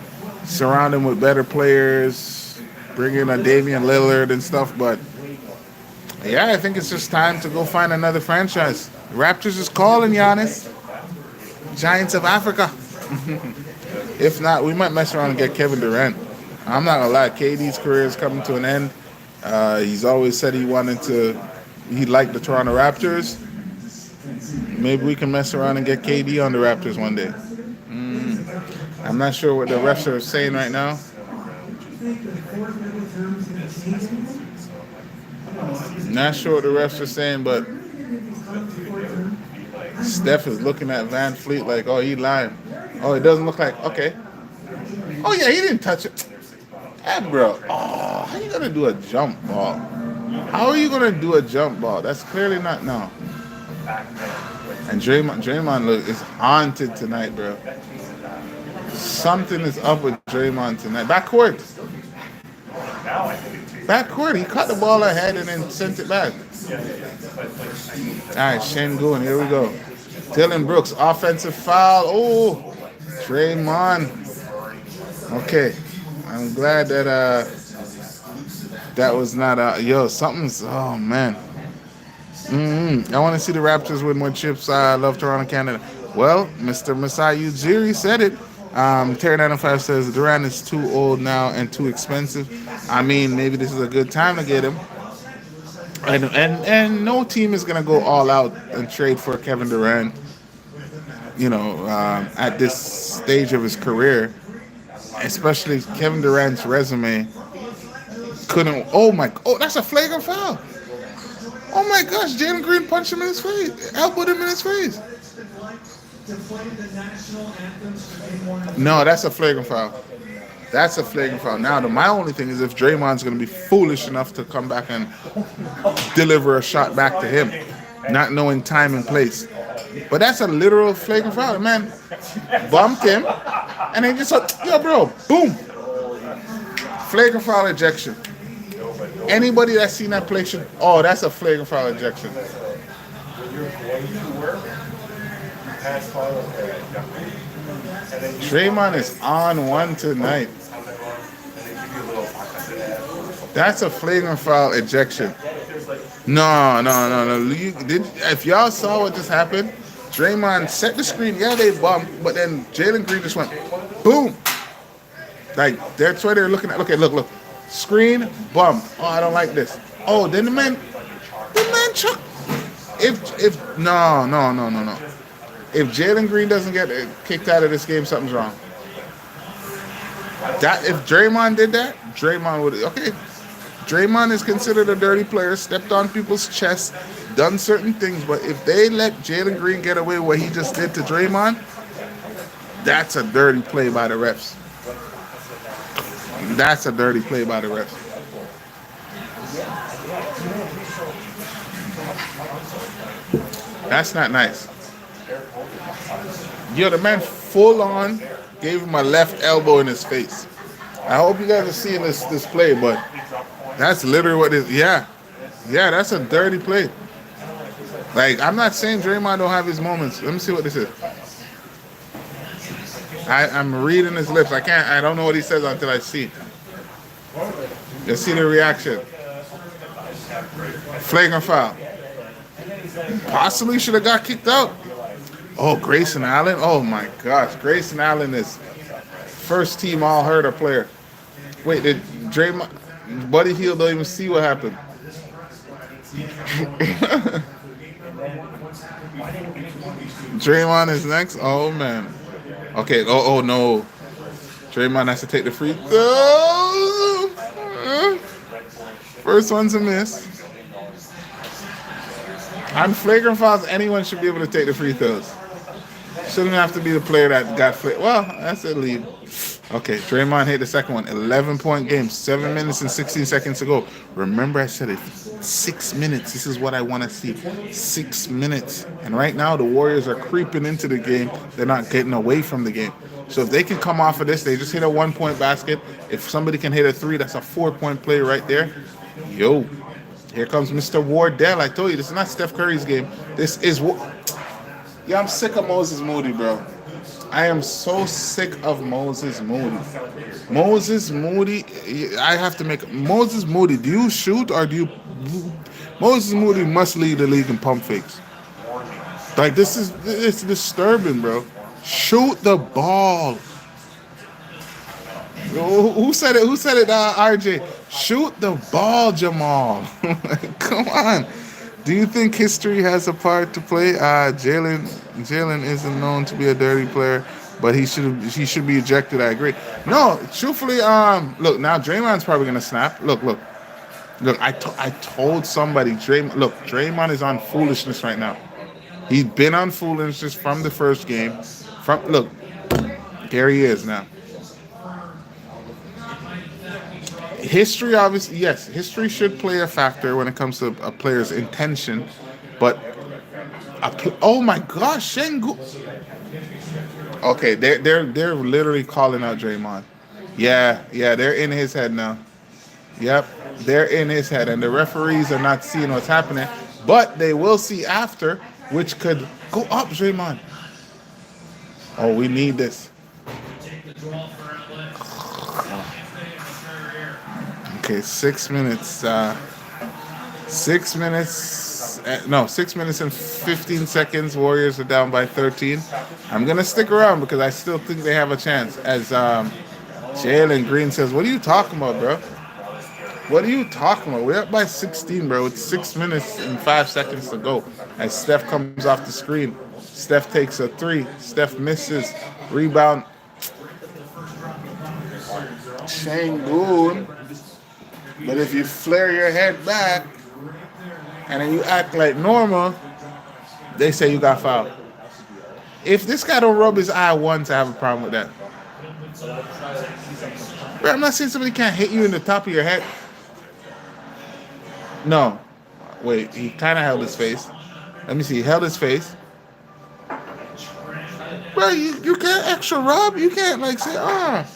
surround him with better players, bring in a Damian Lillard and stuff, but yeah, I think it's just time to go find another franchise. Raptors is calling Giannis. Giants of Africa. If not, we might mess around and get Kevin Durant. I'm not gonna lie, KD's career is coming to an end. He's always said he liked the Toronto Raptors. Maybe we can mess around and get KD on the Raptors one day. I'm not sure what the refs are saying right now. Not sure what the refs are saying, but Steph is looking at Van Fleet like, oh, he lying. Oh, it doesn't look like, okay. Oh, yeah, he didn't touch it. Hey, bro. Oh, how you going to do a jump ball? How are you going to do a jump ball? That's clearly not, no. And Draymond is haunted tonight, bro. Something is up with Draymond tonight. Backcourt. He caught the ball ahead and then sent it back. All right, Şengün, here we go. Dylan Brooks, offensive foul. Oh, Draymond. Okay, I'm glad that that was not oh man. I want to see the Raptors win more chips. I love Toronto, Canada. Well, Mr. Masai Ujiri said it. Terry 905 says Durant is too old now and too expensive. I mean, maybe this is a good time to get him. And no team is gonna go all out and trade for Kevin Durant. At this stage of his career, especially Kevin Durant's resume couldn't. Oh, that's a flagrant foul. Oh my gosh, Jalen Green punched him in his face, elbowed him in his face. No, that's a flagrant foul. That's a flagrant foul. Now, my only thing is if Draymond's going to be foolish enough to come back and deliver a shot back to him, not knowing time and place. But that's a literal flagrant foul. The man bumped him, and then just bro, boom. Flagrant foul ejection. Anybody that's seen that play should, that's a flagrant foul ejection. Draymond is on one tonight. That's a flagrant foul ejection. No. If y'all saw what just happened, Draymond set the screen. Yeah, they bumped, but then Jalen Green just went boom. Like that's why they're looking at. Okay, look. Screen, bump. Oh, I don't like this. Oh, then the man chuck. No. If Jalen Green doesn't get kicked out of this game, something's wrong. If Draymond did that, Draymond would. Okay, Draymond is considered a dirty player, stepped on people's chests, done certain things, but if they let Jalen Green get away with what he just did to Draymond, that's a dirty play by the refs. That's a dirty play by the refs. That's not nice. The man full on gave him a left elbow in his face. I hope you guys are seeing this play, but that's literally what it is. Yeah, that's a dirty play. Like, I'm not saying Draymond don't have his moments. Let me see what this is. I'm reading his lips. I don't know what he says until I see. Let's see the reaction. Flagrant foul. Possibly should have got kicked out. Oh, Grayson Allen. Oh my gosh. Grayson Allen is first team All-Herder player. Wait, did Draymond, Buddy Hield don't even see what happened. Draymond is next. Oh man. Okay. Oh no. Draymond has to take the free throw. First one's a miss. On flagrant fouls, anyone should be able to take the free throws. Shouldn't have to be the player that got flagrant. Well, that's a lead. Okay, Draymond hit the second one. 11-point game. 7 minutes and 16 seconds to go. Remember I said it. 6 minutes. This is what I want to see. 6 minutes. And right now the Warriors are creeping into the game. They're not getting away from the game. So if they can come off of this, they just hit a 1-point basket. If somebody can hit a 3, that's a 4-point play right there. Yo, here comes Mr. Wardell. I told you, this is not Steph Curry's game. This is Yeah, I'm sick of Moses Moody, bro. I am so sick of Moses Moody. Moses Moody, I have to make Moses Moody. Do you shoot or do you? Moses Moody must lead the league in pump fakes. Like it's disturbing, bro. Shoot the ball. Who said it? Who said it? RJ. Shoot the ball, Jamal. Come on. Do you think history has a part to play? Jalen isn't known to be a dirty player, but he should be ejected. I agree. No, truthfully, look, now Draymond's probably gonna snap. Look. I told somebody, Draymond is on foolishness right now. He's been on foolishness from the first game. There he is now. History, obviously, yes, history should play a factor when it comes to a player's intention, but oh my gosh, Shengu. Okay, they're literally calling out Draymond. Yeah, they're in his head now. Yep, they're in his head, and the referees are not seeing what's happening, but they will see after, which could go up Draymond. Oh, we need this. Okay, 6 minutes. 6 minutes. No, 6 minutes and 15 seconds. Warriors are down by 13. I'm gonna stick around because I still think they have a chance. As Jalen Green says, "What are you talking about, bro? What are you talking about? We're up by 16, bro. It's 6 minutes and 5 seconds to go." As Steph comes off the screen, Steph takes a 3. Steph misses. Rebound. Shangoon. But if you flare your head back and then you act like normal, they say you got fouled. If this guy don't rub his eye once, I have a problem with that. Bro, I'm not saying somebody can't hit you in the top of your head. No. Wait, he kind of held his face. Let me see. He held his face. Bro, you can't extra rub. You can't like say, yeah,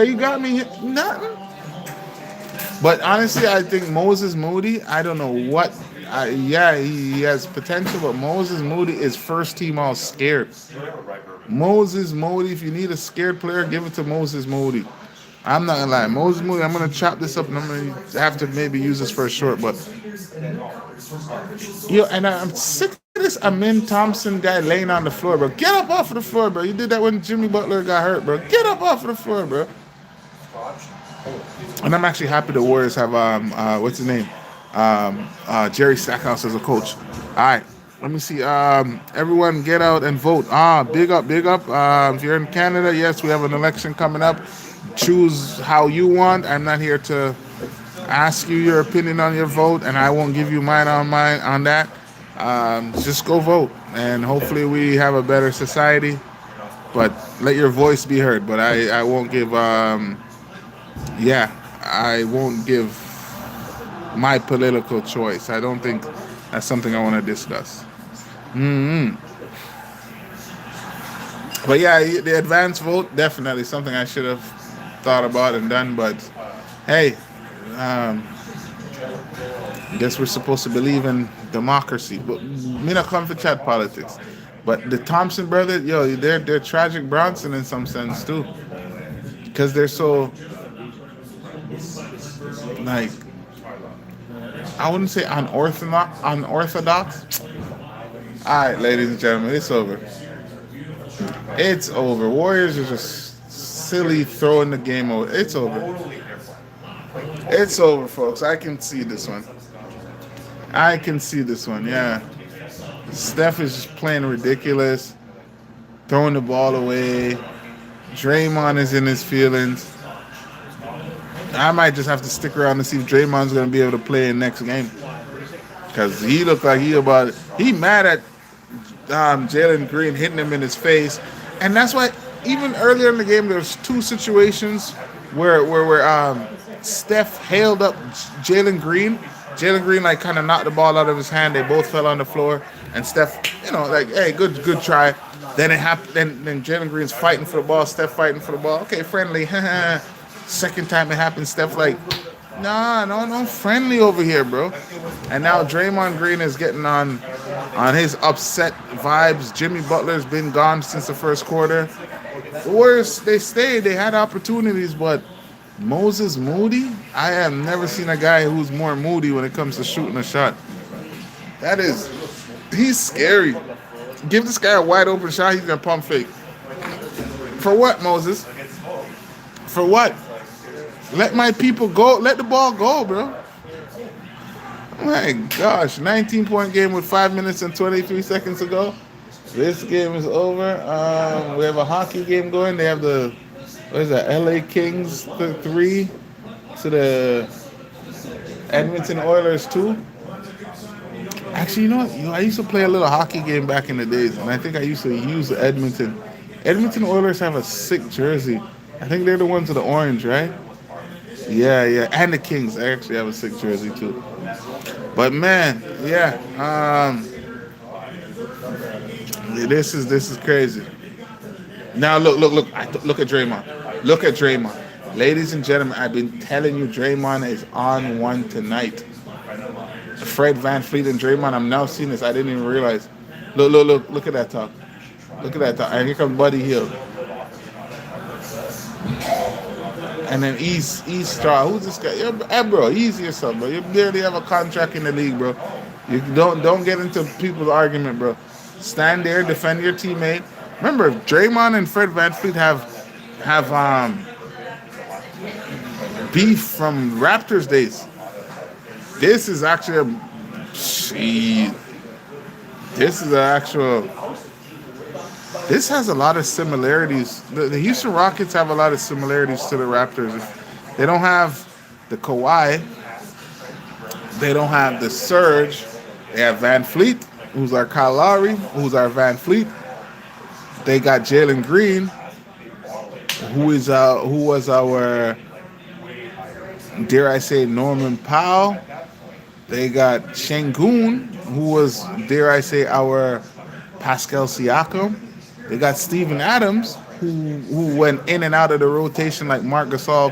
you got me. Nothing. But honestly, I think Moses Moody, I don't know what. He has potential, but Moses Moody is first team all scared. Moses Moody, if you need a scared player, give it to Moses Moody. I'm not gonna lie. Moses Moody, I'm gonna chop this up and I'm gonna have to maybe use this for a short, but and I'm sick of this Amin Thompson guy laying on the floor, bro. Get up off of the floor, bro. You did that when Jimmy Butler got hurt, bro. Get up off of the floor, bro. And I'm actually happy the Warriors have what's his name? Jerry Stackhouse as a coach. All right. Let me see. Everyone get out and vote. Big up. If you're in Canada, yes, we have an election coming up. Choose how you want. I'm not here to ask you your opinion on your vote, and I won't give you mine on that. Just go vote, and hopefully we have a better society. But let your voice be heard. But I won't give. I won't give my political choice. I don't think that's something I want to discuss. But yeah, the advance vote, definitely something I should have thought about and done. But hey, I guess we're supposed to believe in democracy. But me not come for chat politics. But the Thompson brothers, they're tragic Bronson in some sense too. Because they're so, like, I wouldn't say unorthodox. All right, ladies and gentlemen, it's over. It's over. Warriors are just silly throwing the game over. It's over. It's over, folks. I can see this one. Yeah. Steph is just playing ridiculous, throwing the ball away. Draymond is in his feelings. I might just have to stick around to see if Draymond's going to be able to play in next game. Because he looked like he mad at Jalen Green hitting him in his face. And that's why even earlier in the game, there was two situations where Steph hailed up Jalen Green. Jalen Green like kind of knocked the ball out of his hand. They both fell on the floor. And Steph, like, hey, good try. Then it happened. Then Jalen Green's fighting for the ball. Steph fighting for the ball. Okay, friendly. Second time it happened, Steph like, nah, no friendly over here, bro. And now Draymond Green is getting on his upset vibes. Jimmy Butler's been gone since the first quarter. The Warriors, they stayed. They had opportunities, but Moses Moody, I have never seen a guy who's more moody when it comes to shooting a shot. He's scary. Give this guy a wide open shot, he's gonna pump fake. For what, Moses? For what? Let my people go. Let the ball go, bro. My gosh, 19-point game with 5 minutes and 23 seconds to go. This game is over. We have a hockey game going. They have LA Kings 3 to the Edmonton Oilers 2. Actually, you know what? I used to play a little hockey game back in the days, and I think I used to use the Edmonton. Edmonton Oilers have a sick jersey. I think they're the ones with the orange, right? Yeah. And the Kings actually have a sick jersey too. But man, yeah. This is crazy. Now look at Draymond. Look at Draymond. Ladies and gentlemen, I've been telling you Draymond is on one tonight. Fred VanVleet and Draymond, I'm now seeing this. I didn't even realize. Look at that talk. Look at that talk. And here comes Buddy Hield. And then East Straw. Who's this guy? Bro, easy yourself, bro. You barely have a contract in the league, bro. You don't get into people's argument, bro. Stand there, defend your teammate. Remember, Draymond and Fred VanVleet have beef from Raptors days. This is actually This has a lot of similarities. The Houston Rockets have a lot of similarities to the Raptors. They don't have the Kawhi. They don't have the Surge. They have VanVleet, who's our Kyle Lowry, who's our VanVleet. They got Jalen Green, who was our, dare I say, Norman Powell. They got Şengün, who was, dare I say, our Pascal Siakam. They got Steven Adams, who went in and out of the rotation like Marc Gasol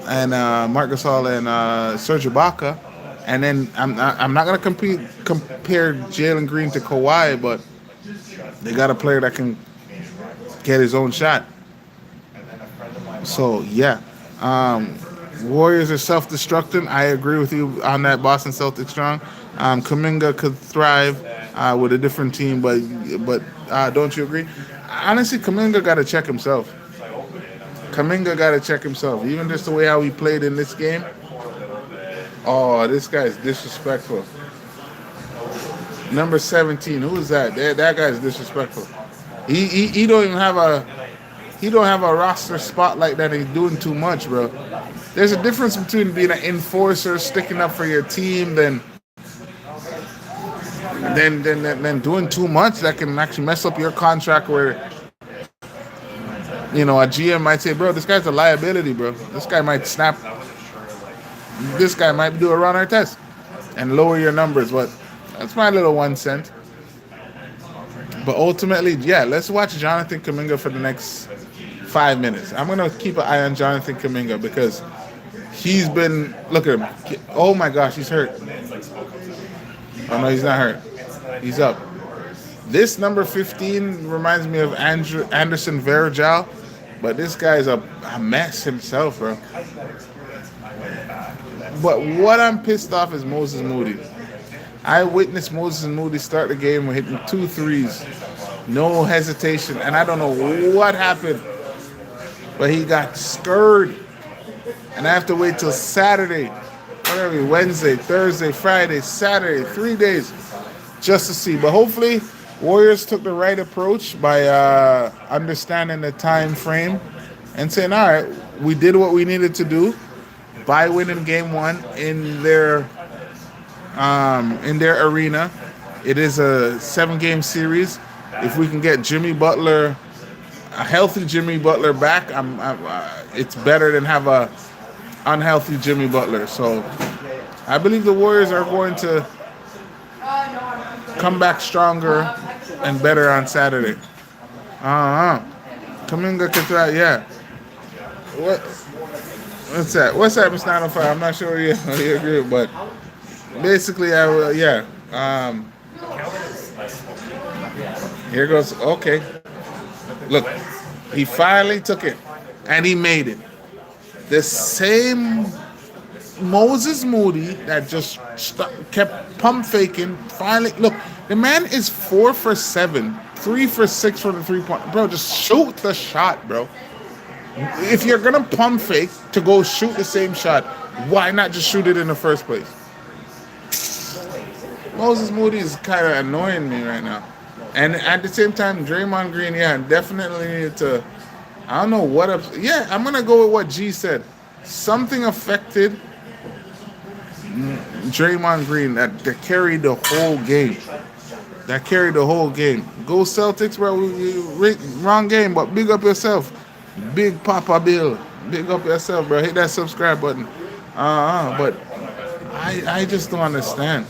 and Serge Ibaka. And then I'm not gonna compare Jalen Green to Kawhi, but they got a player that can get his own shot. So yeah, Warriors are self-destructing. I agree with you on that. Boston Celtics strong. Kuminga could thrive with a different team, but don't you agree? Honestly, Kuminga got to check himself. Even just the way how he played in this game. Oh, this guy's disrespectful. Number 17, who is that? That guy's disrespectful. He don't even have a roster spot like that. He's doing too much, bro. There's a difference between being an enforcer, sticking up for your team, than doing too much that can actually mess up your contract. Where a GM might say, bro, this guy's a liability, bro. This guy might snap. This guy might do a runner test and lower your numbers. But that's my little 1 cent. But ultimately, yeah, let's watch Jonathan Kuminga for the next 5 minutes. I'm gonna keep an eye on Jonathan Kuminga because he's been. Look at him. Oh my gosh, he's hurt. Oh no, he's not hurt. He's up. This number 15 reminds me of Anderson Varejao, but this guy's a mess himself, bro. But what I'm pissed off is Moses Moody. I witnessed Moses Moody start the game with hitting 2 threes, no hesitation, and I don't know what happened, but he got scared, and I have to wait till Saturday, Wednesday, Thursday, Friday, Saturday, 3 days. just to see. But hopefully, Warriors took the right approach by understanding the time frame and saying, "All right, we did what we needed to do by winning Game One in their arena. It is a 7-game series. If we can get Jimmy Butler, a healthy Jimmy Butler back, it's better than have a unhealthy Jimmy Butler. So I believe the Warriors are going to come back stronger and better on Saturday. Uh-huh. Kaminga Katra, yeah. What's that? What's that, Mr. 905? I'm not sure you agree, but basically, yeah. Here goes. Okay. Look, he finally took it, and he made it. The same Moses Moody that just kept pump faking. Finally, look, the man is 4 for 7, 3 for 6 for the 3-point. Bro, just shoot the shot, bro. If you're gonna pump fake to go shoot the same shot, why not just shoot it in the first place? Moses Moody is kind of annoying me right now. And at the same time, Draymond Green, yeah, definitely needed to. I don't know what up. Yeah, I'm gonna go with what G said. Something affected Draymond Green that carried the whole game. That carried the whole game. Go Celtics, bro. Wrong game, but big up yourself. Big Papa Bill. Big up yourself, bro. Hit that subscribe button. But I just don't understand.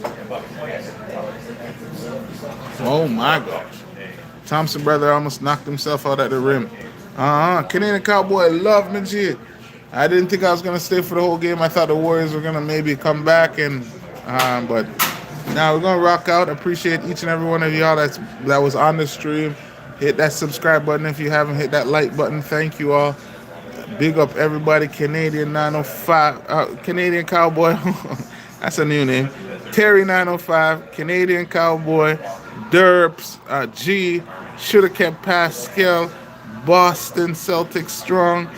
Oh my gosh. Thompson brother almost knocked himself out at the rim. Canadian Cowboy, love me, G. I didn't think I was gonna stay for the whole game. I thought the Warriors were gonna maybe come back but now we're gonna rock out. Appreciate each and every one of y'all that was on the stream. Hit that subscribe button if you haven't. Hit that like button. Thank you all. Big up everybody. Canadian 905, Canadian Cowboy. That's a new name. Terry 905, Canadian Cowboy, Derps, G, shoulda kept Pascal, Boston Celtics strong.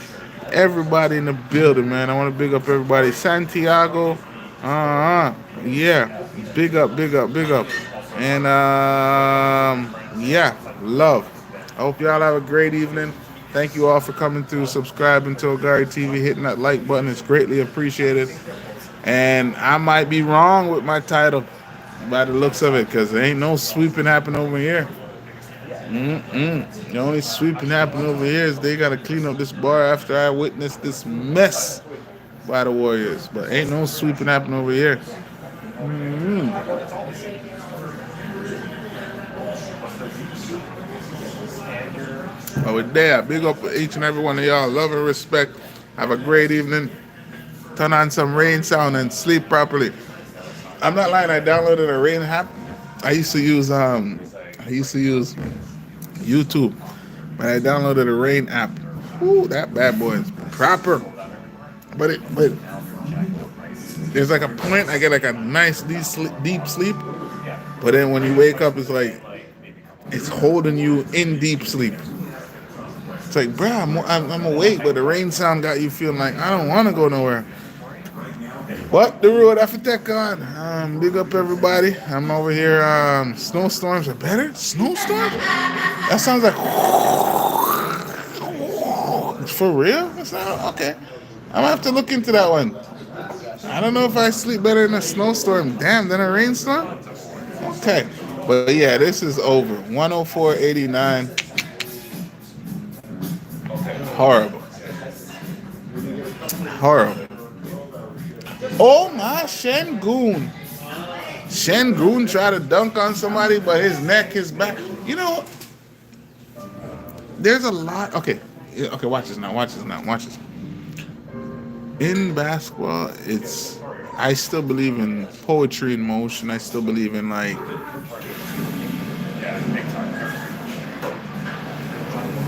Everybody in the building, man. I want to big up everybody. Santiago, yeah, big up. And yeah, love. I hope y'all have a great evening. Thank you all for coming through, subscribing to OGARYTV, hitting that like button. It's greatly appreciated. And I might be wrong with my title by the looks of it, because there ain't no sweeping happen over here. The only sweeping happen over here is they got to clean up this bar after I witnessed this mess by the Warriors. But ain't no sweeping happen over here. Over there, big up each and every one of y'all. Love and respect. Have a great evening. Turn on some rain sound and sleep properly. I'm not lying. I downloaded a rain app. I used to use YouTube, but I downloaded a rain app. Ooh, that bad boy is proper. But there's like a point I get like a nice deep sleep, but then when you wake up, it's like it's holding you in deep sleep. It's like, bro, I'm awake, but the rain sound got you feeling like I don't want to go nowhere. What? The road after that on. Big up everybody. I'm over here. Snowstorms are better? Snowstorms? That sounds like for real? That's not okay. I'm gonna have to look into that one. I don't know if I sleep better in a snowstorm, than a rainstorm. Okay. But yeah, this is over. 104.89. Horrible. Oh my, Shengun tried to dunk on somebody, but his neck, his back. You know, there's a lot. Okay, watch this now. In basketball, I still believe in poetry in motion. I still believe in like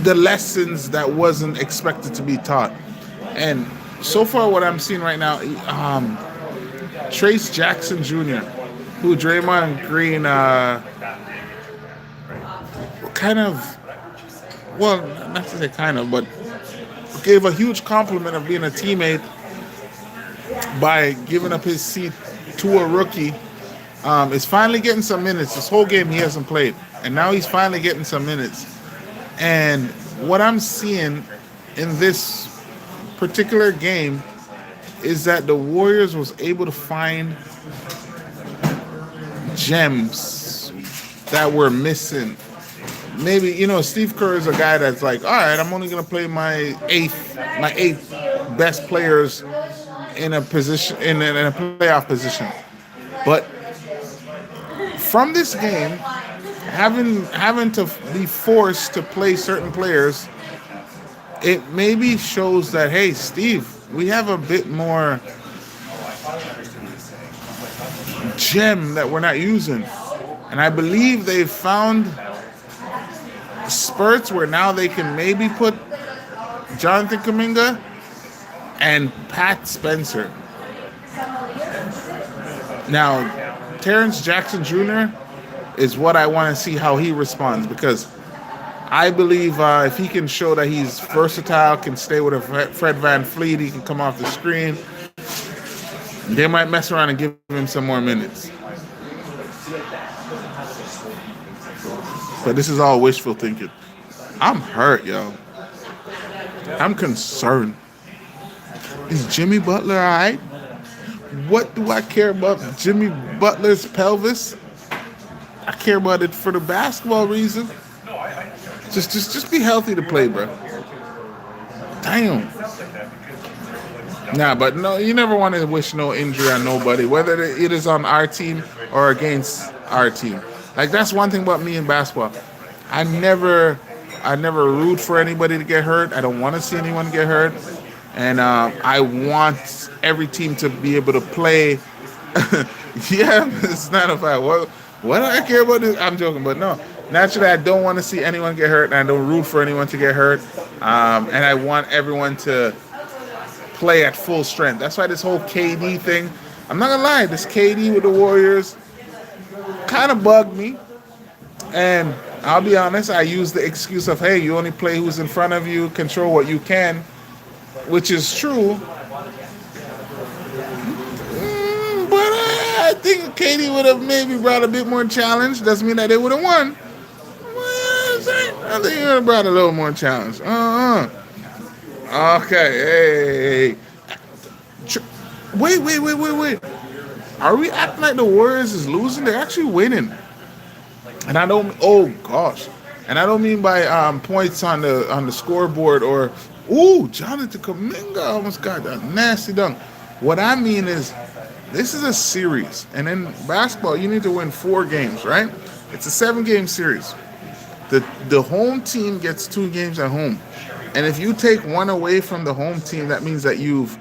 the lessons that wasn't expected to be taught. And so far what I'm seeing right now, Trace Jackson Jr., who Draymond Green kind of, well, not to say kind of, but gave a huge compliment of being a teammate by giving up his seat to a rookie is finally getting some minutes. This whole game he hasn't played, and now he's finally getting some minutes. And what I'm seeing in this particular game is that the Warriors was able to find gems that were missing. Maybe Steve Kerr is a guy that's like, all right, I'm only gonna play my eighth best players in a position in a playoff position. But from this game, having to be forced to play certain players, it maybe shows that, hey, Steve, we have a bit more gem that we're not using. And I believe they've found spurts where now they can maybe put Jonathan Kuminga and Pat Spencer. Now, Terrence Jackson Jr. is what I want to see how he responds, because I believe if he can show that he's versatile, can stay with a Fred Van Fleet, he can come off the screen, they might mess around and give him some more minutes. But this is all wishful thinking. I'm hurt, yo. I'm concerned. Is Jimmy Butler all right? What do I care about Jimmy Butler's pelvis? I care about it for the basketball reason. Just be healthy to play, bro. Damn. Nah, but no, you never want to wish no injury on nobody, whether it is on our team or against our team. Like, that's one thing about me in basketball. I never root for anybody to get hurt. I don't want to see anyone get hurt. And I want every team to be able to play. Yeah, it's not a fact. What do I care about this? I'm joking, but no. Naturally, I don't want to see anyone get hurt, and I don't root for anyone to get hurt. And I want everyone to play at full strength. That's why this whole KD thing, I'm not going to lie, this KD with the Warriors kind of bugged me. And I'll be honest, I use the excuse of, hey, you only play who's in front of you, control what you can, which is true. But I think Katie would have maybe brought a bit more challenge. Doesn't mean that they would have won. I think he would have brought a little more challenge. Okay, hey. Wait. Are we acting like the Warriors is losing? They're actually winning. And I don't. Oh gosh. And I don't mean by points on the scoreboard or. Ooh, Jonathan Kuminga almost got that nasty dunk. What I mean is, this is a series, and in basketball, you need to win 4 games, right? It's a 7-game series. The home team gets 2 games at home, and if you take one away from the home team, that means that you've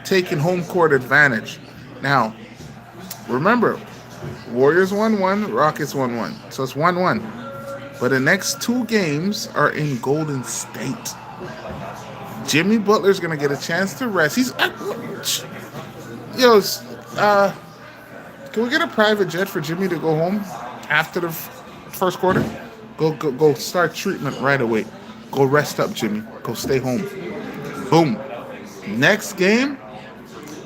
taken home court advantage. Now, remember, Warriors 1-1, Rockets 1-1, so it's 1-1. But the next 2 games are in Golden State. Jimmy Butler's gonna get a chance to rest. Can we get a private jet for Jimmy to go home after the first quarter? Go start treatment right away. Go rest up, Jimmy. Go stay home. Boom. Next game.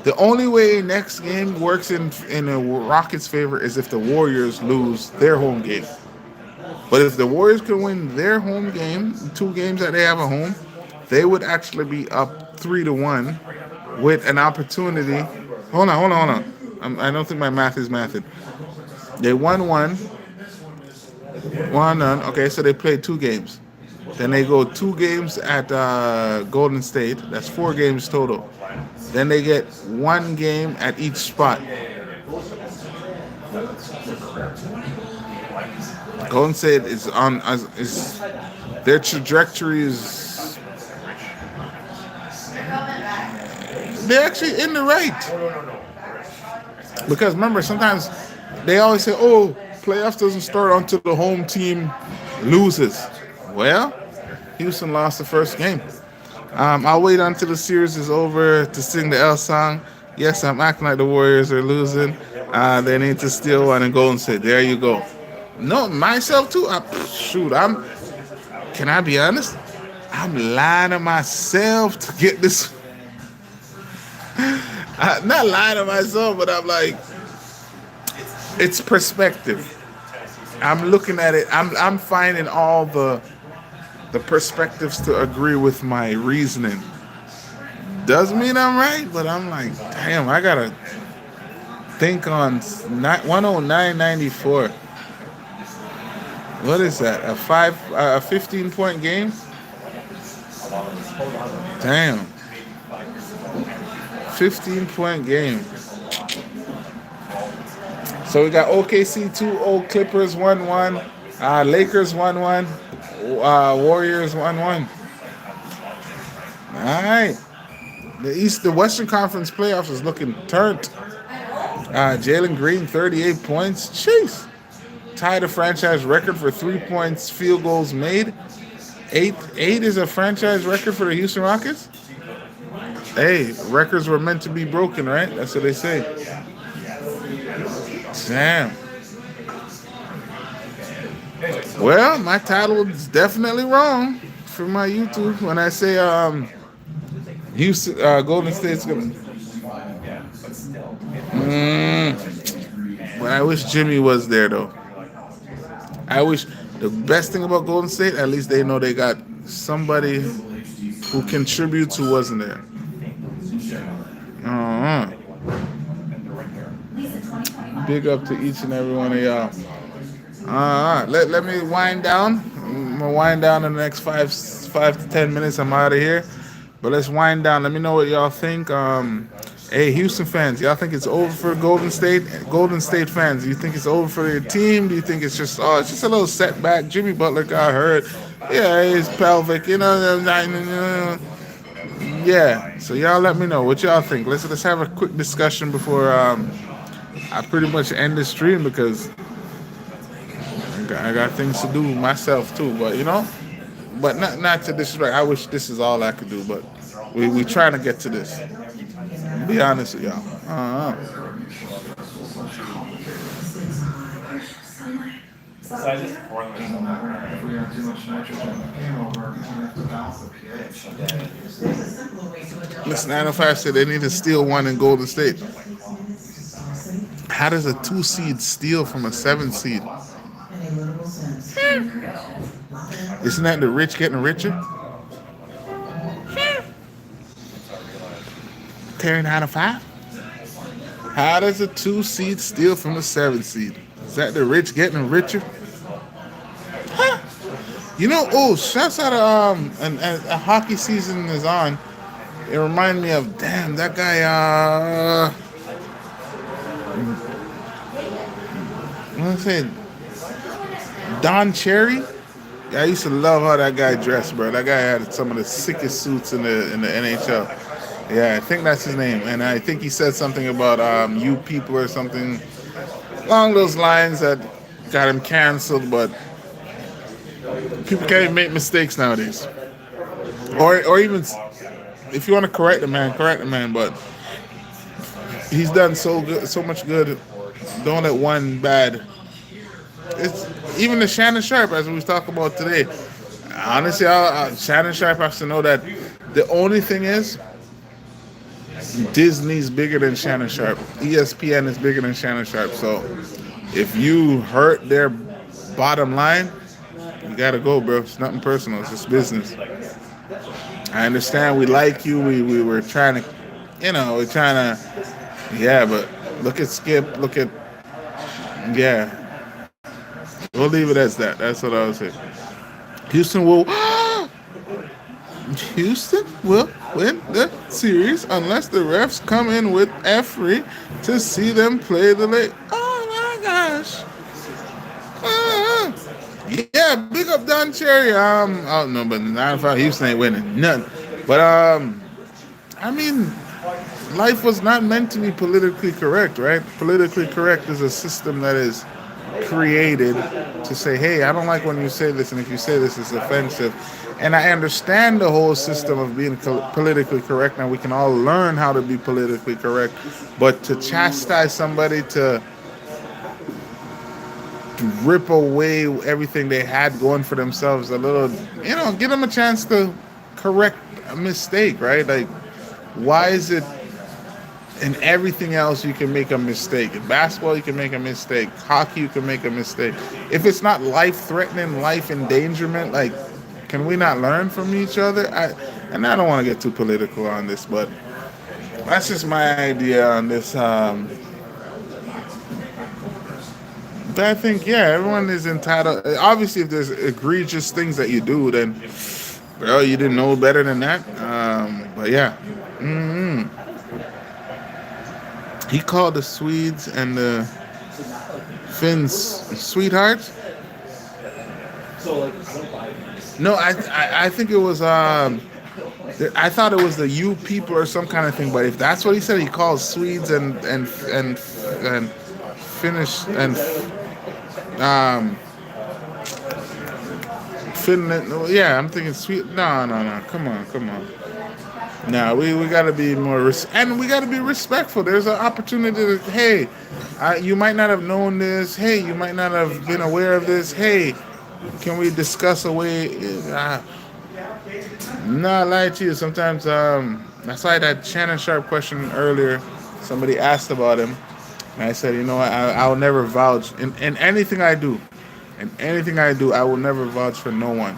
The only way next game works in the Rockets' favor is if the Warriors lose their home game. But if the Warriors can win their home game, 2 games that they have at home, they would actually be up 3-1 with an opportunity. Hold on. I don't think my math is mathing. They won 1. Okay, so they played 2 games. Then they go 2 games at Golden State. That's 4 games total. Then they get 1 game at each spot. Golden State is on. Their trajectory is. They're actually in the right. Because remember, sometimes they always say, oh, playoffs doesn't start until the home team loses. Well, Houston lost the first game. I'll wait until the series is over to sing the L song. Yes, I'm acting like the Warriors are losing. They need to steal one and go and say, there you go. No, myself too. Can I be honest? I'm lying to myself to get this. Not lying to myself, but I'm like, It's perspective. I'm looking at it. I'm finding all the perspectives to agree with my reasoning. Doesn't mean I'm right, but I'm like, damn, I gotta think on 109.94. What is that? A 15-point game? Damn, 15-point game. So we got OKC 2-0, Clippers 1-1, Lakers 1-1, Warriors 1-1. All right. The Western Conference playoffs is looking turned. Jalen Green 38 points. Jeez. Tied a franchise record for 3 points field goals made. Eight is a franchise record for the Houston Rockets. Hey, records were meant to be broken, right? That's what they say. Damn. Well, my title is definitely wrong for my YouTube when I say Houston, Golden State's gonna. But I wish Jimmy was there though. I wish the best thing about Golden State, at least they know they got somebody who contributes who wasn't there. Uh-huh. Big up to each and every one of y'all. Let me wind down. I'm gonna wind down in the next 5 to 10 minutes. I'm out of here. But let's wind down. Let me know what y'all think. Hey, Houston fans, y'all think it's over for Golden State? Golden State fans, do you think it's over for your team? Do you think it's just a little setback? Jimmy Butler got hurt. Yeah, his pelvic, yeah. So y'all let me know what y'all think. Let's have a quick discussion before I pretty much end the stream because I got things to do myself too. But not to disrespect. I wish this is all I could do, but we trying to get to this. Be honest with y'all. Listen, 905 said they need to steal one in Golden State. How does a 2 seed steal from a 7 seed? Isn't that the rich getting richer? Terry 905? How does a 2 seed steal from a 7 seed? Is that the rich getting richer? Huh. Shouts out and a hockey season is on. It reminded me of, damn, that guy, what's his name? Don Cherry? Yeah, I used to love how that guy dressed, bro. That guy had some of the sickest suits in the NHL. Yeah, I think that's his name. And I think he said something about you people or something along those lines that got him canceled, but people can't even make mistakes nowadays. Or even if you want to correct the man, but he's done so much good. Don't let one bad. It's even the Shannon Sharpe, as we was talking about today. Honestly, Shannon Sharpe has to know that the only thing is Disney's bigger than Shannon Sharpe. ESPN is bigger than Shannon Sharpe. So if you hurt their bottom line, you gotta go, bro. It's nothing personal. It's just business. I understand we like you. We were trying to, we're trying to, yeah. But look at Skip. Look at, yeah. We'll leave it as that. That's what I was saying. Houston will win the series unless the refs come in with F3 to see them play the late. Oh my gosh. Yeah, big up Don Cherry. No, but 9-5 Houston ain't winning none. But I mean, life was not meant to be politically correct, right? Politically correct is a system that is created to say, hey, I don't like when you say this, and if you say this, it's offensive. And I understand the whole system of being politically correct. Now we can all learn how to be politically correct, but to chastise somebody, to rip away everything they had going for themselves a little, give them a chance to correct a mistake, right? Like, why is it In everything else, you can make a mistake. In basketball, you can make a mistake. Hockey, you can make a mistake. If it's not life-threatening, life endangerment, like, can we not learn from each other? And I don't want to get too political on this, but that's just my idea on this. But I think, yeah, everyone is entitled. Obviously, if there's egregious things that you do, then, bro, you didn't know better than that. But yeah. hmm He called the Swedes and the Finns sweethearts. No, I think it was I thought it was the you people or some kind of thing. But if that's what he said, he calls Swedes and Finnish and um Finland. Yeah, I'm thinking sweet. No, no, no. Come on, come on. No, we got to be more and we got to be respectful. There's an opportunity to, hey, you might not have known this. Hey, you might not have been aware of this. Hey, can we discuss a way? Not lie to you. Sometimes I saw that Shannon Sharpe question earlier. Somebody asked about him, and I said, you know what? I will never vouch in anything I do. In anything I do, I will never vouch for no one.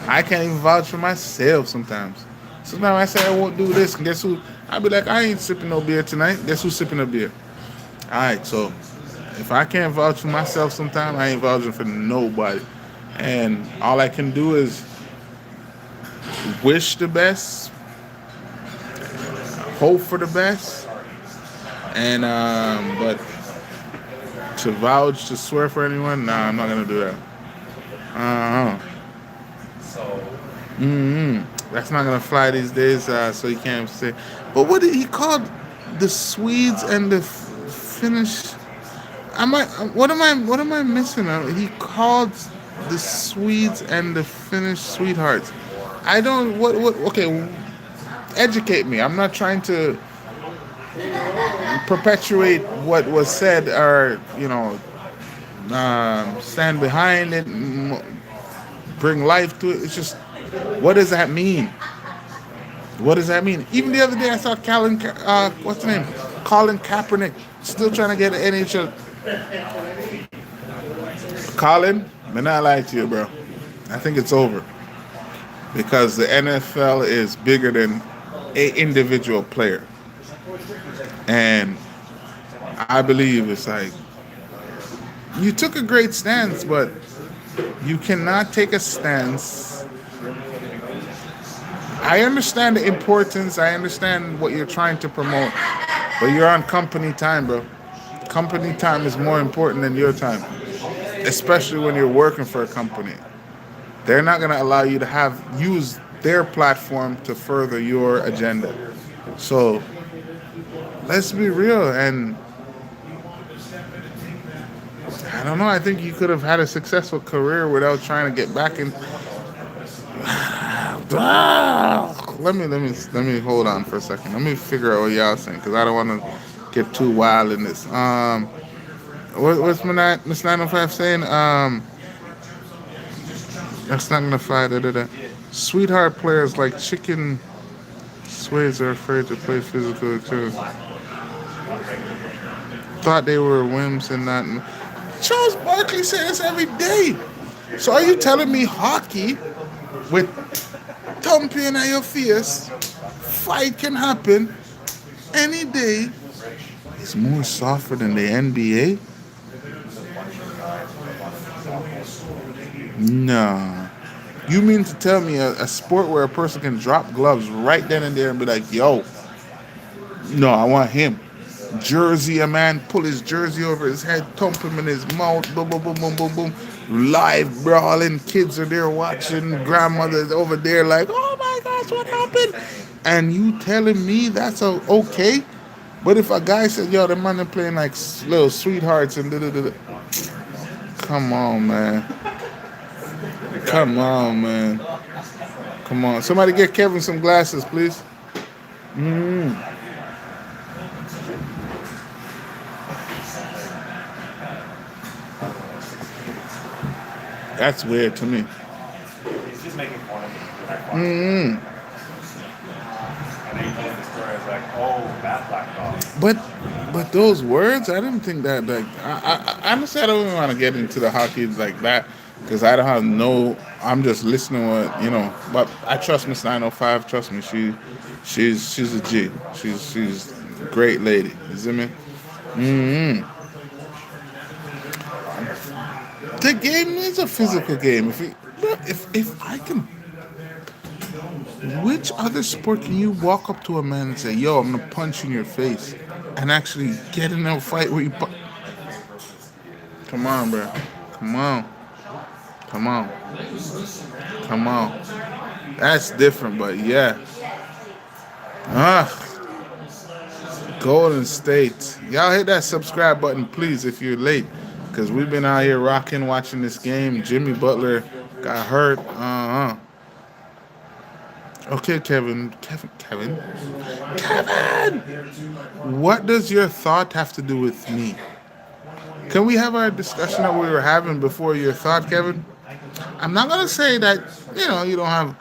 I can't even vouch for myself sometimes. Sometimes I say I won't do this, and guess who? I'll be like, I ain't sipping no beer tonight. Guess who's sipping a beer? All right, so if I can't vouch for myself sometimes, I ain't vouching for nobody. And all I can do is wish the best, hope for the best, and but to vouch, to swear for anyone, nah, I'm not gonna do that. Uh-huh. That's not gonna fly these days, so you can't say. But what did he call the Swedes and the Finnish? What am I missing? He called the Swedes and the Finnish sweethearts. I don't. What? Okay, educate me. I'm not trying to perpetuate what was said or stand behind it, bring life to it. It's just, what does that mean? What does that mean? Even the other day, I saw what's the name? Colin Kaepernick still trying to get an NHL. Colin, I'm not lying to you, bro. I think it's over because the NFL is bigger than a individual player, and I believe it's like you took a great stance, but you cannot take a stance. I understand the importance. I understand what you're trying to promote, but you're on company time, bro. Company time is more important than your time, especially when you're working for a company. They're not going to allow you to use their platform to further your agenda. So let's be real. And I don't know. I think you could have had a successful career without trying to get back in. Let me hold on for a second. Let me figure out what y'all saying because I don't want to get too wild in this. What's Miss 905 saying? That's not gonna fly. Sweetheart players like chicken sways are afraid to play physical too. Thought they were whims and not. Charles Barkley says this every day. So are you telling me hockey with thumping at your face, fight can happen any day? It's more softer than the NBA? No. You mean to tell me a sport where a person can drop gloves right then and there and be like, yo, no, I want him. Jersey, a man pull his jersey over his head, thump him in his mouth, boom, boom, boom, boom, boom, boom. Live brawling, kids are there watching, grandmother's over there like, oh my gosh, what happened? And you telling me that's okay? But if a guy says, yo, the man are playing like little sweethearts and da-da-da-da. Come on, man. Come on, man. Come on. Somebody get Kevin some glasses, please. That's weird to me. He's just making fun of me. Whereas like, oh, that black dog. But those words, I didn't think that. Like, honestly, I don't even want to get into the hockey like that because I don't have no. I'm just listening what you know. But I trust Miss 905. Trust me, she's a G. She's a great lady. You see me? hmm The game is a physical game. If I can, which other sport can you walk up to a man and say, "Yo, I'm gonna punch you in your face," and actually get in a fight where you? Come on, bro. Come on. Come on. Come on. That's different, but yeah. Ah, Golden State. Y'all hit that subscribe button, please, if you're late. Because we've been out here rocking, watching this game. Jimmy Butler got hurt. Okay, Kevin. What does your thought have to do with me? Can we have our discussion that we were having before your thought, Kevin? I'm not gonna say that you don't have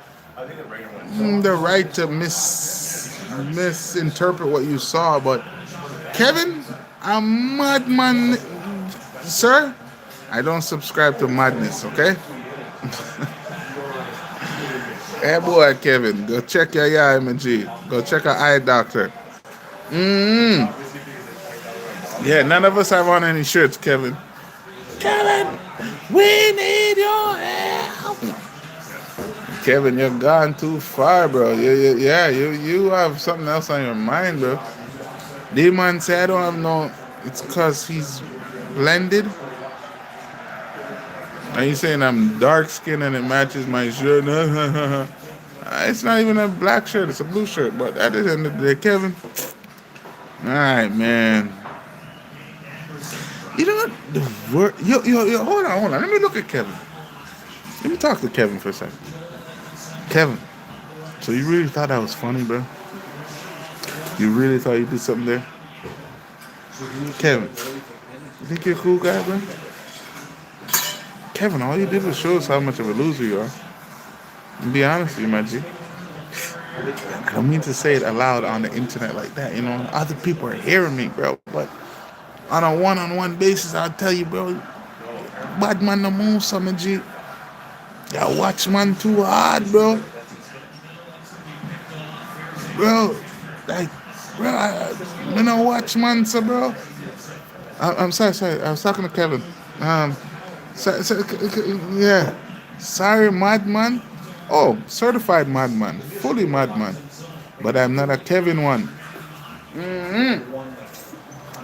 the right to misinterpret what you saw, but Kevin, a madman, sir. I don't subscribe to madness. Okay. Hey boy, Kevin, go check your eye, MG. Go check our eye doctor. Mm. Yeah, none of us have on any shirts, Kevin. Kevin, we need your help. Kevin, you're gone too far, bro. You have something else on your mind, bro. The man said, I don't have no. It's because he's blended. Are you saying I'm dark skinned and it matches my shirt? It's not even a black shirt, it's a blue shirt. But at the end of the day, Kevin. Alright, man. You know what? The word. Yo, hold on. Let me look at Kevin. Let me talk to Kevin for a second. Kevin, so you really thought that was funny, bro? You really thought you did something there? Kevin, you think you're a cool guy, bro? Kevin, all you did was show us how much of a loser you are. And be honest with you, my G. I don't mean to say it aloud on the internet like that, Other people are hearing me, bro. But on a one-on-one basis, I'll tell you, bro. Bad man no move, some G. You watch man too hard, bro. Bro, I don't watch man, so bro. I'm sorry. I was talking to Kevin. Yeah. Sorry, madman. Oh, certified madman. Fully madman. But I'm not a Kevin one.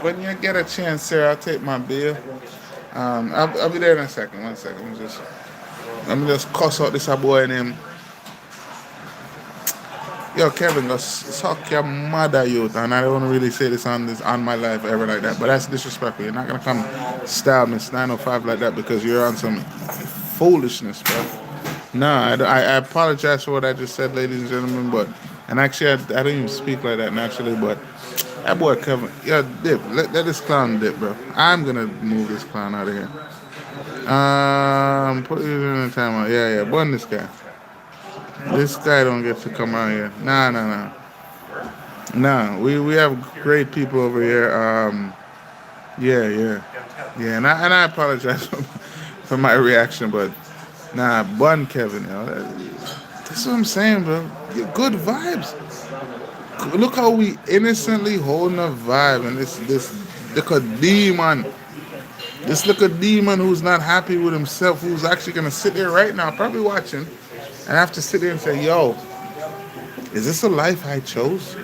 When you get a chance, sir, I'll take my bill. I'll be there in a second. 1 second. Let me just cuss out this boy name. Yo, Kevin, go suck your mother, youth. And I don't really say this on my life ever like that. But that's disrespectful. You're not gonna come stab Miss 905 like that because you're on some foolishness, bro. Nah, I apologize for what I just said, ladies and gentlemen. And actually, I don't even speak like that naturally. But that boy Kevin, yeah, dip. Let this clown dip, bro. I'm gonna move this clown out of here. Put it in the timeout. Yeah, bun this guy. This guy don't get to come out here. Nah. We have great people over here. Yeah. And I apologize for my reaction, but nah, bun Kevin. That's what I'm saying, bro. You're good vibes. Look how we innocently holding a vibe, and this look a demon. This look a demon who's not happy with himself, who's actually gonna sit there right now, probably watching, and have to sit there and say, "Yo, is this a life I chose,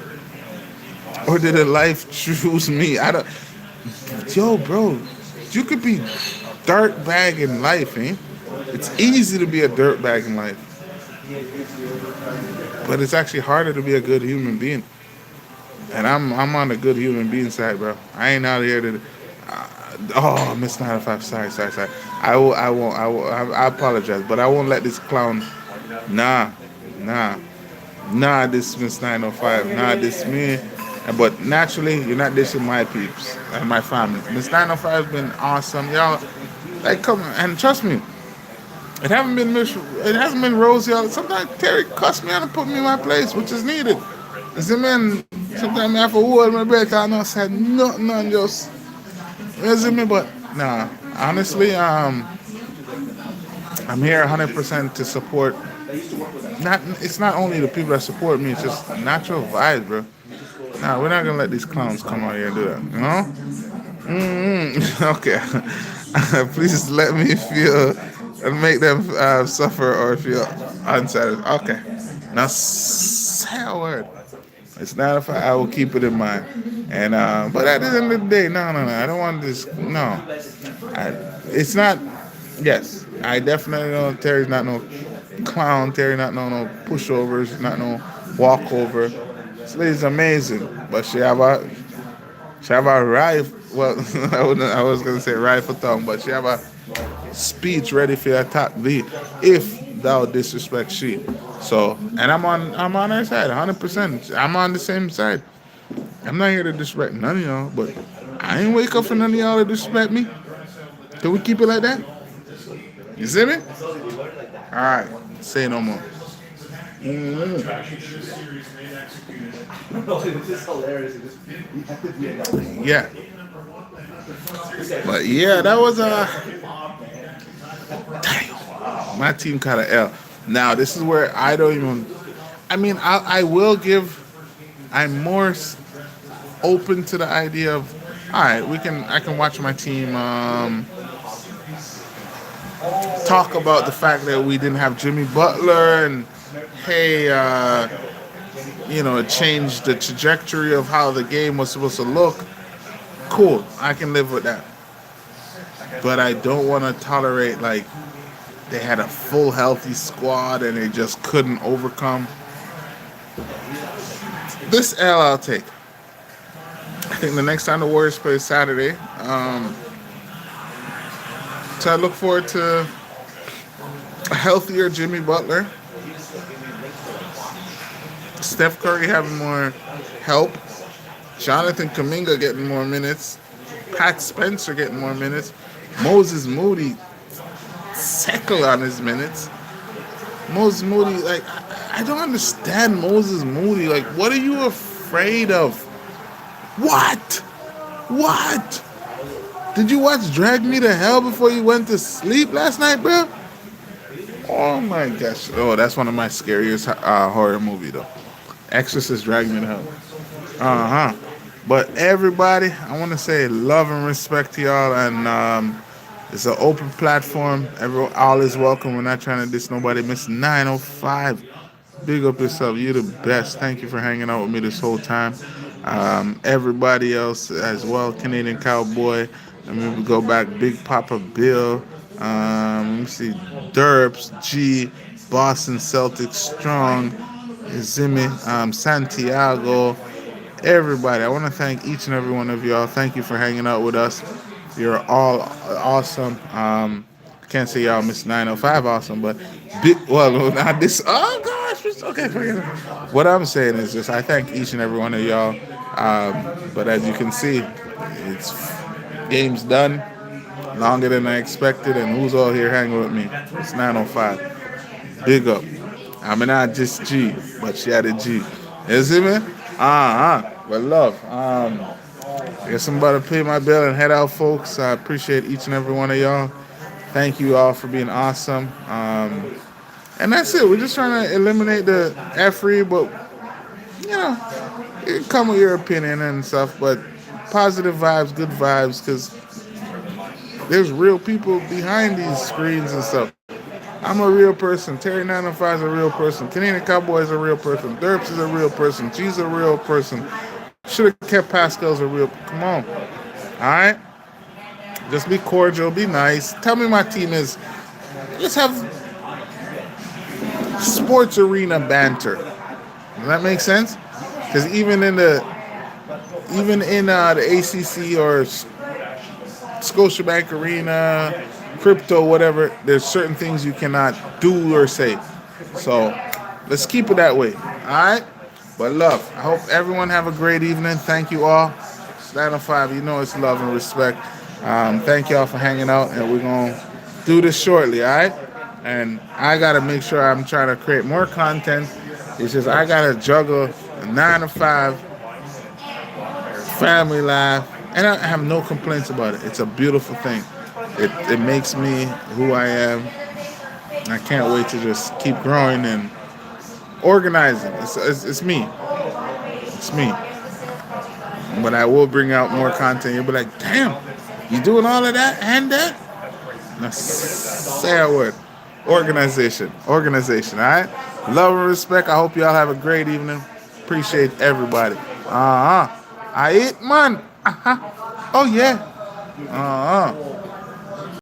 or did a life choose me?" I don't. Yo, bro, you could be dirtbag in life, eh? It's easy to be a dirtbag in life, but it's actually harder to be a good human being. And I'm on the good human being side, bro. I ain't out here to. Oh, Miss 905. Sorry. I won't. I apologize, but I won't let this clown. Nah. This Miss 905. Nah, this me. But naturally, you're not dissing my peeps and my family. Miss 905 has been awesome, y'all. Like, come on, and trust me, it hasn't been rosy. Sometimes Terry cussed me out and put me in my place, which is needed. Is it, man? Sometimes I have to hold my breath and not say nothing and just, you see me? But nah, honestly, I'm here 100% to support. Not it's not only the people that support me, it's just natural vibes, bro. Nah, we're not gonna let these clowns come out here and do that. You know? Okay. Please let me feel and make them suffer or feel unsatisfied. Okay. Now say a word. It's not if I will keep it in mind. And but at the end of the day, no. I don't want this. No, I, it's not. Yes, I definitely know Terry's not no clown. Terry not no pushovers. Not no walkover. This lady's amazing, but she have a rifle. Well, I was gonna say rifle tongue, but she have a speech ready for attack thee if thou disrespect she. So, and I'm on her side, 100%. I'm on the same side. I'm not here to disrespect none of y'all, but I ain't wake up for none of y'all to disrespect me. Can we keep it like that? You see me? All right, say no more. Yeah, but yeah, that was my team kind of L. Now this is where I don't even. I mean, I will give. I'm more open to the idea of, all right, I can watch my team talk about the fact that we didn't have Jimmy Butler and hey, it changed the trajectory of how the game was supposed to look. Cool, I can live with that. But I don't want to tolerate like they had a full healthy squad and they just couldn't overcome. This L I'll take. I think the next time the Warriors play is Saturday. So I look forward to a healthier Jimmy Butler, Steph Curry having more help, Jonathan Kuminga getting more minutes, Pat Spencer getting more minutes, Moses Moody settle on his minutes. Moses Moody, like, I don't understand Moses Moody. Like, what are you afraid of? What? What? Did you watch Drag Me to Hell before you went to sleep last night, bro? Oh my gosh. Oh, that's one of my scariest horror movie though. Exorcist Drag Me to Hell. Uh-huh. But everybody, I want to say love and respect to y'all, and it's an open platform. All is welcome. We're not trying to diss nobody. Miss 905. Big up yourself. You're the best. Thank you for hanging out with me this whole time. Everybody else as well. Canadian Cowboy. I mean, we go back. Big Papa Bill. Let me see. Derps. G. Boston Celtics. Strong. Zimmy. Santiago. Everybody. I want to thank each and every one of y'all. Thank you for hanging out with us. You're all awesome. Can't say y'all Miss 905 awesome, but not this. Oh gosh, okay, forget it. What I'm saying is just I thank each and every one of y'all. But as you can see, it's game's done longer than I expected, and who's all here hanging with me? It's 905. Big up. I mean, not just G, but she had a G. You see me? But love. I guess I'm about to pay my bill and head out, folks. I appreciate each and every one of y'all. Thank you all for being awesome. And that's it. We're just trying to eliminate the effery, but you come with your opinion and stuff. But positive vibes, good vibes, because there's real people behind these screens and stuff. I'm a real person. Terry 905 is a real person. Canadian Cowboy is a real person. Derps is a real person. G's a real person. Should have kept Pascal's a real. Come on. All right? Just be cordial. Be nice. Tell me my team is. Let's have sports arena banter. Does that make sense? Because even in the ACC or Scotiabank Arena, crypto, whatever, there's certain things you cannot do or say. So let's keep it that way. All right? But love. I hope everyone have a great evening. Thank you all. Stand on 5. You know it's love and respect. Thank y'all for hanging out, and we're going to do this shortly, all right? And I got to make sure I'm trying to create more content. It's just I got to juggle a 9 to 5 family laugh, and I have no complaints about it. It's a beautiful thing. It makes me who I am. I can't wait to just keep growing and organizing. It's me. It's me. But I will bring out more content. You'll be like, damn, you doing all of that and that? Now say a word. Organization. Organization, all right? Love and respect. I hope y'all have a great evening. Appreciate everybody. Uh-huh. I eat, man. Uh-huh. Oh, yeah. Uh-huh.